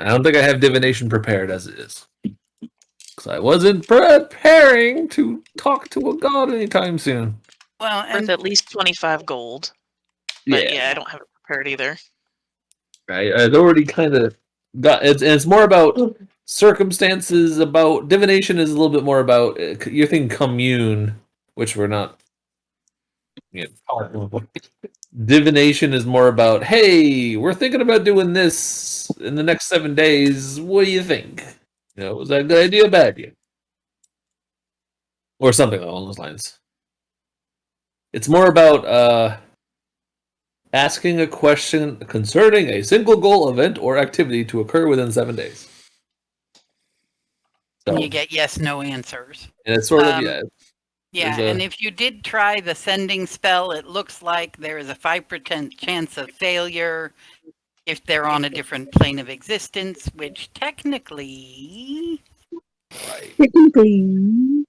I don't think I have divination prepared as it is. Because I wasn't preparing to talk to a god anytime soon. Well, Worth and at least 25 gold. But yeah, I don't have it prepared either. I'd already kind of got it's more about circumstances. About divination is a little bit more about your thing commune, which we're not. Divination is more about, hey, we're thinking about doing this in the next 7 days. What do you think? Was that a good idea or bad idea? Or something along those lines. It's more about asking a question concerning a single goal, event, or activity to occur within 7 days. So, you get yes, no answers. and it's sort of, yeah. Yeah, and if you did try the sending spell, it looks like there is a 5% chance of failure if they're on a different plane of existence, which technically... Right. Technically.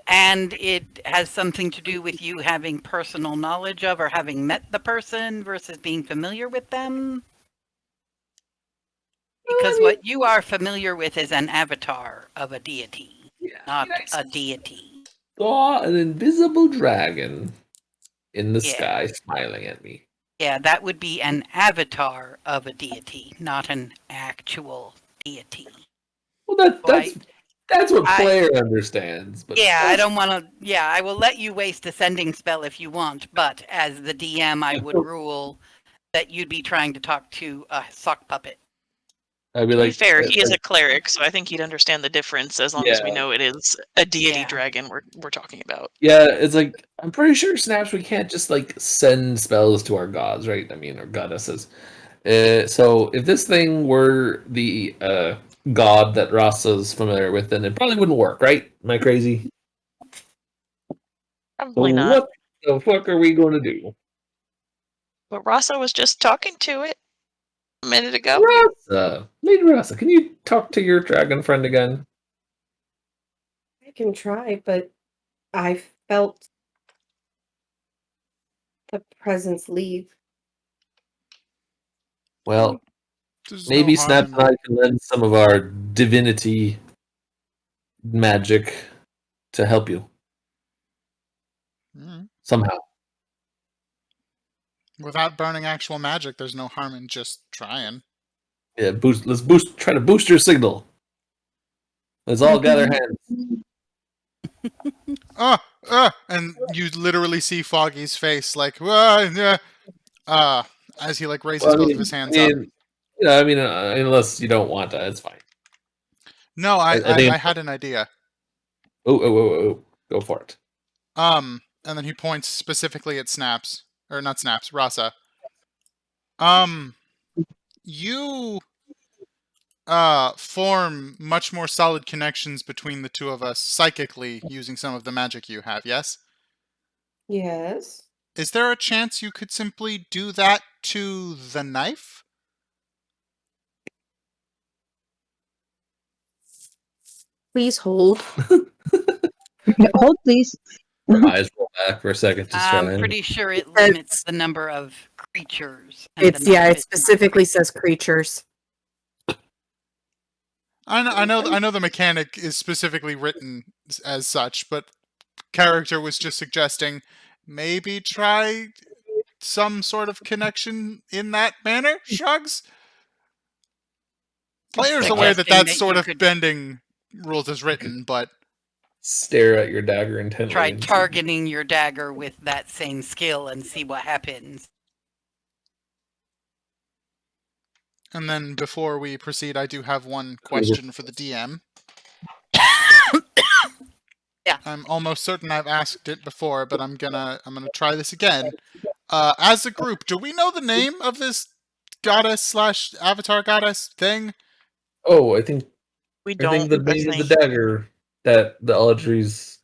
And it has something to do with you having personal knowledge of or having met the person versus being familiar with them. Because what you are familiar with is an avatar of a deity, not a deity. Saw an invisible dragon in the sky smiling at me. Yeah, that would be an avatar of a deity, not an actual deity. Well, that's what player understands. But yeah, I don't want to. Yeah, I will let you waste a sending spell if you want, but as the DM, I would rule that you'd be trying to talk to a sock puppet. I'd be To like, be fair, he is a cleric, so I think he'd understand the difference as long as we know it is a deity dragon we're talking about. Yeah, it's like, I'm pretty sure, Snaps, we can't just like send spells to our gods, right? I mean, our goddesses. So if this thing were the god that Rasa's familiar with, then it probably wouldn't work, right? Am I crazy? Probably not. What the fuck are we going to do? But Rasa was just talking to it a minute ago. Lady Rasa, can you talk to your dragon friend again? I can try, but I felt the presence leave. Well, There's maybe no Snap harm and I can lend some of our divinity magic to help you. Somehow. Without burning actual magic, there's no harm in just trying. Yeah, try to boost your signal. Let's all gather hands. And you literally see Foggy's face, like, as he like raises both of his hands up. Unless you don't want that, it's fine. No, I had an idea. Oh, go for it. And then he points specifically at Snaps, or not Snaps, Rasa. You form much more solid connections between the two of us psychically using some of the magic you have, yes? Yes. Is there a chance you could simply do that to the knife? Please hold. Hold, please. Eyes roll back for a second. I'm pretty sure it limits the number of creatures. It specifically says creatures. I know the mechanic is specifically written as such, but character was just suggesting maybe try some sort of connection in that manner? Shrugs. Player's aware that Suggesting that's that sort you of could- bending rules as written, but Stare at your dagger intently. Try and see- targeting your dagger with that same skill and see what happens. and then before we proceed, I do have one question for the DM. Yeah. I'm almost certain I've asked it before, but I'm gonna try this again. As a group, do we know the name of this goddess / avatar goddess thing? Oh, I think We I don't. think the name is the dagger that the Audreys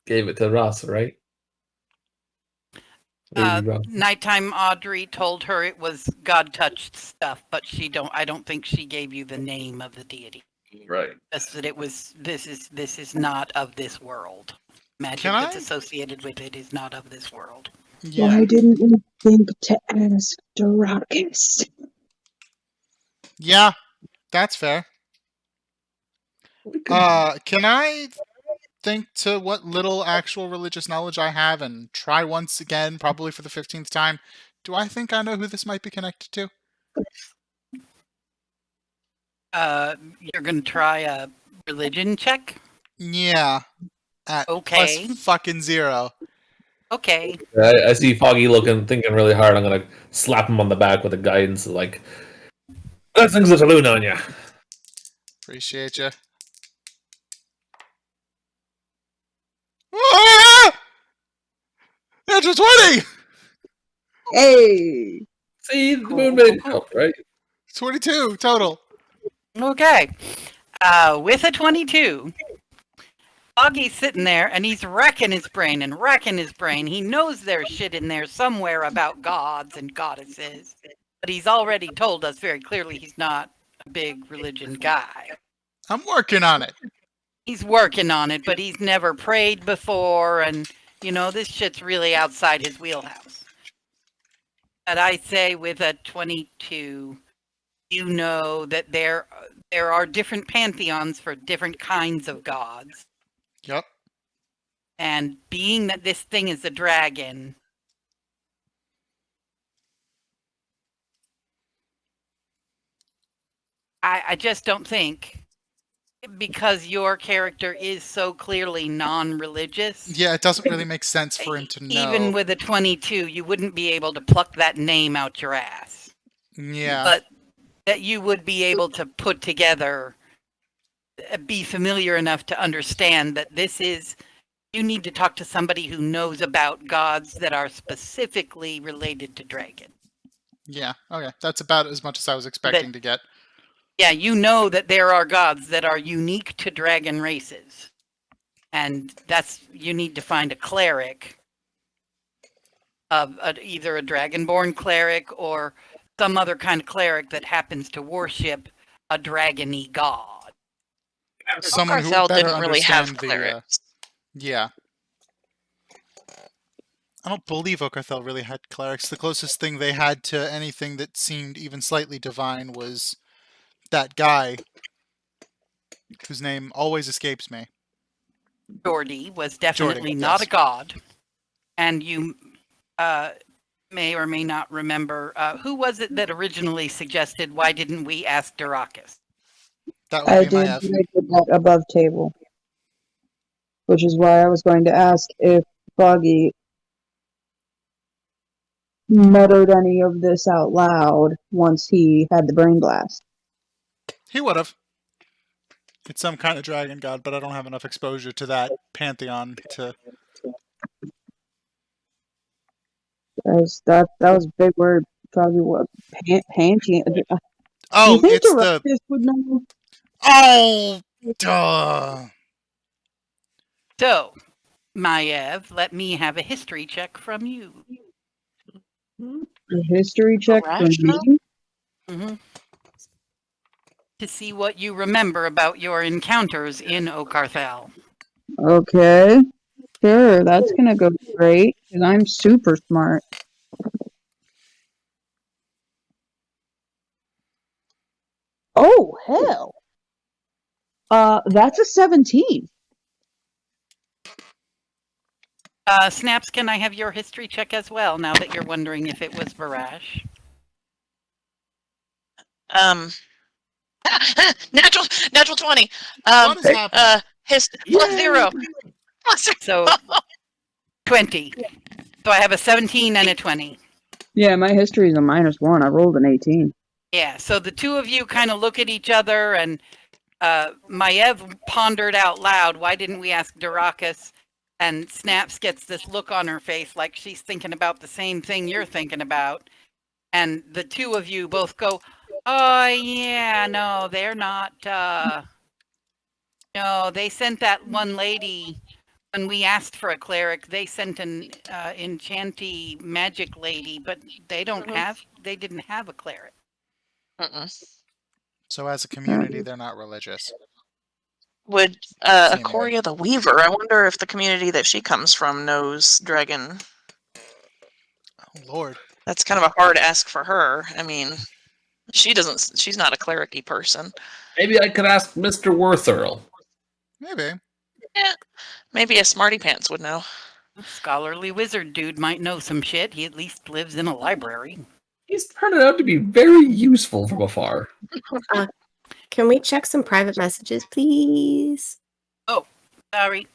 gave it to Ross, right? Lady Ross. Nighttime Audrey told her it was God-touched stuff, but I don't think she gave you the name of the deity. Right. Just that it was, this is not of this world. Magic Can that's I? associated with it is not of this world. Yeah. Why didn't we think to ask Doracus? Yeah, that's fair. Can I think to what little actual religious knowledge I have and try once again, probably for the 15th time? Do I think I know who this might be connected to? You're gonna try a religion check? Yeah. At Okay. plus fucking 0. Okay. I see Foggy thinking really hard. I'm gonna slap him on the back with a guidance like, blessings of saloon on ya. Appreciate you. Ah! Natural 20! Hey! See, the Cool, moon made cool, help, right? 22 total. Okay. With a 22, Foggy's sitting there and he's wrecking his brain and wrecking his brain. He knows there's shit in there somewhere about gods and goddesses, but he's already told us very clearly he's not a big religion guy. I'm working on it. He's working on it, but he's never prayed before, and this shit's really outside his wheelhouse. But I say with a 22, you know that there are different pantheons for different kinds of gods. Yep. And being that this thing is a dragon, I just don't think, because your character is so clearly non-religious. Yeah, it doesn't really make sense for him to know. Even with a 22, you wouldn't be able to pluck that name out your ass. Yeah. But that you would be able to put together, be familiar enough to understand that you need to talk to somebody who knows about gods that are specifically related to dragons. Yeah, okay. That's about as much as I was expecting to get. Yeah, you know that there are gods that are unique to dragon races. And you need to find a cleric, either a dragonborn cleric or some other kind of cleric that happens to worship a dragony god. Someone who Okarthel better didn't really have understand the clerics. yeah. I don't believe Okarthel really had clerics. The closest thing they had to anything that seemed even slightly divine was that guy whose name always escapes me. Jordy was definitely Jordy, not yes. a god. And you may or may not remember, who was it that originally suggested, why didn't we ask Doracus? That would I be did, my F. I did that above table. Which is why I was going to ask if Foggy muttered any of this out loud once he had the brain blast. He would have. It's some kind of dragon god, but I don't have enough exposure to that pantheon to. That was a big word. Foggy, what? Pantheon? Oh, you think it's the. Doracus would know? Oh, duh. So, Maiev, let me have a history check from you. A history check for Rational? me? Mm-hmm. To see what you remember about your encounters in Okarthel. Okay. Sure, that's gonna go great, because I'm super smart. Oh, hell! That's a 17. Snaps, can I have your history check as well, now that you're wondering if it was Varash? Natural 20. What is happening? Plus 0. So 20. So I have a 17 and a 20. Yeah, my history is a -1. I rolled an 18. Yeah, so the two of you kind of look at each other, and Maiev pondered out loud, why didn't we ask Darakas? And Snaps gets this look on her face like she's thinking about the same thing you're thinking about. And the two of you both go, oh, yeah, no, they're not. No, they sent that one lady. When we asked for a cleric, they sent an enchanty magic lady, but they don't have, they didn't have a cleric. So as a community, they're not religious. Would Seemingly. Acoria the Weaver, I wonder if the community that she comes from knows Dragon. Oh, Lord. That's kind of a hard ask for her. I mean, she's not a cleric-y person. Maybe I could ask Mr. Worthurl. Maybe. Yeah, maybe a smarty pants would know. Scholarly wizard dude might know some shit. He at least lives in a library. He's turned out to be very useful from afar. Can we check some private messages, please? Oh, sorry.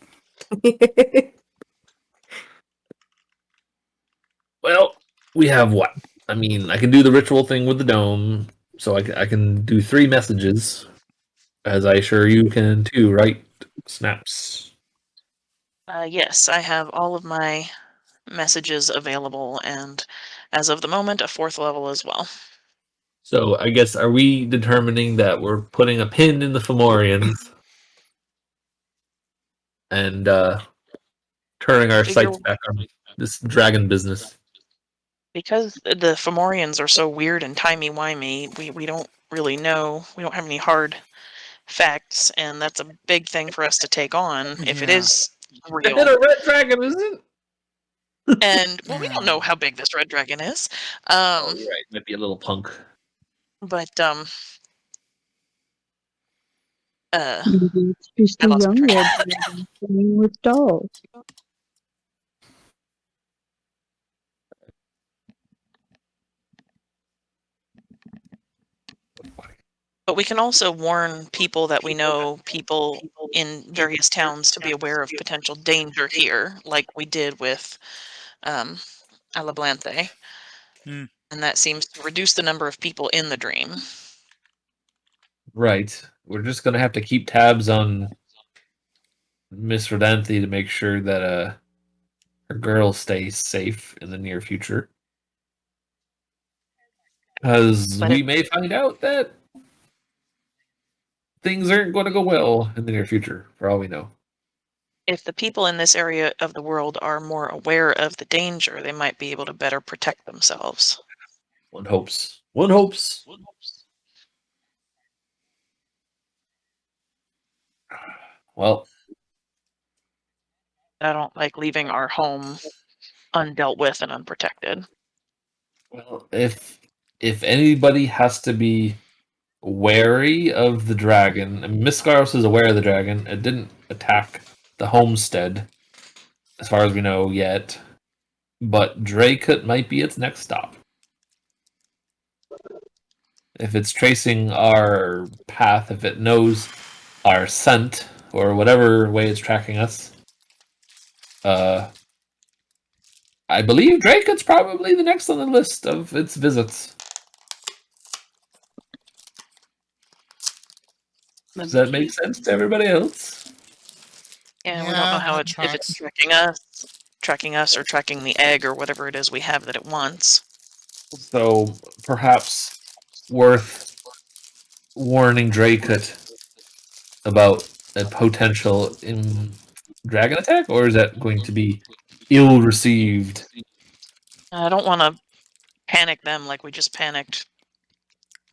Well, we have what? I mean, I can do the ritual thing with the dome, so I can do 3 messages, as I sure you can too, right? Snaps. Yes, I have all of my messages available, and as of the moment, a 4th level as well. So I guess, are we determining that we're putting a pin in the Fomorians and turning our sights back on this dragon business? Because the Fomorians are so weird and timey-wimey, we don't really know. We don't have any hard facts, and that's a big thing for us to take on if it is real. And a red dragon, isn't it? And, well, we don't know how big this red dragon is. Oh, you're right. Might be a little punk. But, Maybe it's just I a lost young track. red dragon playing with dolls. But we can also warn people that we know, people in various towns, to be aware of potential danger here, like we did with Alablanthe. Hmm. And that seems to reduce the number of people in the dream. Right. We're just gonna have to keep tabs on Miss Rodanthe to make sure that her girl stays safe in the near future. Because But we may find out that things aren't going to go well in the near future, for all we know. if the people in this area of the world are more aware of the danger, they might be able to better protect themselves. One hopes. One hopes. Well, I don't like leaving our home undealt with and unprotected. well, if anybody has to be wary of the dragon, and Miss Scaros is aware of the dragon. It didn't attack the homestead, as far as we know yet. But Dracot might be its next stop. If it's tracing our path, if it knows our scent, or whatever way it's tracking us, I believe Dracot's probably the next on the list of its visits. Does that make sense to everybody else? Yeah, we don't know how that if it's tracks. tracking us or tracking the egg or whatever it is we have that it wants. So perhaps worth warning Dracot about a potential dragon attack, or is that going to be ill received? I don't want to panic them like we just panicked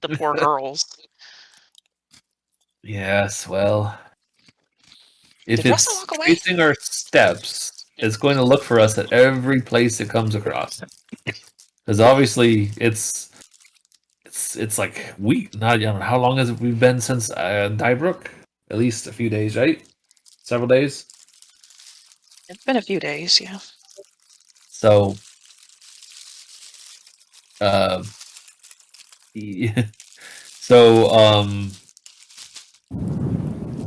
the poor girls. Yes, well, if Did Russell it's walk away? tracing our steps, it's going to look for us at every place it comes across. Because obviously, it's like not. I don't know, how long has it we've been since Dybrook? At least a few days, right? Several days. It's been a few days, yeah. So, so I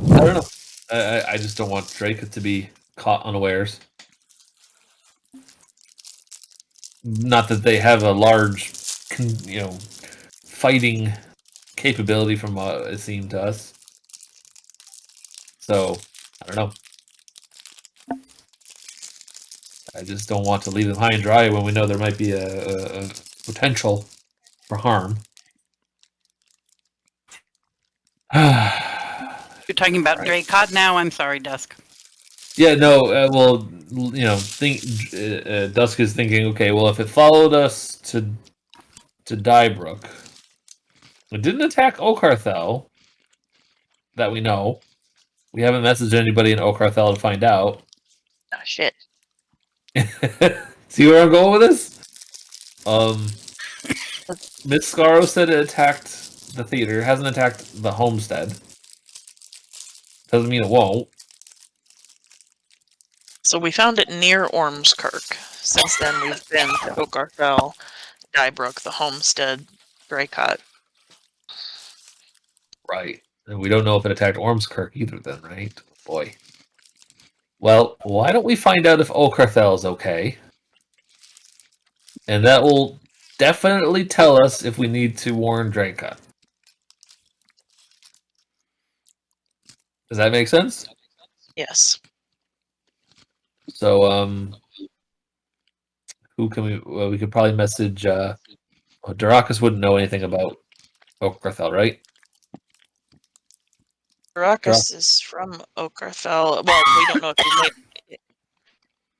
don't know. I just don't want Drake to be caught unawares. Not that they have a large, fighting capability from what it seemed to us. So, I don't know. I just don't want to leave them high and dry when we know there might be a potential for harm. You're talking about Right. Dracod now? I'm sorry, Dusk. Yeah, no, well, Dusk is thinking, okay, well, if it followed us to Dybrook, it didn't attack Okarthel, that we know. We haven't messaged anybody in Okarthel to find out. Oh, shit. See where I'm going with this? Miss Scarrow said it attacked the theater, hasn't attacked the homestead. Doesn't mean it won't. So we found it near Ormskirk. Since then, we've been to Okarfell, Dybrook, the Homestead, Dracot. Right. And we don't know if it attacked Ormskirk either then, right? Boy. Well, why don't we find out if Okarthel is okay? And that will definitely tell us if we need to warn Dracot. Does that make sense? Yes. So, who can we? Well, we could probably message. Darakas wouldn't know anything about Okarthel, right? Barakas is from Okarfell. Well, we don't know if we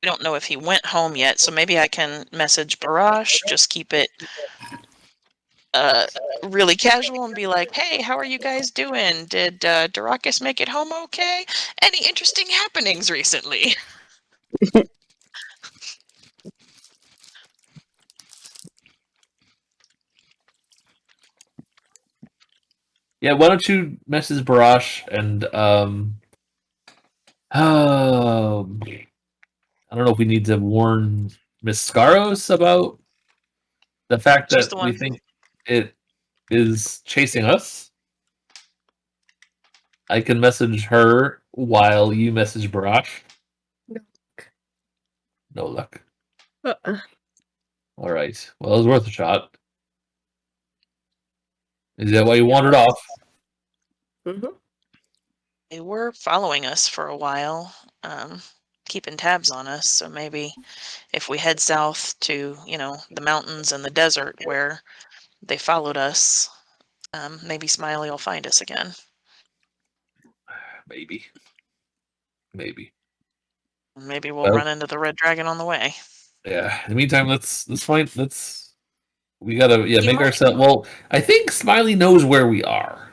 don't know if he went home yet. So maybe I can message Barash. Just keep it really casual and be like, "Hey, how are you guys doing? Did Darakas make it home okay? Any interesting happenings recently?" Yeah. Why don't you message Barash and I don't know if we need to warn Miss Scaros about the fact She's that the we one. think it is chasing us. I can message her while you message Barash. No luck. All right. Well, it was worth a shot. Is that why you wandered off? Mm-hmm. They were following us for a while, keeping tabs on us. So maybe if we head south to, the mountains and the desert where they followed us, maybe Smiley will find us again. Maybe. Maybe. Maybe we'll run into the red dragon on the way. Yeah. In the meantime, we gotta make might- ourselves. Well, I think Smiley knows where we are,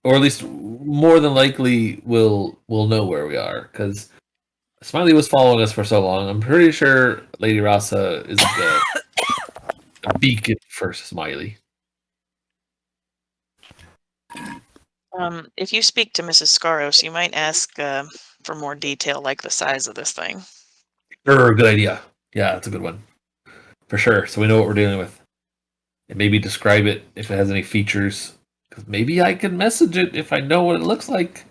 or at least more than likely will know where we are because Smiley was following us for so long. I'm pretty sure Lady Rasa is a beacon for Smiley. If you speak to Mrs. Scaros, you might ask for more detail, like the size of this thing. Sure, good idea. Yeah, that's a good one. For sure. So we know what we're dealing with. And maybe describe it if it has any features. Because maybe I can message it if I know what it looks like.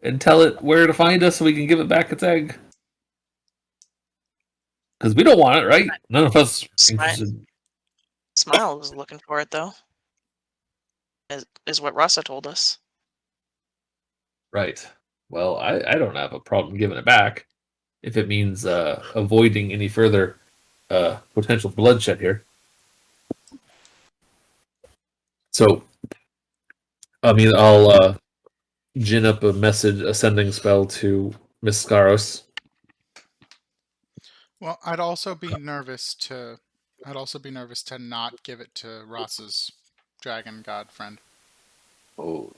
And tell it where to find us so we can give it back its egg. Because we don't want it, right? None of us are interested. Smile was looking for it, though. Is what Rasa told us. Right. Well, I don't have a problem giving it back. If it means avoiding any further potential bloodshed here. So, I mean, I'll gin up a sending spell to Miss Scaros. Well, I'd also be nervous to not give it to Ross's dragon god friend. Oh,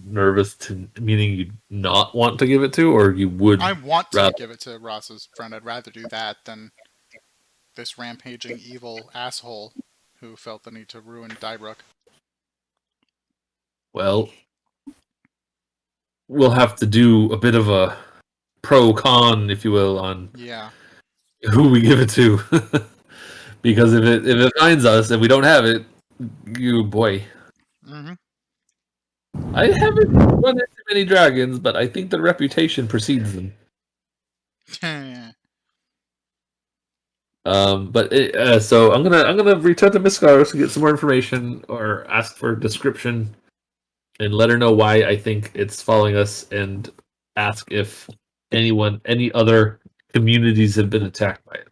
nervous to meaning you not want to give it to, or you would? I want to give it to Ross's friend. I'd rather do that than this rampaging evil asshole who felt the need to ruin Dybrook. Well, we'll have to do a bit of a pro-con, if you will, on Yeah. who we give it to. Because if it finds us and we don't have it, boy. Mm-hmm. I haven't run into many dragons, but I think the reputation precedes them. So I'm gonna reach out to Miss Scarves to get some more information or ask for a description and let her know why I think it's following us and ask if any other communities have been attacked by it,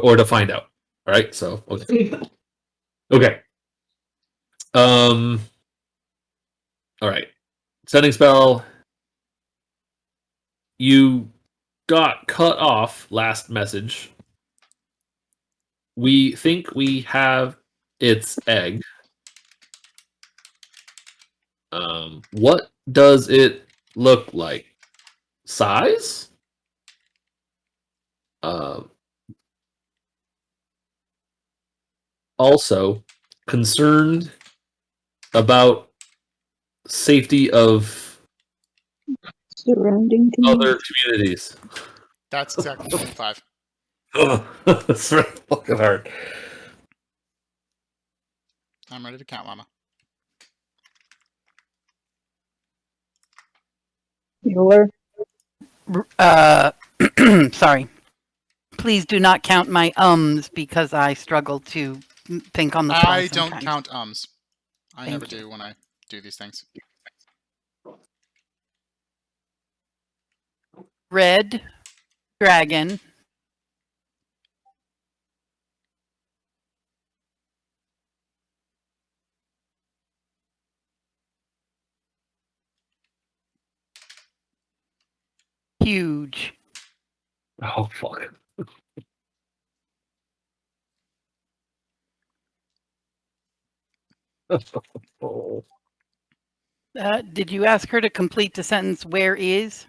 or to find out. All right, so okay. All right. Setting spell. You got cut off last message. We think we have its egg. What does it look like? Size? Also, concerned about safety of Surrounding other communities. That's exactly 25. That's right. Fucking hard. I'm ready to count, Mama. Mueller. Sorry. Please do not count my ums because I struggle to think on the fly I don't sometimes. count ums. I Thank never you. do when I do these things. Red dragon. Huge. Oh, fuck. Oh. Did you ask her to complete the sentence, where is?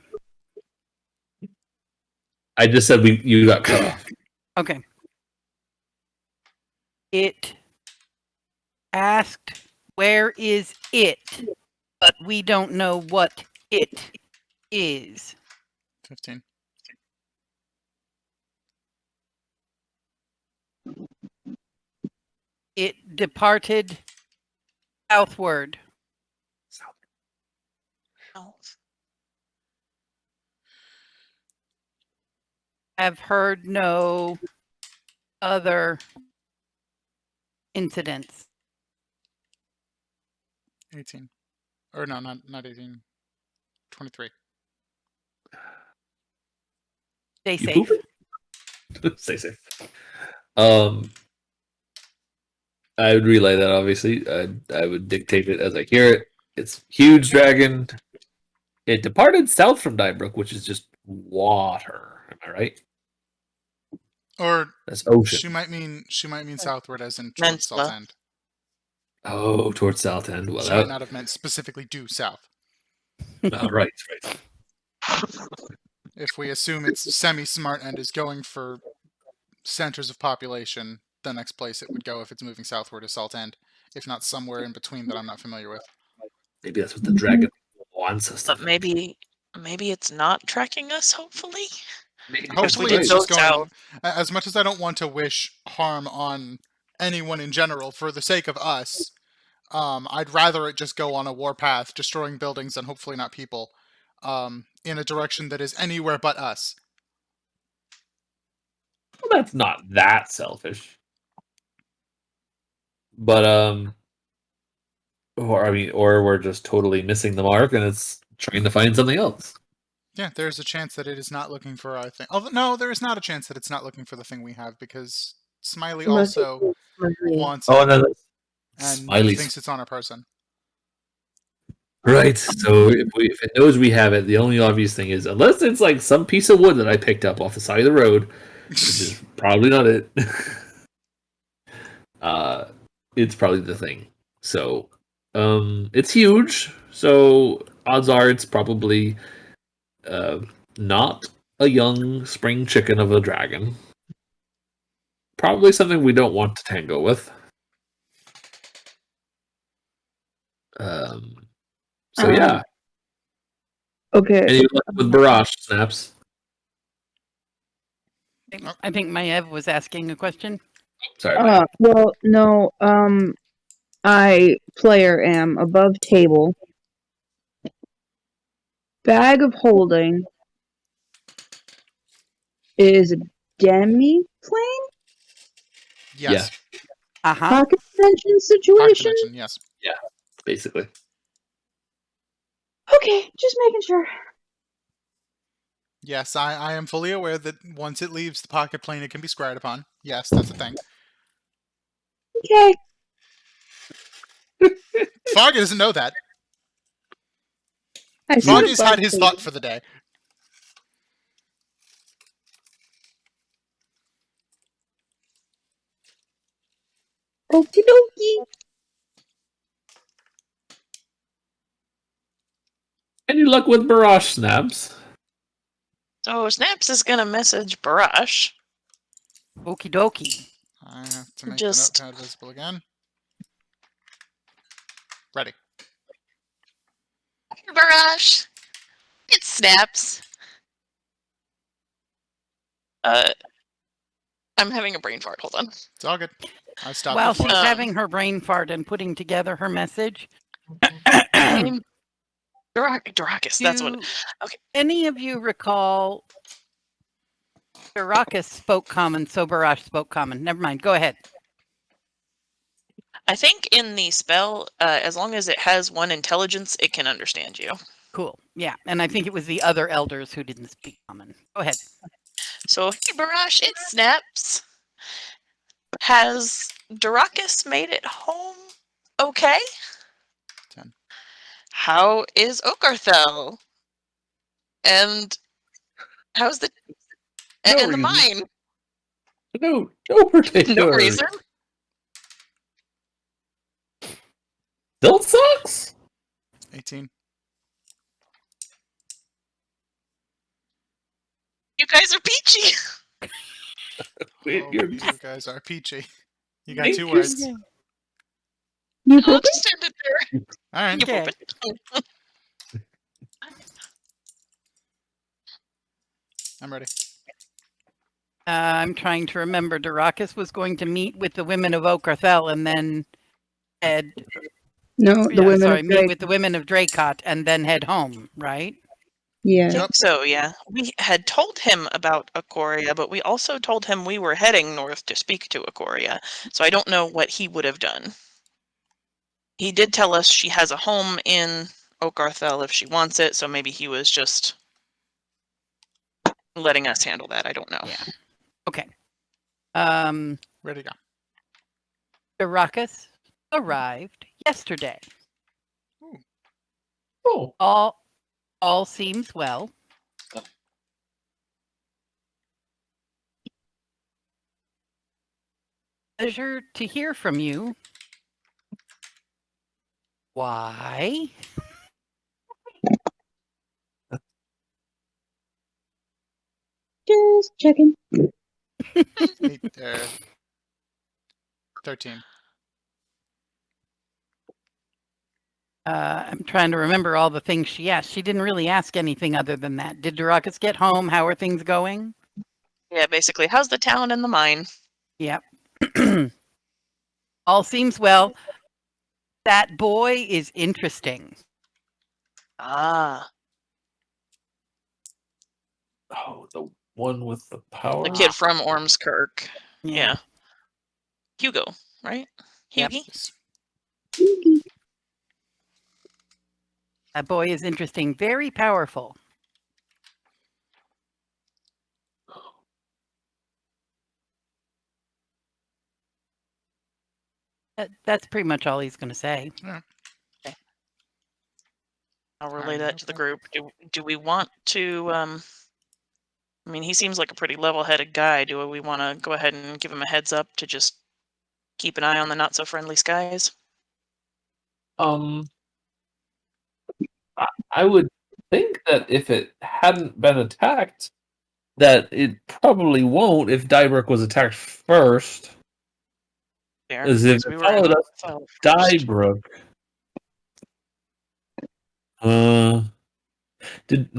I just said you got cut off. Okay. It asked, where is it? But we don't know what it is. 15. It departed southward. Have heard no other incidents. 18. Or no, not 18. 23. Stay You safe. Stay safe. I would relay that, obviously. I would dictate it as I hear it. It's huge dragon. It departed south from Dybrook, which is just water. Am I right? Or That's ocean. she might mean southward as in Peninsula. towards South End. Oh, towards South End. Well, She might not have meant specifically due south. Right. If we assume it's semi-smart and is going for centers of population, the next place it would go if it's moving southward is Salt End, if not somewhere in between that I'm not familiar with. Maybe that's what the dragon wants us to But maybe it's not tracking us, hopefully. Hopefully did it's go just going, south. as much as I don't want to wish harm on anyone in general for the sake of us, I'd rather it just go on a warpath, destroying buildings and hopefully not people, in a direction that is anywhere but us. Well, that's not that selfish. But or we're just totally missing the mark and it's trying to find something else. Yeah, there's a chance that it is not looking for our thing. Although, no, there is not a chance that it's not looking for the thing we have, because Smiley also wants it no, and Smiley's thinks it's on our person. right. So if it knows we have it, the only obvious thing is, unless it's like some piece of wood that I picked up off the side of the road, which is probably not it. It's probably the thing. So, it's huge. So odds are it's probably not a young spring chicken of a dragon. Probably something we don't want to tango with. So yeah. Okay. Any luck with barrage snaps? I think Maev was asking a question. Sorry. Well, no. I player am above table. Bag of holding is a demi plane Yes. Uh-huh. pocket dimension Pocket situation. dimension, yes. Yeah, basically. Okay, just making sure. Yes, I am fully aware that once it leaves the pocket plane, it can be squared upon. Yes, that's a thing. Okay. Foggy doesn't know that. I said Foggy's above had his table. thought for the day. Okie dokie. Any luck with barrage snaps? So Snaps is gonna message Barash. Okie dokie. I have to make Just- the notepad visible again. Ready. Barash, it Snaps. I'm having a brain fart. Hold on. It's all good. I stopped While before. she's having her brain fart and putting together her message, Name Darakus. That's what. Okay. Any of you recall Darakus spoke common, so Barash spoke common? Never mind. Go ahead. I think in the spell, as long as it has 1 intelligence, it can understand you. Cool. Yeah, and I think it was the other elders who didn't speak common. Go ahead. So, hey, Barash, it Snaps. Has Darakus made it home okay? 10. How is Okarthel? And how's the No and the reason. mine? No particular. No reason. Still sucks. 18. You guys are peachy. Oh, you guys are peachy. You got Thank 2 you. words. You I'll pooping? just end it there. All right. You Okay. pooping. I'm ready. I'm trying to remember. Darakus was going to meet with the women of Okarthel and then head. No, the women sorry, of meet Drake. with the women of Dracot and then head home, right? Yeah. Yep. So, yeah. We had told him about Akoria, but we also told him we were heading north to speak to Akoria. So I don't know what he would have done. He did tell us she has a home in Okarthel if she wants it, so maybe he was just letting us handle that. I don't know. Yeah. Okay. Ready to go. Darakus arrived yesterday. Oh. All seems well. Pleasure to hear from you. Why? Just checking. 13. I'm trying to remember all the things she asked. She didn't really ask anything other than that. Did Darakus get home? How are things going? Yeah, basically, how's the town and the mine? Yep. All seems well. That boy is interesting. Ah, Oh, the one with the power. the kid from Ormskirk. Yeah. Yeah. Hugo, right? Yep. Hughie? Yes. That boy is interesting. Very powerful. That's pretty much all he's going to say. I'll relay that to the group. Do we want to, I mean, he seems like a pretty level-headed guy. Do we want to go ahead and give him a heads up to just keep an eye on the not-so-friendly skies? I would think that if it hadn't been attacked, that it probably won't if Dybrook was attacked first. There, As if we it were in followed us file to first. Dybrook. Did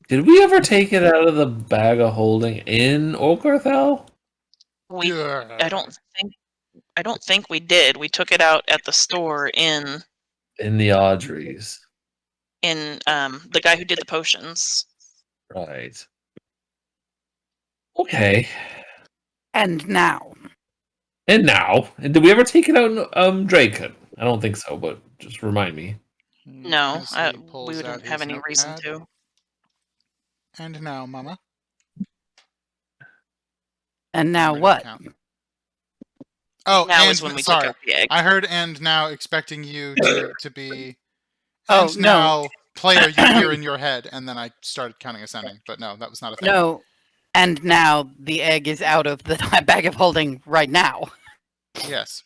we ever take it out of the bag of holding in Okarthal? We Yeah. I don't think we did. We took it out at the store in In the Audreys. The guy who did the potions. Right. Okay. And now, And now, did we ever take it out in Draken? I don't think so, but just remind me. No, As he we pulls wouldn't out have his any reason notepad. to. And now, Mama. and now I'm ready to what? count. Oh, Now and is when we sorry, took out the egg. I heard "and now," expecting you to be. Oh, And no. now, player, you hear in your head, and then I started counting ascending. But no, that was not a thing. No. And now the egg is out of the bag of holding right now. Yes.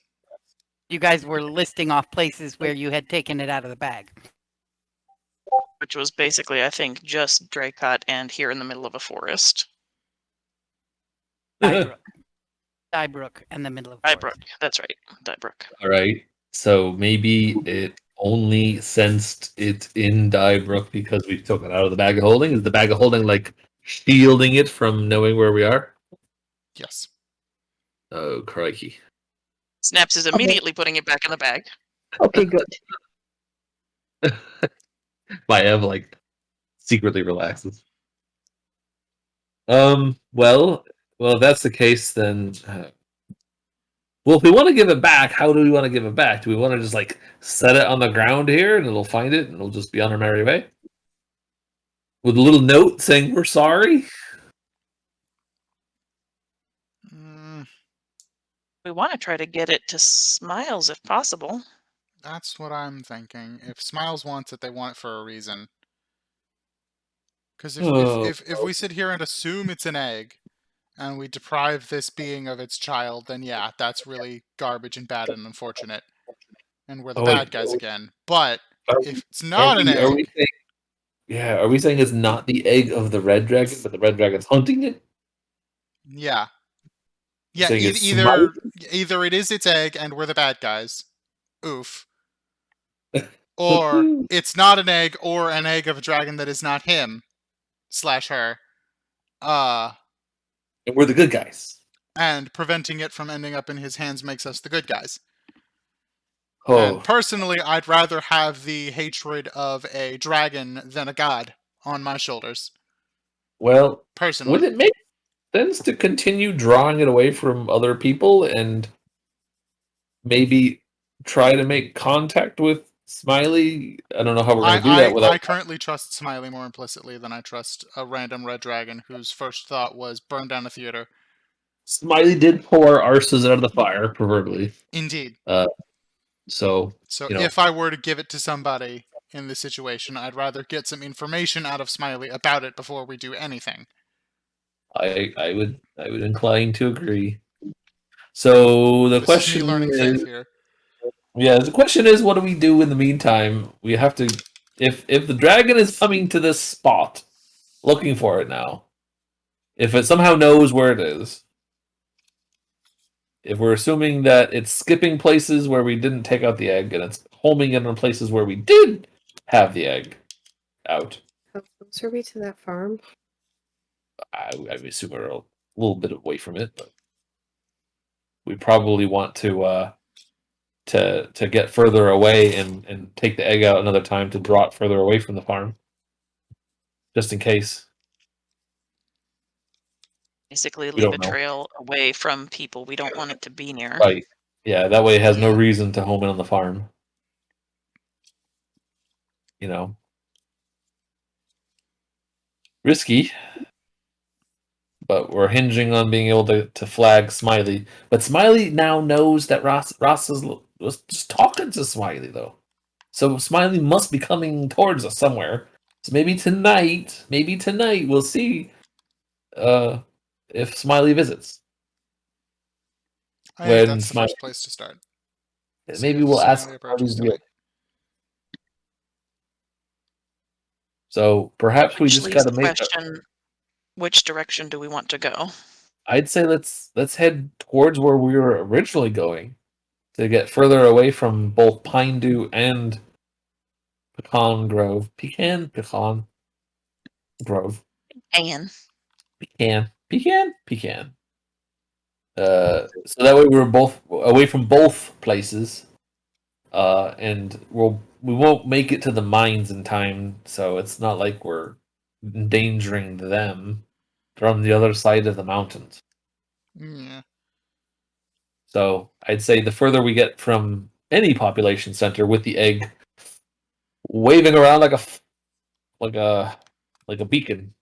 You guys were listing off places where you had taken it out of the bag. Which was basically, I think, just Draycott and here in the middle of a forest. Dybrook. Dybrook in the middle of forest. Dybrook, that's right. Dybrook. All right. So maybe it only sensed it in Dybrook because we took it out of the bag of holding. Is the bag of holding like shielding it from knowing where we are? Yes. Oh, crikey. Snaps is immediately putting it back in the bag. Okay, good. My Ev like secretly relaxes. Well, if that's the case, then well, if we want to give it back, how do we want to give it back? Do we want to just like set it on the ground here and it'll find it and it'll just be on our merry way? With a little note saying we're sorry? We want to try to get it to Smiles if possible. That's what I'm thinking. If Smiles wants it, they want it for a reason. Because if we sit here and assume it's an egg, and we deprive this being of its child, then yeah, that's really garbage and bad and unfortunate. And we're the bad guys again. But if it's not an egg... Are we saying it's not the egg of the red dragon, but the red dragon's hunting it? Yeah. Yeah, Saying it's either it is its egg and we're the bad guys. Oof. Or it's not an egg or an egg of a dragon that is not him / her. And we're the good guys. And preventing it from ending up in his hands makes us the good guys. Oh. And personally, I'd rather have the hatred of a dragon than a god on my shoulders. Well, personally. Would it make sense to continue drawing it away from other people and maybe try to make contact with Smiley? I don't know how we're going to do that without... I currently trust Smiley more implicitly than I trust a random red dragon whose first thought was burn down a theater. Smiley did pour Arses out of the fire, proverbially. Indeed. So if I were to give it to somebody in this situation, I'd rather get some information out of Smiley about it before we do anything. I would incline to agree. So the question is me learning faith here. Yeah, the question is, what do we do in the meantime? We have to, if the dragon is coming to this spot, looking for it now, if it somehow knows where it is, if we're assuming that it's skipping places where we didn't take out the egg, and it's homing in on places where we did have the egg out. How close are we to that farm? I assume we're a little bit away from it, but we probably want to get further away and take the egg out another time to draw it further away from the farm, just in case. Basically, leave a trail away from people we don't want it to be near. Right. Yeah, that way it has no reason to home in on the farm. Risky. But we're hinging on being able to flag Smiley. But Smiley now knows that Ross was just talking to Smiley, though. So Smiley must be coming towards us somewhere. So maybe tonight we'll see if Smiley visits. I think that's the first place to start. Maybe we'll ask Smiley's deal. So perhaps we just got to make question. Which direction do we want to go? I'd say let's head towards where we were originally going to get further away from both Pine Dew and Pecan Grove. Pecan Grove. And Pecan. So that way we're both away from both places, and we won't make it to the mines in time. So it's not like we're endangering them from the other side of the mountains. Yeah. So I'd say the further we get from any population center with the egg waving around like a beacon,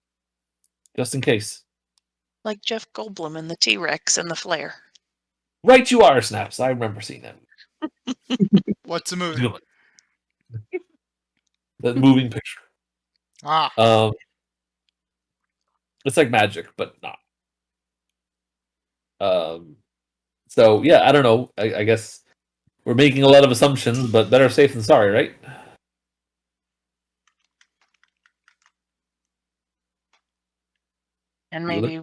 just in case. like Jeff Goldblum and the T-Rex and the flare. Right, you are, Snaps. I remember seeing that. What's the movie? The moving picture. Ah. It's like magic, but not. So yeah, I don't know. I guess we're making a lot of assumptions, but better safe than sorry, right? And maybe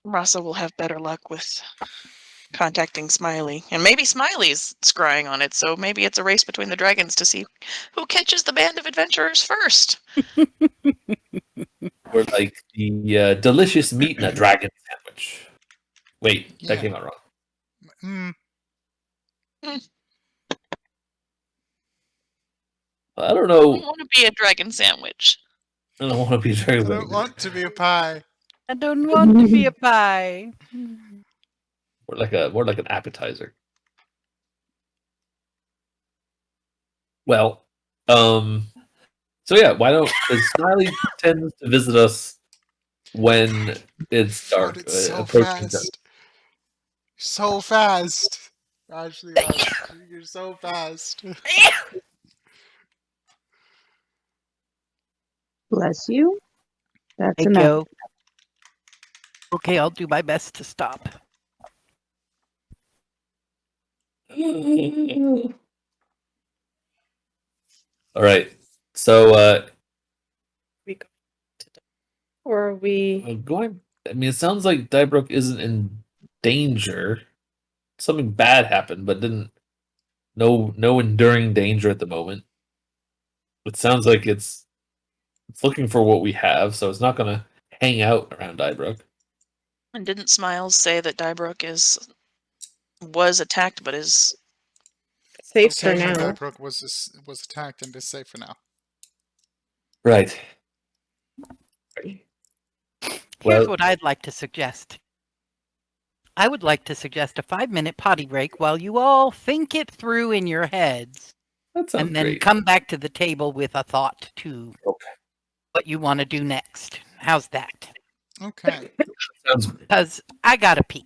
Rasa will have better luck with contacting Smiley. And maybe Smiley's scrying on it, so maybe it's a race between the dragons to see who catches the band of adventurers first. We're like the delicious meat in a dragon sandwich. Wait, that Yeah. came out wrong. I don't know. I don't want to be a dragon sandwich. I don't want to be a dragon I don't sandwich. want to be a pie. I don't want to be a pie. More like an appetizer. Well, so yeah, why don't because Smiley tends to visit us when it's dark. God, it's so approaching dark. fast. So fast. Actually, you're so fast. Bless you. That's Hey, enough. Joe. Okay, I'll do my best to stop. All right, so Or are we? going. I mean, it sounds like Dybrook isn't in danger. Something bad happened, but didn't. No enduring danger at the moment. It sounds like it's looking for what we have, so it's not going to hang out around Dybrook. And didn't Smiles say that Dybrook was attacked but is Safe for Okay, now. Dybrook was attacked and is safe for now. Right. Here's what I'd like to suggest. I would like to suggest a 5-minute potty break while you all think it through in your heads. That sounds And then great. come back to the table with a thought to Okay. what you want to do next. How's that? Okay. Sounds Because I gotta pee.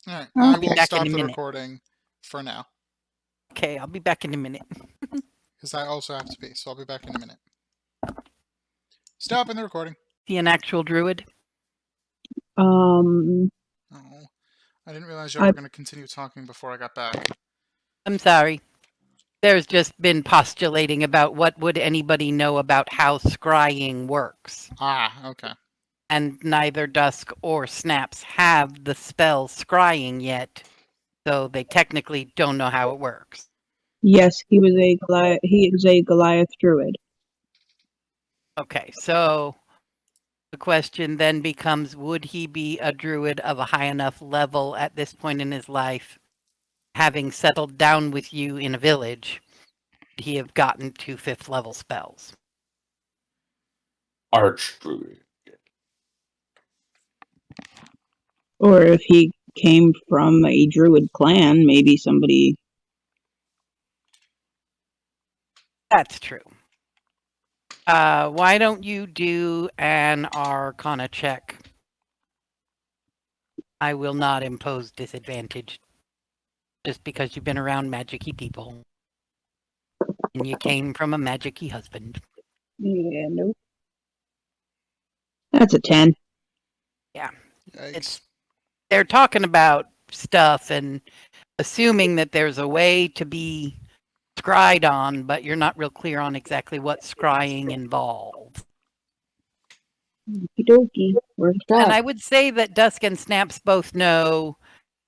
All right. I'll I be will back stop in a the minute. recording for now Okay, I'll be back in a minute. because I also have to pee. So I'll be back in a minute. Stopping the recording. See an actual druid? Oh, I didn't realize you were going to continue talking before I got back. I'm sorry. There's just been postulating about what would anybody know about how scrying works. Ah, okay. And neither Dusk or Snaps have the spell scrying yet, so they technically don't know how it works. Yes, he is a Goliath druid. Okay, so the question then becomes, would he be a druid of a high enough level at this point in his life, having settled down with you in a village, would he have gotten to 5th level spells? Archdruid. Or if he came from a druid clan, maybe somebody. That's true. Why don't you do an Arcana check? I will not impose disadvantage just because you've been around magic-y people. And you came from a magic-y husband. Yeah, nope. That's a 10. Yeah. Yikes. They're talking about stuff and assuming that there's a way to be scryed on, but you're not real clear on exactly what scrying involves. Okie dokie. Where's And that? I would say that Dusk and Snaps both know,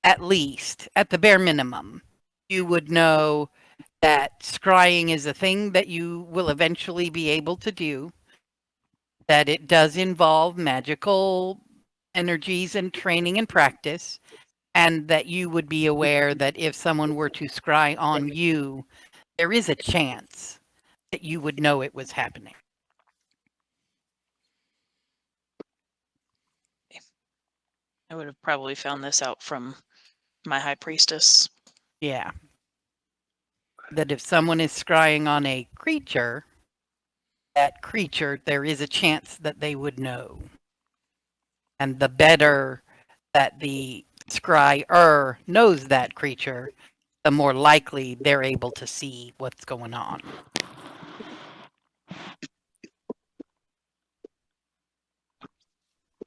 at least, at the bare minimum, you would know that scrying is a thing that you will eventually be able to do, that it does involve magical energies and training and practice, and that you would be aware that if someone were to scry on you, there is a chance that you would know it was happening. I would have probably found this out from my high priestess. Yeah. That if someone is scrying on a creature, that creature, there is a chance that they would know. And the better that the scryer knows that creature, the more likely they're able to see what's going on.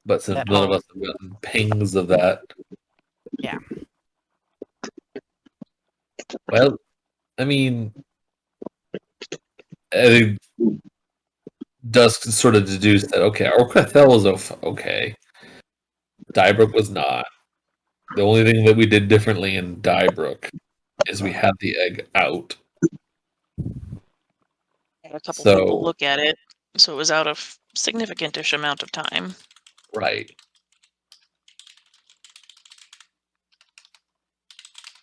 But since That none of all- us have gotten pings of that, Yeah. well, I mean, I think Dusk sort of deduced that, okay, Orcathel was okay. Dybrook was not. The only thing that we did differently in Dybrook is we had the egg out. Had a couple So- people look at it, so it was out of significant-ish amount of time. Right.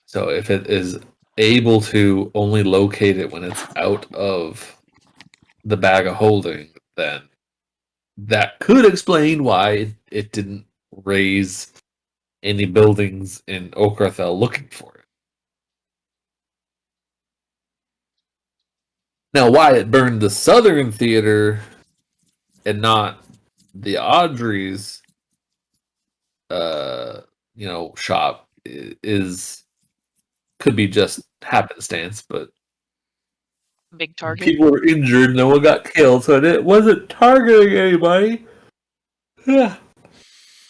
So if it is able to only locate it when it's out of the bag of holding, then that could explain why it didn't raise any buildings in Okrathel looking for it. Now, why it burned the Southern Theater and not the Audrey's, shop could be just happenstance, but Big target. people were injured, no one got killed, so it wasn't targeting anybody. Yeah.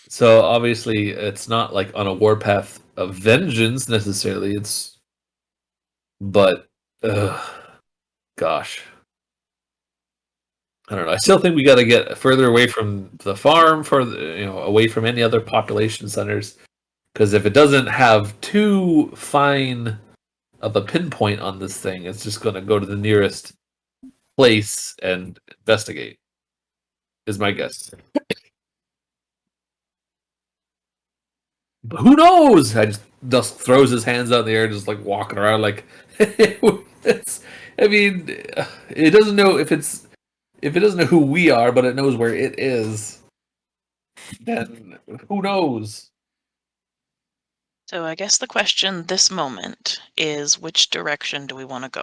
So obviously, it's not like on a warpath of vengeance necessarily. But gosh, I don't know. I still think we got to get further away from the farm, away from any other population centers, because if it doesn't have too fine of a pinpoint on this thing, it's just going to go to the nearest place and investigate. Is my guess. But who knows? Dusk throws his hands out in the air, just like walking around, like I mean, it doesn't know if it doesn't know who we are, but it knows where it is. Then who knows? So I guess the question this moment is, which direction do we want to go?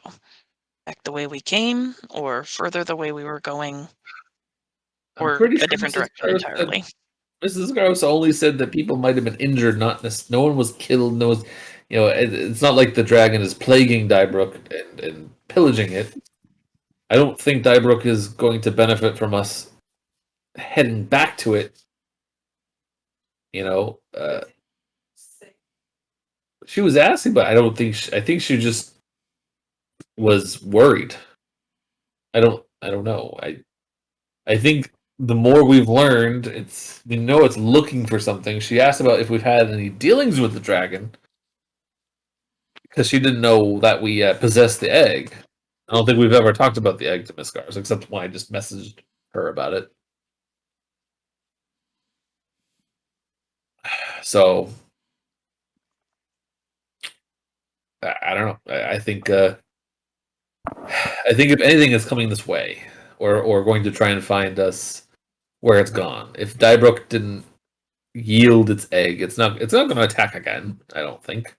Back the way we came, or further the way we were going, or a different direction entirely? Mrs. Gross only said that people might have been injured, no one was killed. No one, it's not like the dragon is plaguing Dybrook and pillaging it. I don't think Dybrook is going to benefit from us heading back to it. She was asking, but I don't think I think she just was worried. I don't know. I think the more we've learned, it's looking for something. She asked about if we've had any dealings with the dragon because she didn't know that we possessed the egg. I don't think we've ever talked about the egg to Miss Gars, except when I just messaged her about it. So I don't know. I think if anything is coming this way, or going to try and find us where it's gone. If Dybrook didn't yield its egg, it's not going to attack again. I don't think.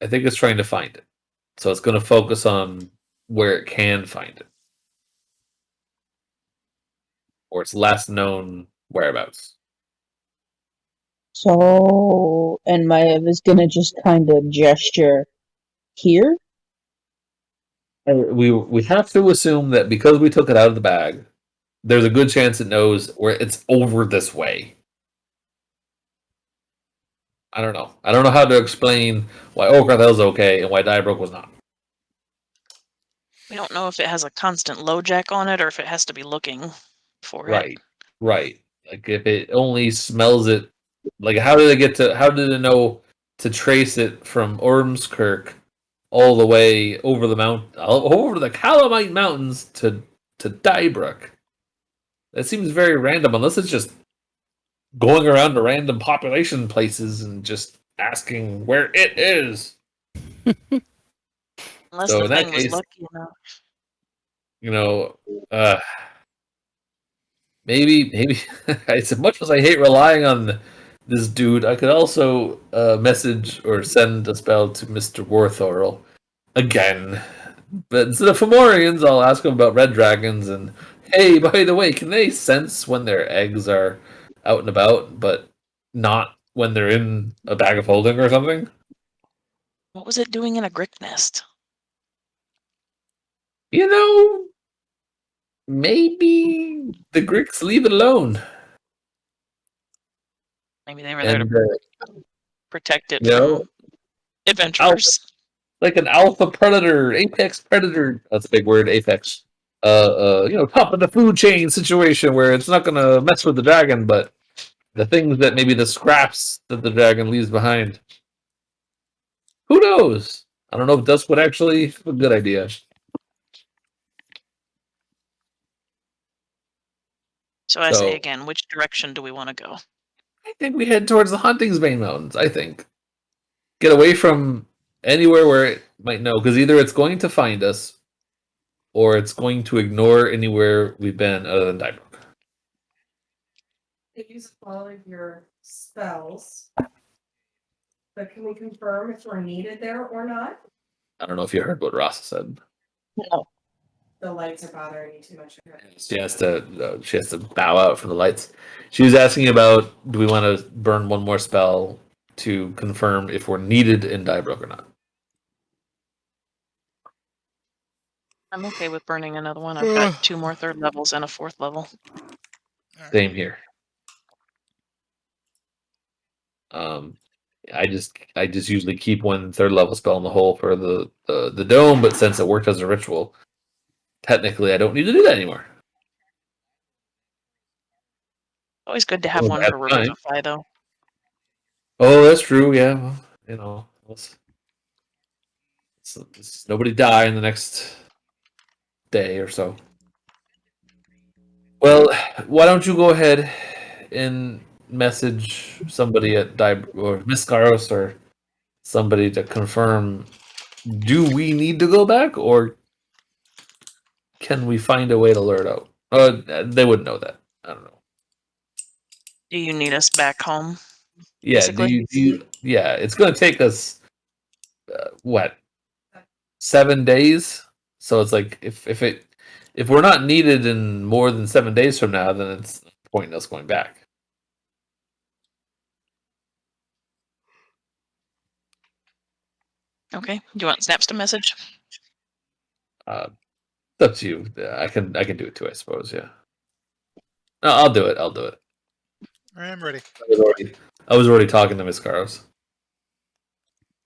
I think it's trying to find it, so it's going to focus on where it can find it, or its last known whereabouts. So, and Maev is gonna just kind of gesture here. We have to assume that because we took it out of the bag, there's a good chance it knows where it's over this way. I don't know. I don't know how to explain why Okrathel's okay and why Dybrook was not. We don't know if it has a constant LoJack on it or if it has to be looking for it. Right. Like if it only smells it, like how did it know to trace it from Ormskirk all the way over over the Calamite Mountains to Dybrook. That seems very random, unless it's just going around to random population places and just asking where it is. Unless So the in that thing was case, lucky enough. you know, maybe as much as I hate relying on this dude, I could also message or send a spell to Mr. Warthorl again. But instead of Fomorians, I'll ask them about red dragons. And hey, by the way, can they sense when their eggs are out and about, but not when they're in a bag of holding or something? What was it doing in a grick nest? You know, maybe the Gricks leave it alone. Maybe they were there And, to protect it you know, from adventurers. like an alpha predator, apex predator. That's a big word, apex. Top of the food chain situation where it's not gonna mess with the dragon, but the things that maybe the scraps that the dragon leaves behind. Who knows? I don't know if Dusk would actually have a good idea. So I say So again, which direction do we want to go? I think we head towards the Huntingsbane Mountains. I think get away from anywhere where it might know, because either it's going to find us, or it's going to ignore anywhere we've been other than Dybrook. They use all of your spells. But can we confirm if we're needed there or not? I don't know if you heard what Ross said. No. The lights are bothering you too much. She has to bow out from the lights. She was asking about, do we want to burn one more spell to confirm if we're needed in Dybrook or not? I'm okay with burning another one. I've got 2 more 3rd levels and a 4th level. Same here. I just usually keep 1 3rd level spell in the hole for the dome, but since it worked as a ritual, technically I don't need to do that anymore. Always good to have one That's for fine. Revivify, though. Oh, that's true. Yeah, well, let's nobody die in the next day or so. Well, why don't you go ahead and message somebody at or Miss Garos or somebody to confirm, do we need to go back, or can we find a way to lure it out? They wouldn't know that. I don't know. Do you need us back home? Yeah, Basically. yeah, it's going to take us, what, 7 days? So it's like, if we're not needed in more than 7 days from now, then it's pointless going back. Okay. Do you want Snaps to message? It's up to you. I can do it too, I suppose. Yeah. No, I'll do it. I am ready. I was already talking to Miss Caros.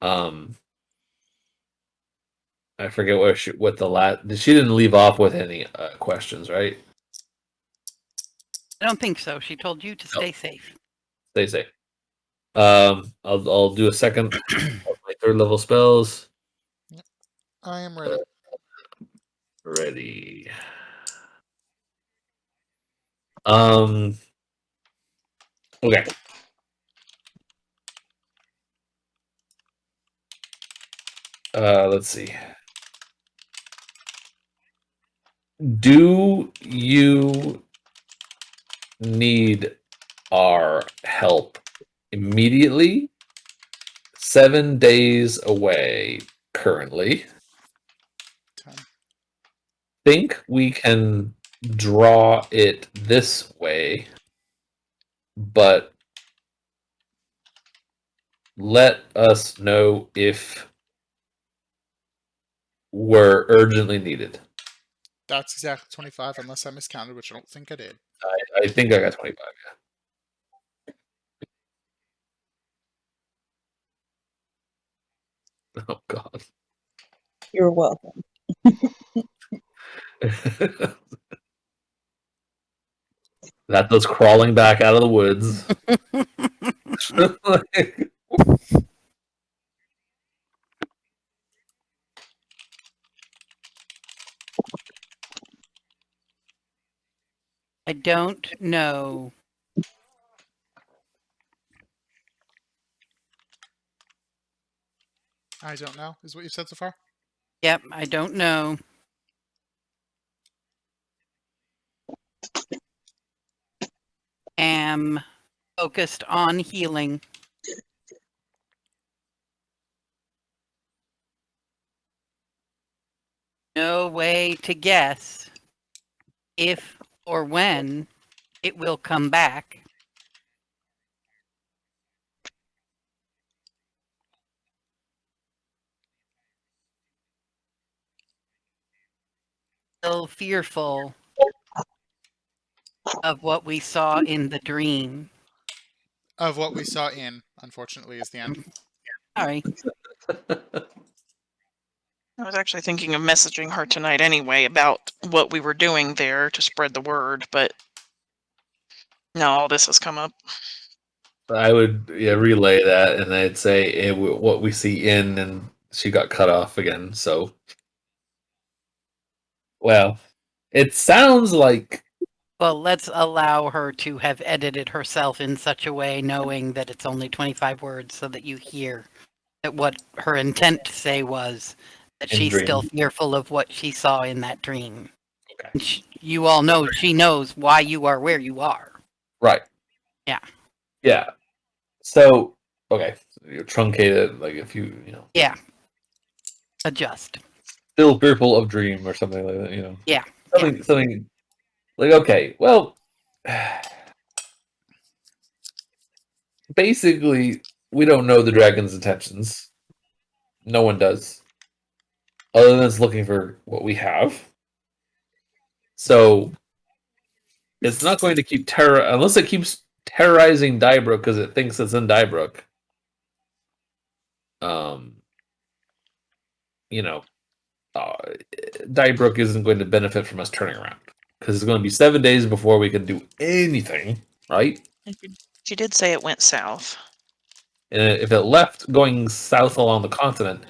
I forget what the last. She didn't leave off with any questions, right? I don't think so. She told you to stay safe. Stay safe. I'll do a second of my 3rd level spells. I am ready. Ready. Okay. Let's see. Do you need our help immediately? 7 days away currently. Think we can draw it this way, but let us know if we're urgently needed. That's exactly 25, unless I miscounted, which I don't think I did. I think I got 25. Yeah. Oh God. You're welcome. That was crawling back out of the woods. I don't know. I don't know, is what you said so far? Yep, I don't know. Am focused on healing. No way to guess if or when it will come back. Still fearful of what we saw in the dream. Of what we saw in, unfortunately, is the end. Sorry. I was actually thinking of messaging her tonight anyway about what we were doing there to spread the word, but now all this has come up. I would relay that, and I'd say what we see in, and she got cut off again. So, well, it sounds like. Well, let's allow her to have edited herself in such a way, knowing that it's only 25 words, so that you hear that what her intent to say was that In she's dream. still fearful of what she saw in that dream. Okay. You all know she knows why you are where you are. Right. Yeah. Yeah. So, okay, you're truncated, like if you know. Yeah. Adjust. Still fearful of dream or something like that, you know. Yeah. Something like, okay, well, basically, we don't know the dragon's intentions. No one does. Other than it's looking for what we have. So, it's not going to keep unless it keeps terrorizing Dybrook because it thinks it's in Dybrook. You know, Dybrook isn't going to benefit from us turning around because it's going to be 7 days before we can do anything, right? She did say it went south. And if it left going south along the continent,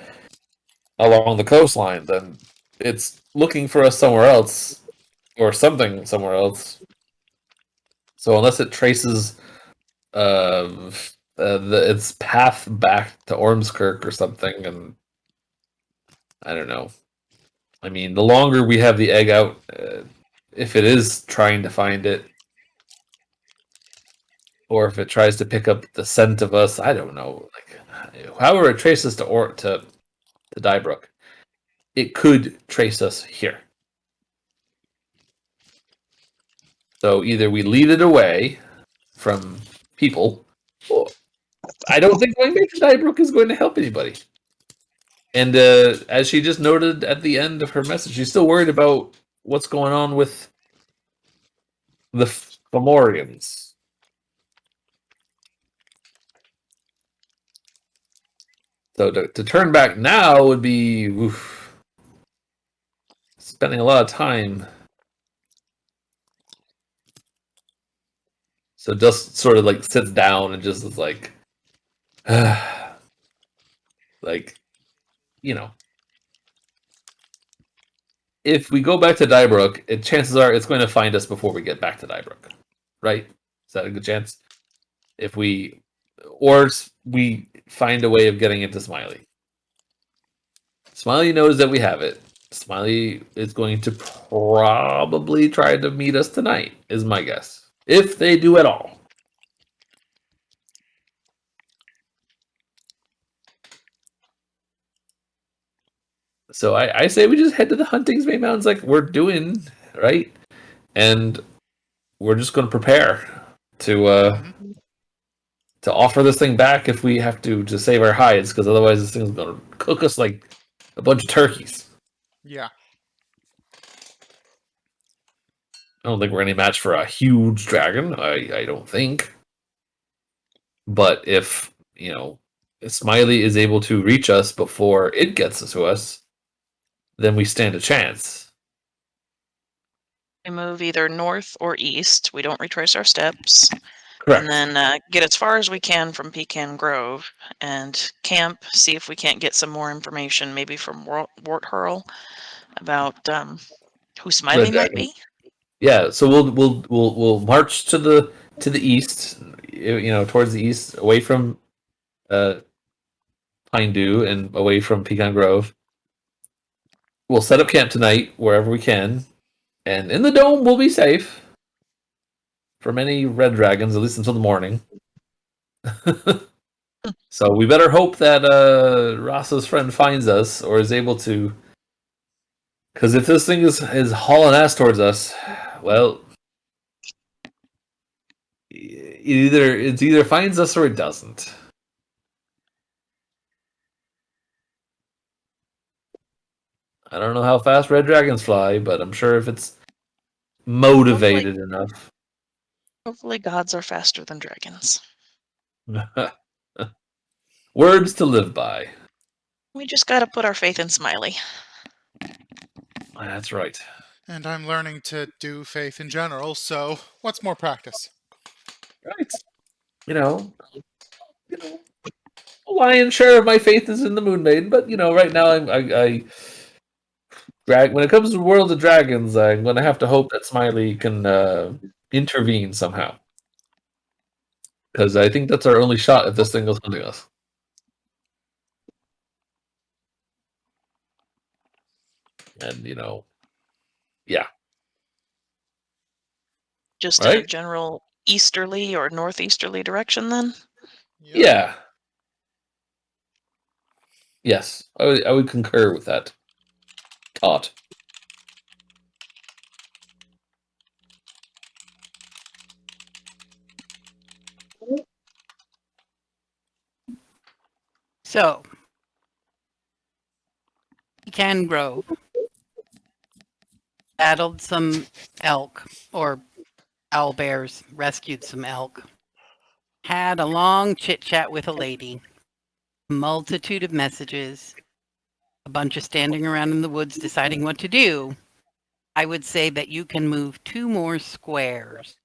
along the coastline, then it's looking for us somewhere else or something somewhere else. So unless it traces its path back to Ormskirk or something, and I don't know. I mean, the longer we have the egg out, if it is trying to find it, or if it tries to pick up the scent of us, I don't know. Like, however it traces to Dybrook, it could trace us here. So either we lead it away from people, or I don't think going back to Dybrook is going to help anybody. And as she just noted at the end of her message, she's still worried about what's going on with the Fomorians. So to turn back now would be spending a lot of time. So just sort of like sits down and just is like, like, you know, if we go back to Dybrook, chances are it's going to find us before we get back to Dybrook, right? Is that a good chance? If we find a way of getting into Smiley. Smiley knows that we have it. Smiley is going to probably try to meet us tonight, is my guess. If they do at all. So I say we just head to the Hunting's Bay Mountains like we're doing, right? And we're just going to prepare to offer this thing back if we have to save our hides, because otherwise this thing's going to cook us like a bunch of turkeys. Yeah. I don't think we're any match for a huge dragon. I don't think. But if, if Smiley is able to reach us before it gets to us, then we stand a chance. We move either north or east. We don't retrace our steps. Correct. And then get as far as we can from Pecan Grove and camp, see if we can't get some more information, maybe from Wart Hurl, about who Smiley might be. Yeah, so we'll march to the east, towards the east, away from Pine Dew and away from Pecan Grove. We'll set up camp tonight wherever we can, and in the dome we'll be safe from any red dragons, at least until the morning. So we better hope that Rasa's friend finds us or is able to. Because if this thing is hauling ass towards us, well, it either finds us or it doesn't. I don't know how fast red dragons fly, but I'm sure if it's motivated enough. Hopefully gods are faster than dragons. Words to live by. We just gotta put our faith in Smiley. That's right. And I'm learning to do faith in general, so what's more practice? Right. A lion's share of my faith is in the Moon Maiden, but right now when it comes to World of Dragons, I'm going to have to hope that Smiley can intervene somehow, because I think that's our only shot if this thing goes hunting us. And yeah. Just in a general easterly or northeasterly direction, then. Yep. Yeah. Yes, I would concur with that thought. So, Pecan Grove battled some elk, or owl bears, rescued some elk, had a long chit chat with a lady, a multitude of messages, a bunch of standing around in the woods deciding what to do. I would say that you can move 2 more squares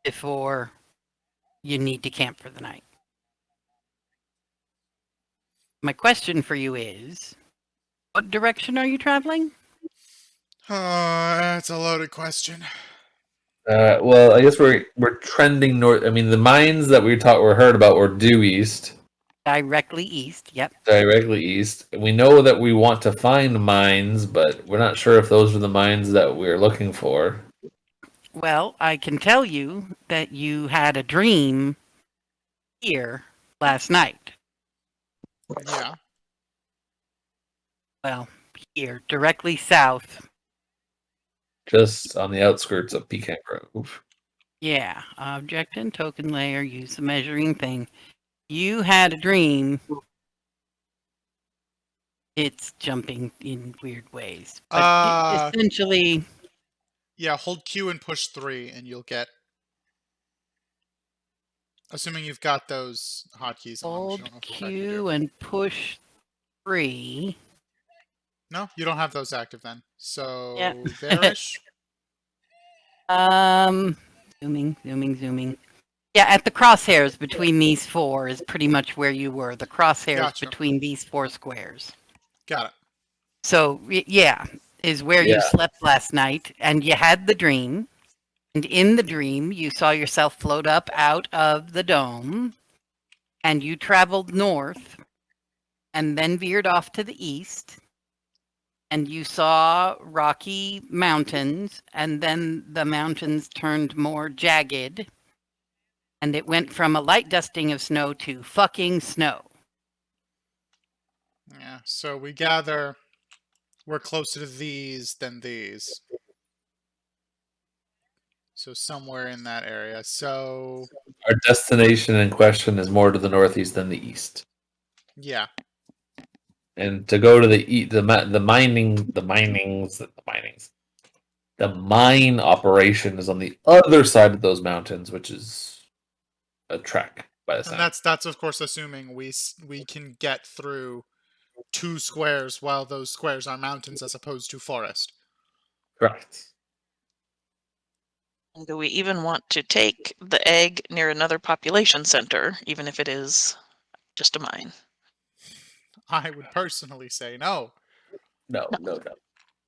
before you need to camp for the night. My question for you is, what direction are you traveling? That's a loaded question. Well, I guess we're trending north. I mean, the mines that we heard about were due east. Directly east, yep. Directly east. We know that we want to find mines, but we're not sure if those are the mines that we're looking for. Well, I can tell you that you had a dream here last night. Yeah. Well, here, directly south. Just on the outskirts of Pecan Grove. Yeah, object and token layer, use the measuring thing. You had a dream. It's jumping in weird ways. But essentially... Yeah, hold Q and push 3 and you'll get... Assuming you've got those hotkeys on. Hold Q and push 3. No, you don't have those active then. So, Yeah. there-ish? Zooming. Yeah, at the crosshairs between these 4 is pretty much where you were. The crosshairs between these 4 squares. Got it. So, yeah, is where you slept last night, and you had the dream. And in the dream, you saw yourself float up out of the dome, and you traveled north, and then veered off to the east, and you saw rocky mountains, and then the mountains turned more jagged, and it went from a light dusting of snow to fucking snow. Yeah, so we gather we're closer to these than these. So somewhere in that area. So our destination in question is more to the northeast than the east. Yeah. And to go to the mine operation is on the other side of those mountains, which is a trek by the sound. And that's of course assuming we can get through 2 squares while those squares are mountains as opposed to forest. Correct. Do we even want to take the egg near another population center, even if it is just a mine? I would personally say no. No.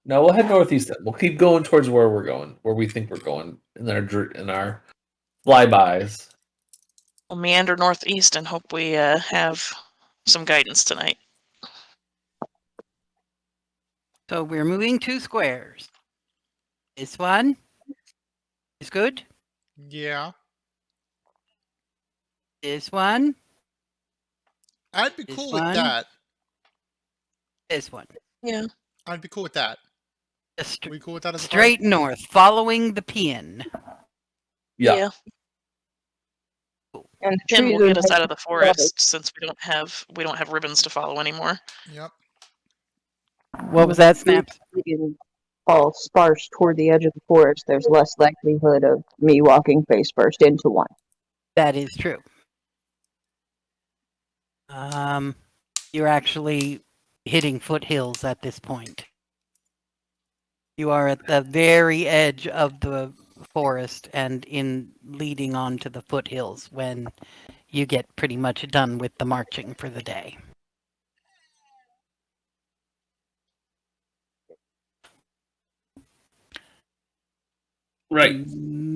No, we'll head northeast. Then. We'll keep going towards where we're going, where we think we're going in our flybys. We'll meander northeast and hope we have some guidance tonight. So we're moving 2 squares. This one is good. Yeah. This one. I'd be This cool one. with that. This one. Yeah. I'd be cool with that. Just Are we cool with that as a straight north, following the pin. Yeah. And the Pin trees will are get us nice out of the forest since we don't have ribbons to follow anymore. Yep. What was that, Snaps? all sparse toward the edge of the forest. There's less likelihood of me walking face first into one. That is true. You're actually hitting foothills at this point. You are at the very edge of the forest and leading on to the foothills when you get pretty much done with the marching for the day. Right.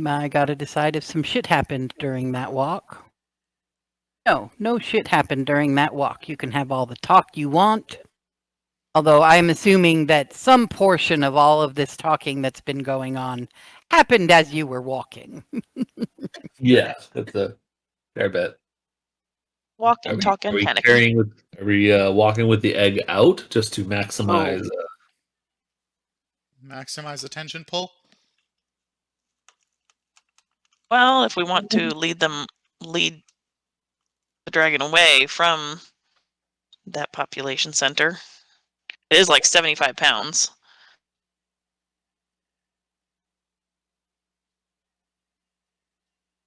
I gotta decide if some shit happened during that walk. No shit happened during that walk. You can have all the talk you want. Although I'm assuming that some portion of all of this talking that's been going on happened as you were walking. Yeah, that's a fair bet. Walking, talking, Are we panicking. Are we walking with the egg out just to maximize? Maximize attention pull. Well, if we want to lead the dragon away from that population center, it is like 75 pounds.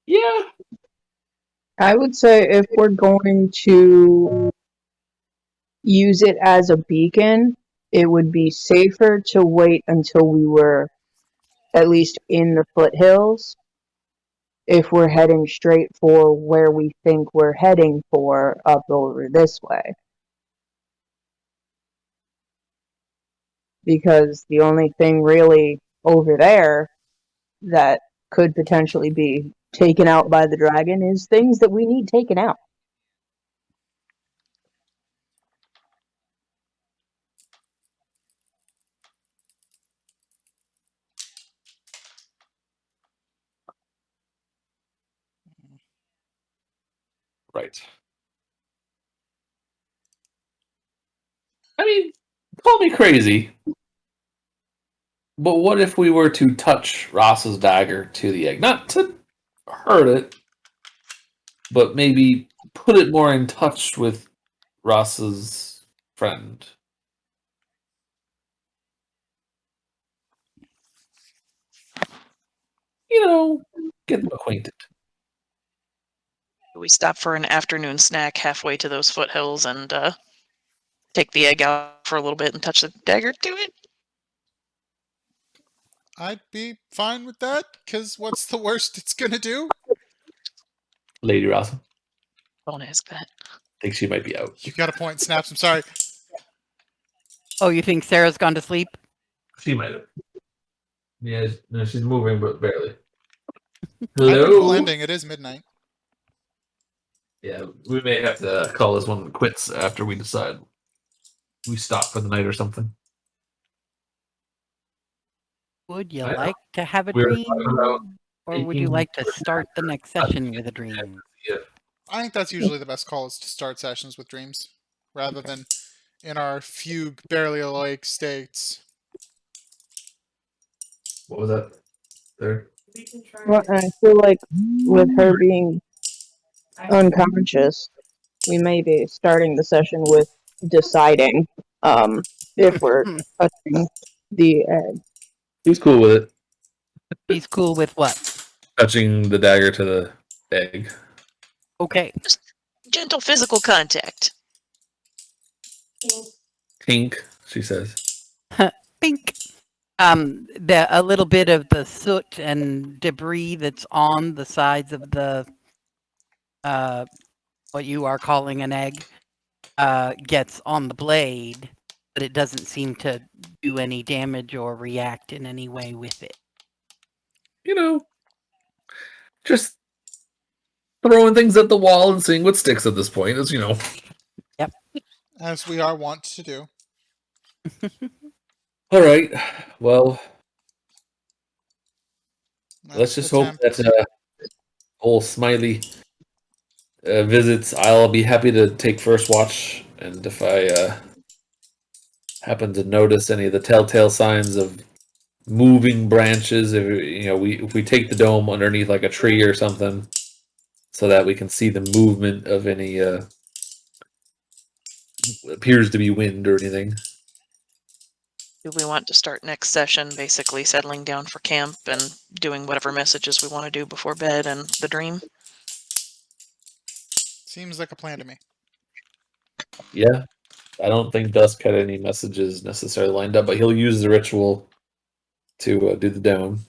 Yeah. I would say if we're going to use it as a beacon, it would be safer to wait until we were at least in the foothills. If we're heading straight for where we think we're heading for up over this way. Because the only thing really over there that could potentially be taken out by the dragon is things that we need taken out. Right. I mean, call me crazy, but what if we were to touch Ross's dagger to the egg? Not to hurt it, but maybe put it more in touch with Ross's friend. You know, get them acquainted. We stop for an afternoon snack halfway to those foothills and take the egg out for a little bit and touch the dagger to it. I'd be fine with that, because what's the worst it's gonna do? Lady Ross. Don't ask that. I think she might be out. You got a point, Snaps. I'm sorry. Oh, you think Sarah's gone to sleep? She might have. Yeah, no, she's moving, but barely. I've been Hello. blending. It is midnight. Yeah, we may have to call this one quits after we decide we stop for the night or something. Would you I know. like to have a We were dream? talking about Or would you taking- like to start the next session with a dream? Yeah. I think that's usually the best call, is to start sessions with dreams, rather than in our fugue, barely awake states. What was that? There. Well, and I feel like with her being unconscious, we may be starting the session with deciding if we're touching the egg. He's cool with it. He's cool with what? Touching the dagger to the egg. Okay. Gentle physical contact. Pink, she says. Pink. A little bit of the soot and debris that's on the sides of the what you are calling an egg gets on the blade. but it doesn't seem to do any damage or react in any way with it. You know, just throwing things at the wall and seeing what sticks at this point, as you know. As we are wont to do. All right. Well, let's just hope attempt. that old Smiley visits. I'll be happy to take first watch, and if I happen to notice any of the telltale signs of moving branches, if we take the dome underneath like a tree or something, so that we can see the movement of any appears to be wind or anything. Do we want to start next session basically settling down for camp and doing whatever messages we want to do before bed and the dream? Seems like a plan to me. Yeah. I don't think Dusk had any messages necessarily lined up, but he'll use the ritual to do the dome.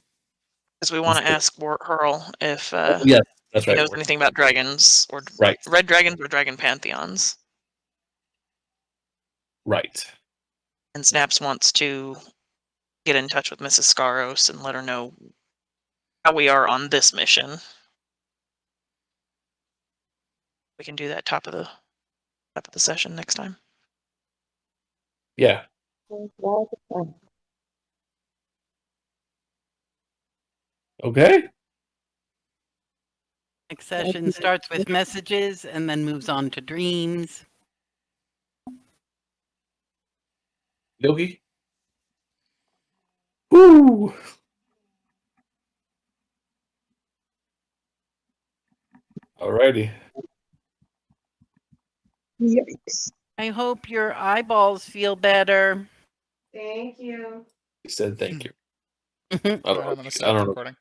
Because we want to ask Wart Hurl if Yes, that's he right. knows anything about dragons or Right. red dragons or dragon pantheons. Right. And Snaps wants to get in touch with Mrs. Scaros and let her know how we are on this mission. We can do that top of the session next time. Yeah. Okay. Next session starts with messages and then moves on to dreams. Yogi. Woo. Alrighty. Yikes. I hope your eyeballs feel better. Thank you. He said thank you. Mhm. I Alright, I'm don't gonna know. stop recording.